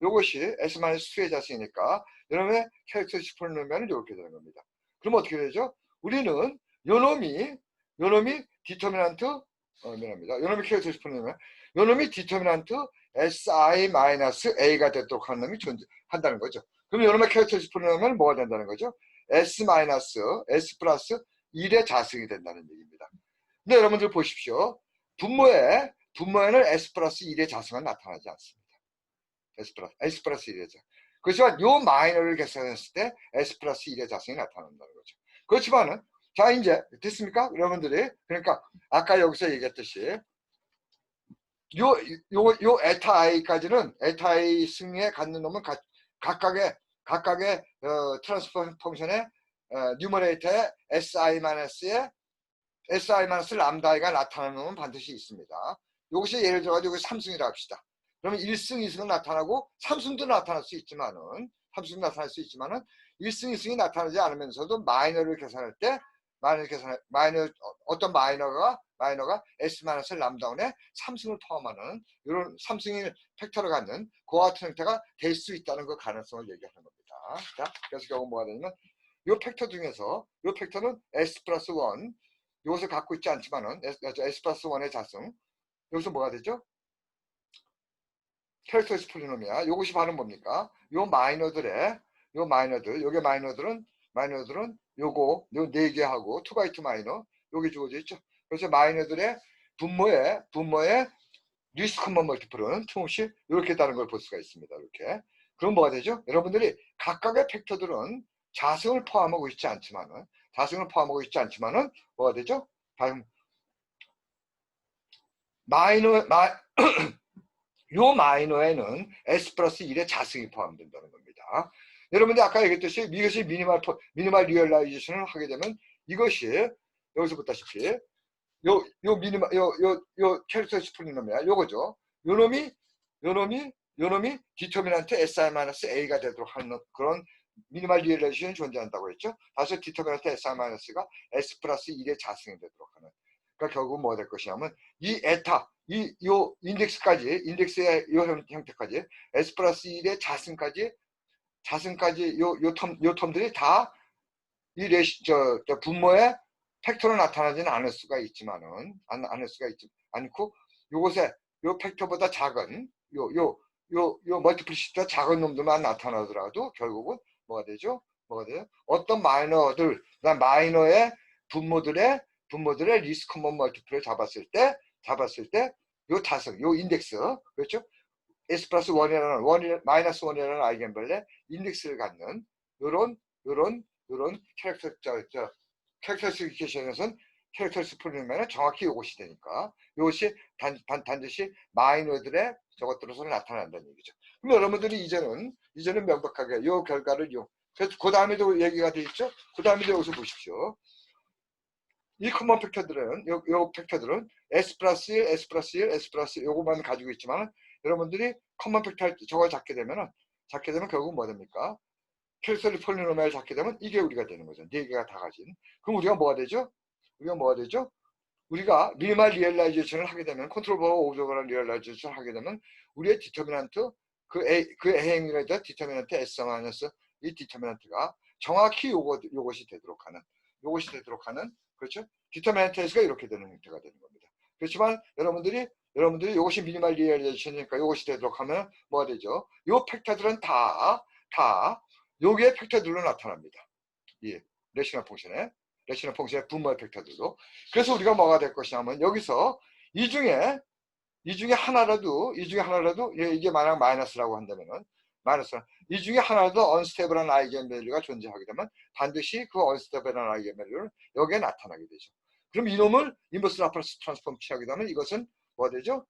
이것이 S-2의 자수이니까 이놈의 캐릭터스틱 폴리노미얼은 이렇게 되는 겁니다. 그럼 어떻게 되죠? 우리는 요놈이 디터미넌트 미안합니다. 요놈이 캐릭터스틱 폴리노미얼 요놈이 디터미넌트 Si-A가 되도록 하는 놈이 존재한다는 거죠. 그럼 요놈의 캐릭터스틱 폴리노미얼은 뭐가 된다는 거죠? S 플러스 1의 자승이 된다는 얘기입니다. 근데 여러분들 보십시오. 분모에는 S 플러스 1의 자승은 나타나지 않습니다. S 플러스 1의 자승. 그렇지만 요 마이너를 계산했을 때 S 플러스 1의 자승이 나타난다는 거죠. 그렇지만은 자 이제 됐습니까? 여러분들이 그러니까 아까 여기서 얘기했듯이 요 에타 i까지는 에타 i 승리에 갖는 놈은 각각의 트랜스포 펑션의 뉴머레이터의 Si- 람다 i가 나타나는 놈은 반드시 있습니다. 이것이 예를 들어가지고 여기 3승이라 합시다. 그러면 1승, 2승은 나타나고 3승도 나타날 수 있지만은 1승, 2승이 나타나지 않으면서도 마이너를 계산할 때 어떤 마이너가 S-람다운에 3승을 포함하는 이런 3승의 팩터를 갖는 그와 같은 형태가 될 수 있다는 그 가능성을 얘기하는 겁니다. 자, 그래서 결국 뭐가 되냐면 이 팩터 중에서 이 팩터는 S 플러스 1 이것을 갖고 있지 않지만은 S 플러스 1의 자승 여기서 뭐가 되죠? 캐릭터스틱 폴리노미야. 이것이 바로 뭡니까? 요 마이너들은 요거 4개하고 2x2 마이너 여기 주어져 있죠. 그래서 마이너들의 분모의 리스크먼 멀티플은 틈없이 이렇게 다른 걸 볼 수가 있습니다. 이렇게. 그럼 뭐가 되죠? 여러분들이 각각의 팩터들은 자승을 포함하고 있지 않지만은 뭐가 되죠? 요 마이너에는 S 플러스 1의 자승이 포함된다는 겁니다. 여러분들 아까 얘기했듯이 이것이 미니멀 리얼라이제이션을 하게 되면 이것이 여기서 보다시피 요 캐릭터스 폴리노미알 요거죠. 요놈이 디터미넌트 SI-A가 되도록 하는 그런 미니멀 리얼라이제이션이 존재한다고 했죠. 다시 디터미넌트 SI-가 S 플러스 1의 자승이 되도록 하는. 그러니까 결국 뭐가 될 것이냐면 이 에타 요 인덱스의 요 형태까지 S 플러스 1의 자승까지 요 텀들이 다 이 분모의 팩터로 나타나지는 않을 수가 있지만은 않고 요것에 요 팩터보다 작은 요 멀티플리시티가 작은 놈들만 나타나더라도 결국은 뭐가 되죠? 어떤 마이너들, 마이너의 분모들의 리스트 커먼 멀티플을 잡았을 때 요 다섯, 요 인덱스, 그렇죠? S 플러스 1이라는 마이너스 1이라는 아이겐밸의 인덱스를 갖는 요런 캐릭터리스티케이션에서는 캐릭터리스틱 폴리노미알은 정확히 이것이 되니까 이것이 반드시 마이너들의 저것들로서 나타난다는 얘기죠. 그럼 여러분들이 이제는 명백하게 이 결과를 그래서 그 다음에도 얘기가 돼 있죠. 그 다음에도 여기서 보십시오. 이 커먼 팩터들은 요 팩터들은 S 플러스 1, S 플러스 1, S 플러스 요것만 가지고 있지만 여러분들이 커먼 팩터 저걸 잡게 되면 결국 뭐 됩니까? 캐릭터리 폴리노미알 잡게 되면 이게 우리가 되는 거죠. 네 개가 다 가진. 그럼 우리가 뭐가 되죠? 우리가 미니멀 리얼라이제이션을 하게 되면 컨트롤 버거 오브저버랑 리얼라이제이션을 하게 되면 우리의 디터미넌트 그 A행위가 있다 디터미넌트 S- 이 디터미넌트가 정확히 요것이 되도록 하는 그렇죠? 디터미넌트 S가 이렇게 되는 형태가 되는 겁니다. 그렇지만 여러분들이 요것이 미니멀 리얼라이제이션이니까 요것이 되도록 하면 뭐가 되죠? 요 팩터들은 다 요게 팩터들로 나타납니다. 이 레시널 펑션의 분모의 팩터들도. 그래서 우리가 뭐가 될 것이냐면 여기서 이 중에 하나라도 이게 만약 마이너스라고 한다면은 이 중에 하나라도 언스테이블한 아이겐밸류가 존재하게 되면 반드시 그 언스테이블한 아이겐밸류는 여기에 나타나게 되죠. 그럼 이놈을 인버스 라플라스 트랜스폼 취하게 되면 이것은 뭐가 되죠?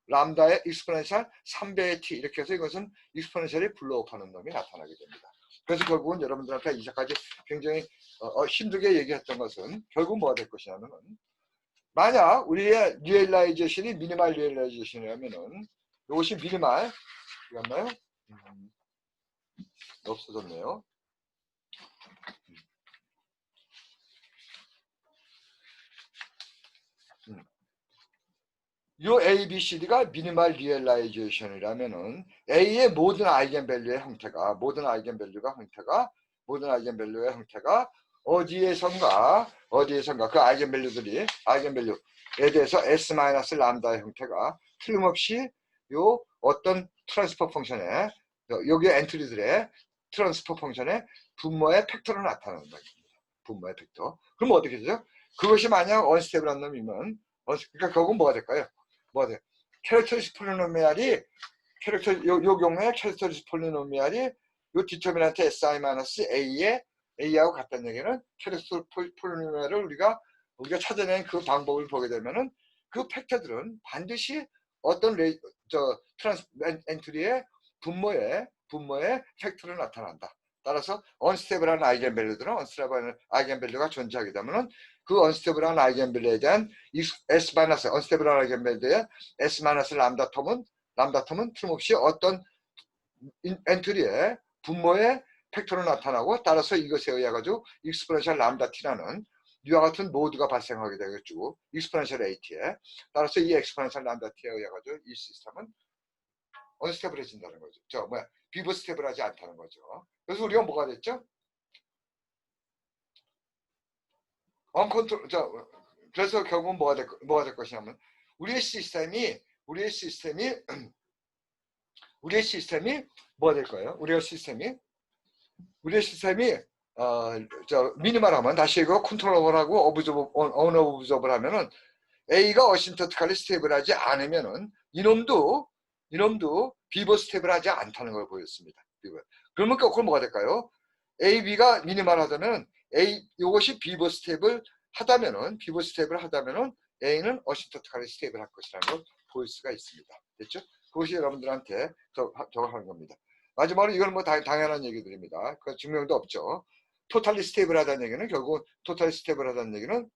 람다의 익스포넨셜 3배의 t 이렇게 해서 이것은 익스포넨셜이 블로우업하는 놈이 나타나게 됩니다. 그래서 결국은 여러분들한테 이제까지 굉장히 힘들게 얘기했던 것은 결국 뭐가 될 것이냐면은 만약 우리의 리얼라이제이션이 미니멀 리얼라이제이션이라면은 이것이 미니멀 맞나요? 없어졌네요. 요 A, B, C, D가 미니멀 리얼라이제이션이라면은 A의 모든 아이겐밸류의 형태가 어디에선가 그 아이겐밸류에 대해서 S-람다의 형태가 틀림없이 요 어떤 트랜스퍼 펑션에 여기 엔트리들의 트랜스퍼 펑션의 분모의 팩터로 나타난다. 분모의 팩터. 그럼 어떻게 되죠? 그것이 만약 언스테이블한 놈이면 그러니까 결국은 뭐가 될까요? 캐릭터리스틱 폴리노미알이 요 경우에 캐릭터리스틱 폴리노미알이 요 디터미넌트 A하고 같다는 얘기는 캐릭터리스틱 폴리노미알을 우리가 찾아낸 그 방법을 보게 되면은 그 팩터들은 반드시 어떤 엔트리의 분모의 팩터로 나타난다. 따라서 언스테이블한 아이겐밸류들은 언스테이블한 아이겐밸류가 존재하게 되면은 그 언스테이블한 아이겐밸류에 대한 언스테이블한 아이겐밸류에 대한 S-람다 텀은 틀림없이 어떤 엔트리의 분모의 팩터로 나타나고 따라서 이것에 의해 가지고 익스포넨셜 람다 t라는 이와 같은 모드가 발생하게 되겠죠. 익스포넨셜 AT에 따라서 이 익스포넨셜 람다 t에 의해 가지고 이 시스템은 언스테이블해진다는 거죠. 비버스테이블하지 않다는 거죠. 그래서 우리가 뭐가 됐죠? 그래서 결국은 뭐가 될 것이냐면 우리의 시스템이 뭐가 될 거예요? 우리의 시스템이 미니멀하면 다시 이거 컨트롤러하고 언오브저블 하면은 A가 어신터티칼리 스테이블하지 않으면은 이놈도 비버 스테이블하지 않다는 걸 보였습니다. 그러면 그건 뭐가 될까요? A, B가 미니멀하다면 이것이 비버 스테이블 하다면은 A는 어신터티칼리 스테이블할 것이라는 걸 보일 수가 있습니다. 됐죠? 그것이 여러분들한테 저거 하는 겁니다. 마지막으로 이건 뭐 당연한 얘기들입니다. 그 증명도 없죠. 토탈리 스테이블하다는 얘기는 결국 토탈리 스테이블하다는 얘기는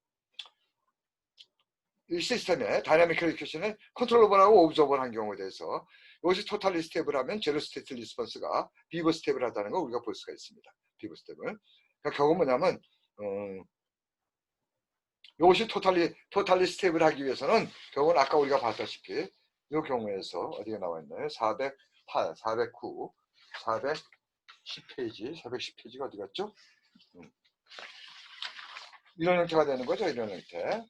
이 시스템의 다이나믹 퀄리피케이션의 컨트롤러블하고 오브저버한 경우에 대해서 이것이 토탈리 스테이블하면 제로 스테이트 리스폰스가 비버 스테이블하다는 걸 우리가 볼 수가 있습니다. 비버 스테이블. 그러니까 결국 뭐냐면 이것이 토탈리 스테이블하기 위해서는 결국은 아까 우리가 봤다시피 이 경우에서 어디가 나와 있나요? 408, 409, 410페이지, 410페이지가 어디 갔죠? 이런 형태가 되는 거죠. 이런 형태.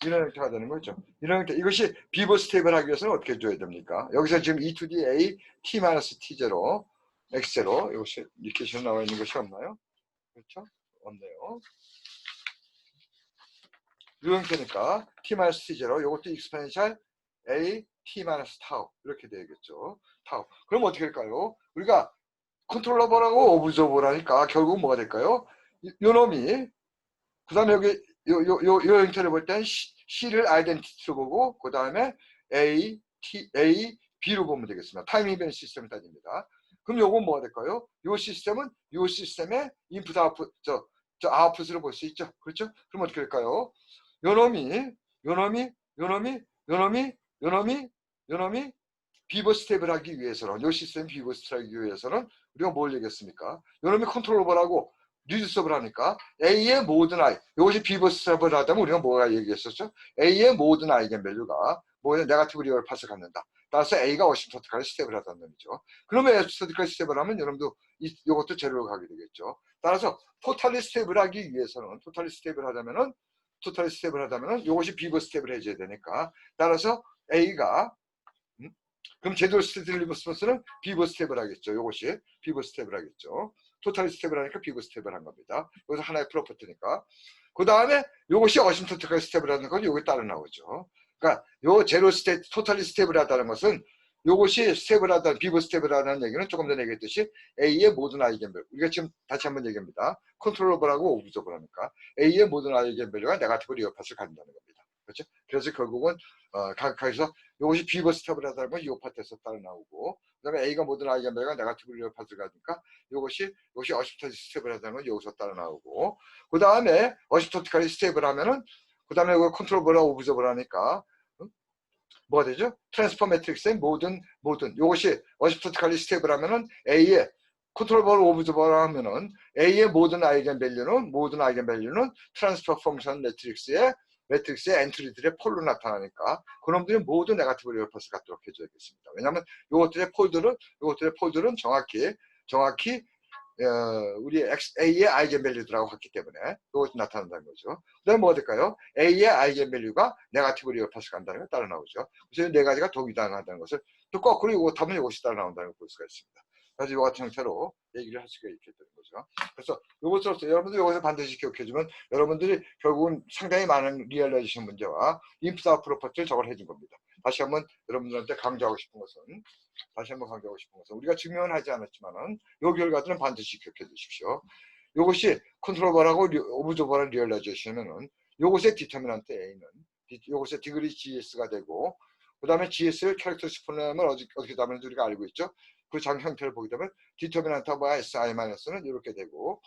이런 형태가 되는 거죠. 이런 형태. 이것이 비버 스테이블 하기 위해서는 어떻게 줘야 됩니까? 여기서 지금 E to the A T-T0 X0 이것이 이렇게 나와 있는 것이 없나요? 그렇죠? 없네요. 이 형태니까 T-T0 이것도 익스포넨셜 A T-타우 이렇게 되겠죠. 타우. 그럼 어떻게 할까요? 우리가 컨트롤러블하고 오브저버라니까 결국은 뭐가 될까요? 요 놈이 그 다음에 여기 요 형태를 볼 땐 C를 아이덴티티로 보고 그 다음에 A, B로 보면 되겠습니다. 타임 이벤트 시스템을 따집니다. 그럼 요건 뭐가 될까요? 요 시스템은 요 시스템의 인풋 아웃풋 저 아웃풋으로 볼 수 있죠. 그렇죠? 그럼 어떻게 될까요? 요놈이 비버 스텝을 하기 위해서는 요 시스템 비버 스텝을 하기 위해서는 우리가 뭘 얘기했습니까? 요놈이 컨트롤러블하고 리듀서블 하니까 A의 모든 I 이것이 비버 스텝을 하다면 우리가 뭐가 얘기했었죠? A의 모든 아이겐밸류가 뭐에 네거티브 리얼 팟을 갖는다. 따라서 A가 어시스턴트까지 스텝을 하다는 의미죠. 그러면 어시스턴트까지 스텝을 하면 여러분도 이것도 제로로 가게 되겠죠. 따라서 토탈리 스텝을 하기 위해서는 토탈리 스텝을 하다면은 이것이 비버 스텝을 해줘야 되니까 따라서 A가 그럼 제대로 스테이트 리스폰스는 비버 스텝을 하겠죠. 이것이 비버 스텝을 하겠죠. 토탈 스텝을 하니까 비버 스텝을 한 겁니다. 이것은 하나의 프로퍼티니까. 그 다음에 이것이 어심토탈 스텝을 하는 건 여기 따라 나오죠. 그러니까 요 제로 스테이트 토탈리 스텝을 하다는 것은 이것이 스텝을 하다 비버 스텝을 하다는 얘기는 조금 전에 얘기했듯이 A의 모든 아이겐밸류 우리가 지금 다시 한번 얘기합니다. 컨트롤러블하고 오브저블 하니까 A의 모든 아이겐밸류가 네거티브 리얼 팟을 갖는다는 겁니다. 그렇죠? 그래서 결국은 각각에서 이것이 비버 스텝을 하다는 건 이 파트에서 따라 나오고 그 다음에 A가 모든 아이겐밸류가 네거티브 리얼 팟을 가니까 이것이 어시스턴트 스텝을 하다는 건 여기서 따라 나오고 그 다음에 어시스턴트까지 스텝을 하면은 그 다음에 컨트롤러블하고 오브저블 하니까 뭐가 되죠? 트랜스퍼 매트릭스의 모든 이것이 어시스턴트까지 스텝을 하면은 A의 컨트롤러블 오브저블 하면은 A의 모든 아이겐밸류는 트랜스퍼 펑션 매트릭스의 엔트리들의 폴로 나타나니까 그놈들이 모두 네거티브 리얼 팟을 갖도록 해줘야겠습니다. 왜냐하면 이것들의 폴들은 정확히 우리 A의 아이겐밸류들하고 같기 때문에 이것이 나타난다는 거죠. 그 다음에 뭐가 될까요? A의 아이겐밸류가 네거티브 리얼 팟을 간다는 걸 따라 나오죠. 그래서 이 네 가지가 동일하다는 것을 또 거꾸로 이것하면 이것이 따라 나온다는 걸 볼 수가 있습니다. 그래서 이와 같은 형태로 얘기를 할 수가 있게 되는 거죠. 그래서 이것으로서 여러분들이 여기서 반드시 기억해주면 여러분들이 결국은 상당히 많은 리얼라이제이션 문제와 인풋 아웃 프로퍼티를 저걸 해준 겁니다. 다시 한번 여러분들한테 강조하고 싶은 것은 우리가 증명은 하지 않았지만은 이 결과들은 반드시 기억해 주십시오. 이것이 컨트롤러블하고 오브저버한 리얼라이제이션은 이것의 디터미넌트 A는 이것의 디그리 GS가 되고 그 다음에 GS를 캐릭터스틱 폴리넘을 어떻게 하면 우리가 알고 있죠. 그 장 형태를 보게 되면 디터미넌트와 SI-는 이렇게 되고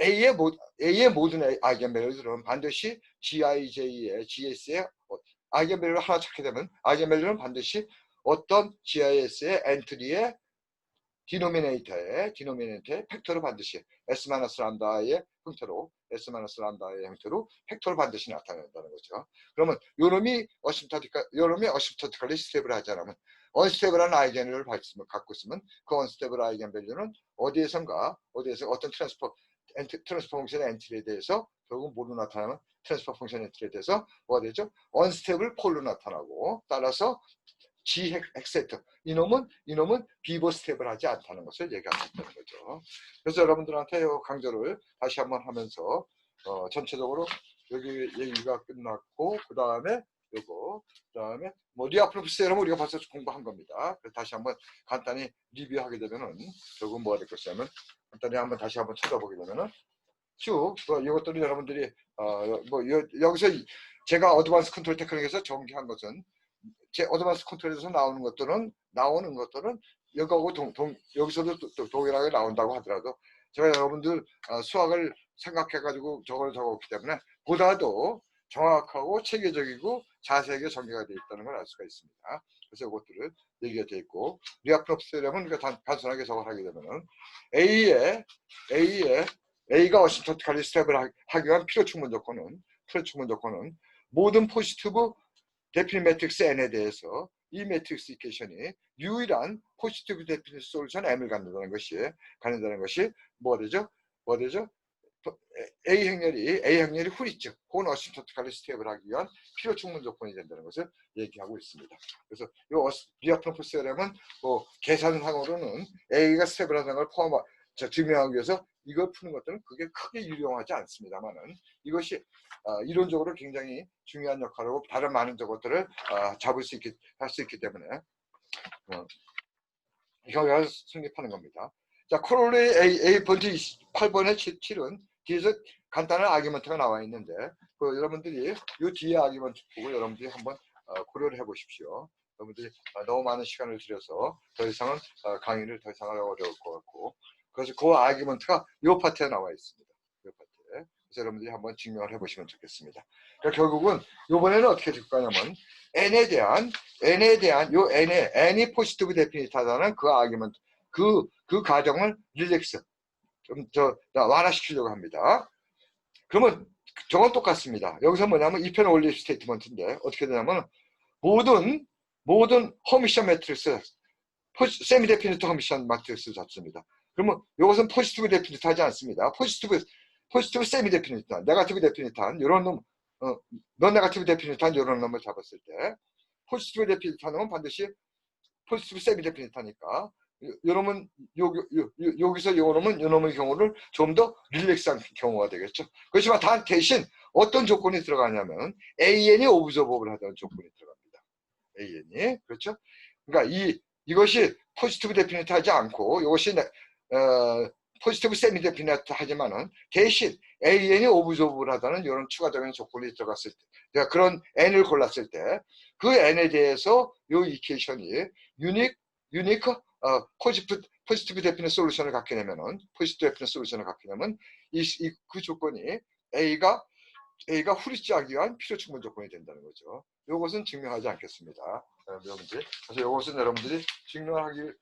A의 모든 아이겐밸류들은 반드시 GIJ의 GS의 아이겐밸류를 하나 찾게 되면 아이겐밸류는 반드시 어떤 GIS의 엔트리의 디노미네이터의 팩터로 반드시 S-람다의 형태로 팩터로 반드시 나타낸다는 거죠. 그러면 요놈이 어심토티컬리 스텝을 하지 않으면 언스테이블한 아이겐밸류를 갖고 있으면 그 언스테이블 아이겐밸류는 어디에선가 어떤 트랜스퍼 펑션의 엔트리에 대해서 결국 뭐로 나타나면 트랜스퍼 펑션 엔트리에 대해서 뭐가 되죠? 언스테이블 폴로 나타나고 따라서 G 엑세트 이놈은 비버 스텝을 하지 않다는 것을 얘기할 수 있다는 거죠. 그래서 여러분들한테 이 강조를 다시 한번 하면서 전체적으로 여기 얘기가 끝났고 그 다음에 뭐 리아프로프스 여러분 우리가 벌써 공부한 겁니다. 그래서 다시 한번 간단히 리뷰하게 되면은 결국 뭐가 될 것이냐면 간단히 다시 한번 찾아보게 되면은 쭉 이것들이 여러분들이 여기서 제가 어드밴스 컨트롤 테크닉에서 정리한 것은 제 어드밴스 컨트롤에서 나오는 것들은 여기하고 여기서도 또 동일하게 나온다고 하더라도 제가 여러분들 수학을 생각해가지고 적었기 때문에 보다도 정확하고 체계적이고 자세하게 전개가 되어 있다는 걸 알 수가 있습니다. 그래서 이것들을 얘기가 되어 있고, 리아프노프 세렘은 단순하게 저걸 하게 되면은 A가 어시스턴트칼리 스텝을 하기 위한 필요 충분 조건은 모든 포지티브 데피니트 매트릭스 N에 대해서 이 매트릭스 이퀘이션이 유일한 포지티브 데피니트 솔루션 M을 갖는다는 것이 뭐가 되죠? A 행렬이 훌있죠. 혹은 어시스턴트칼리 스텝을 하기 위한 필요 충분 조건이 된다는 것을 얘기하고 있습니다. 그래서 이 리아프노프 세렘은 계산상으로는 A가 스텝을 하는 걸 증명하기 위해서 이걸 푸는 것들은 그게 크게 유용하지 않습니다만은 이것이 이론적으로 굉장히 중요한 역할을 다른 많은 것들을 할 수 있기 때문에 결과가 성립하는 겁니다. 자, 코롤리 A번지 8번의 7은 뒤에서 간단한 아기먼트가 나와 있는데 여러분들이 이 뒤에 아기먼트 보고 여러분들이 한번 고려를 해보십시오. 여러분들이 너무 많은 시간을 들여서 더 이상은 강의를 더 이상 하려고 어려울 것 같고, 그래서 그 아기먼트가 이 파트에 나와 있습니다. 이 파트에. 그래서 여러분들이 한번 증명을 해보시면 좋겠습니다. 그러니까 결국은 이번에는 어떻게 될 거냐면 n에 대한 n이 포지티브 데피니트하다는 그 아기먼트 그 가정을 릴렉스 완화시키려고 합니다. 그러면 저건 똑같습니다. 여기서 뭐냐면 2편 올리 스테이트먼트인데 어떻게 되냐면 모든 허미션 매트릭스 세미 데피니트 허미션 매트릭스 잡습니다. 그러면 이것은 포지티브 데피니트 하지 않습니다. 포지티브 세미 데피니트한 네거티브 데피니트한 이런 놈 넌 네거티브 데피니트한 이런 놈을 잡았을 때 포지티브 데피니트한 놈은 반드시 포지티브 세미 데피니트하니까 요놈은 여기서 요놈의 경우를 좀 더 릴렉스한 경우가 되겠죠. 그렇지만 대신 어떤 조건이 들어가냐면 AN이 오브저버블 하다는 조건이 들어갑니다. AN이 그렇죠. 그러니까 이것이 포지티브 데피니트 하지 않고 이것이 포지티브 세미 데피니트 하지만은 대신 AN이 오브저버블 하다는 이런 추가적인 조건이 들어갔을 때 내가 그런 N을 골랐을 때 그 N에 대해서 이 이퀘이션이 유니크 포지티브 데피니트 솔루션을 갖게 되면은 그 조건이 A가 후리치하기 위한 필요 충분 조건이 된다는 거죠. 이것은 증명하지 않겠습니다. 그래서 이것은 여러분들이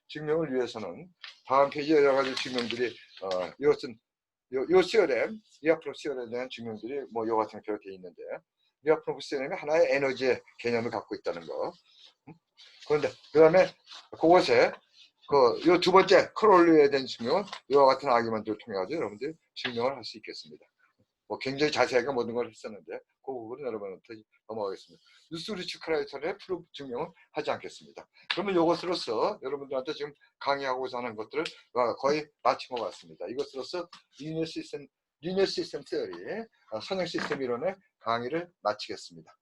증명을 위해서는 다음 페이지에 여러 가지 증명들이 이것은 리아프노프 시어렘에 대한 증명들이 이 같은 형태로 되어 있는데 리아프노프 시어렘이 하나의 에너지의 개념을 갖고 있다는 거. 그런데 그 다음에 그것에 이 두 번째 크롤리에 대한 증명은 이와 같은 아기먼트를 통해 가지고 여러분들이 증명을 할 수 있겠습니다. 굉장히 자세하게 모든 걸 했었는데 그 부분은 여러분한테 넘어가겠습니다. 뉴스리치 크라이터의 프루프 증명은 하지 않겠습니다. 그러면 이것으로서 여러분들한테 지금 강의하고자 하는 것들을 거의 마친 것 같습니다. 이것으로서 리니어 시스템 테어리, 선형 시스템 이론의 강의를 마치겠습니다.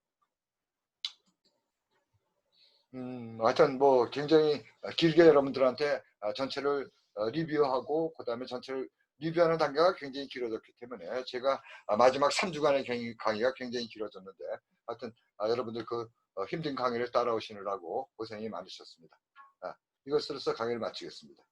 하여튼 굉장히 길게 여러분들한테 전체를 리뷰하고 그 다음에 전체를 리뷰하는 단계가 굉장히 길어졌기 때문에 제가 마지막 3주간의 강의가 굉장히 길어졌는데 하여튼 여러분들 힘든 강의를 따라오시느라고 고생이 많으셨습니다. 이것으로서 강의를 마치겠습니다.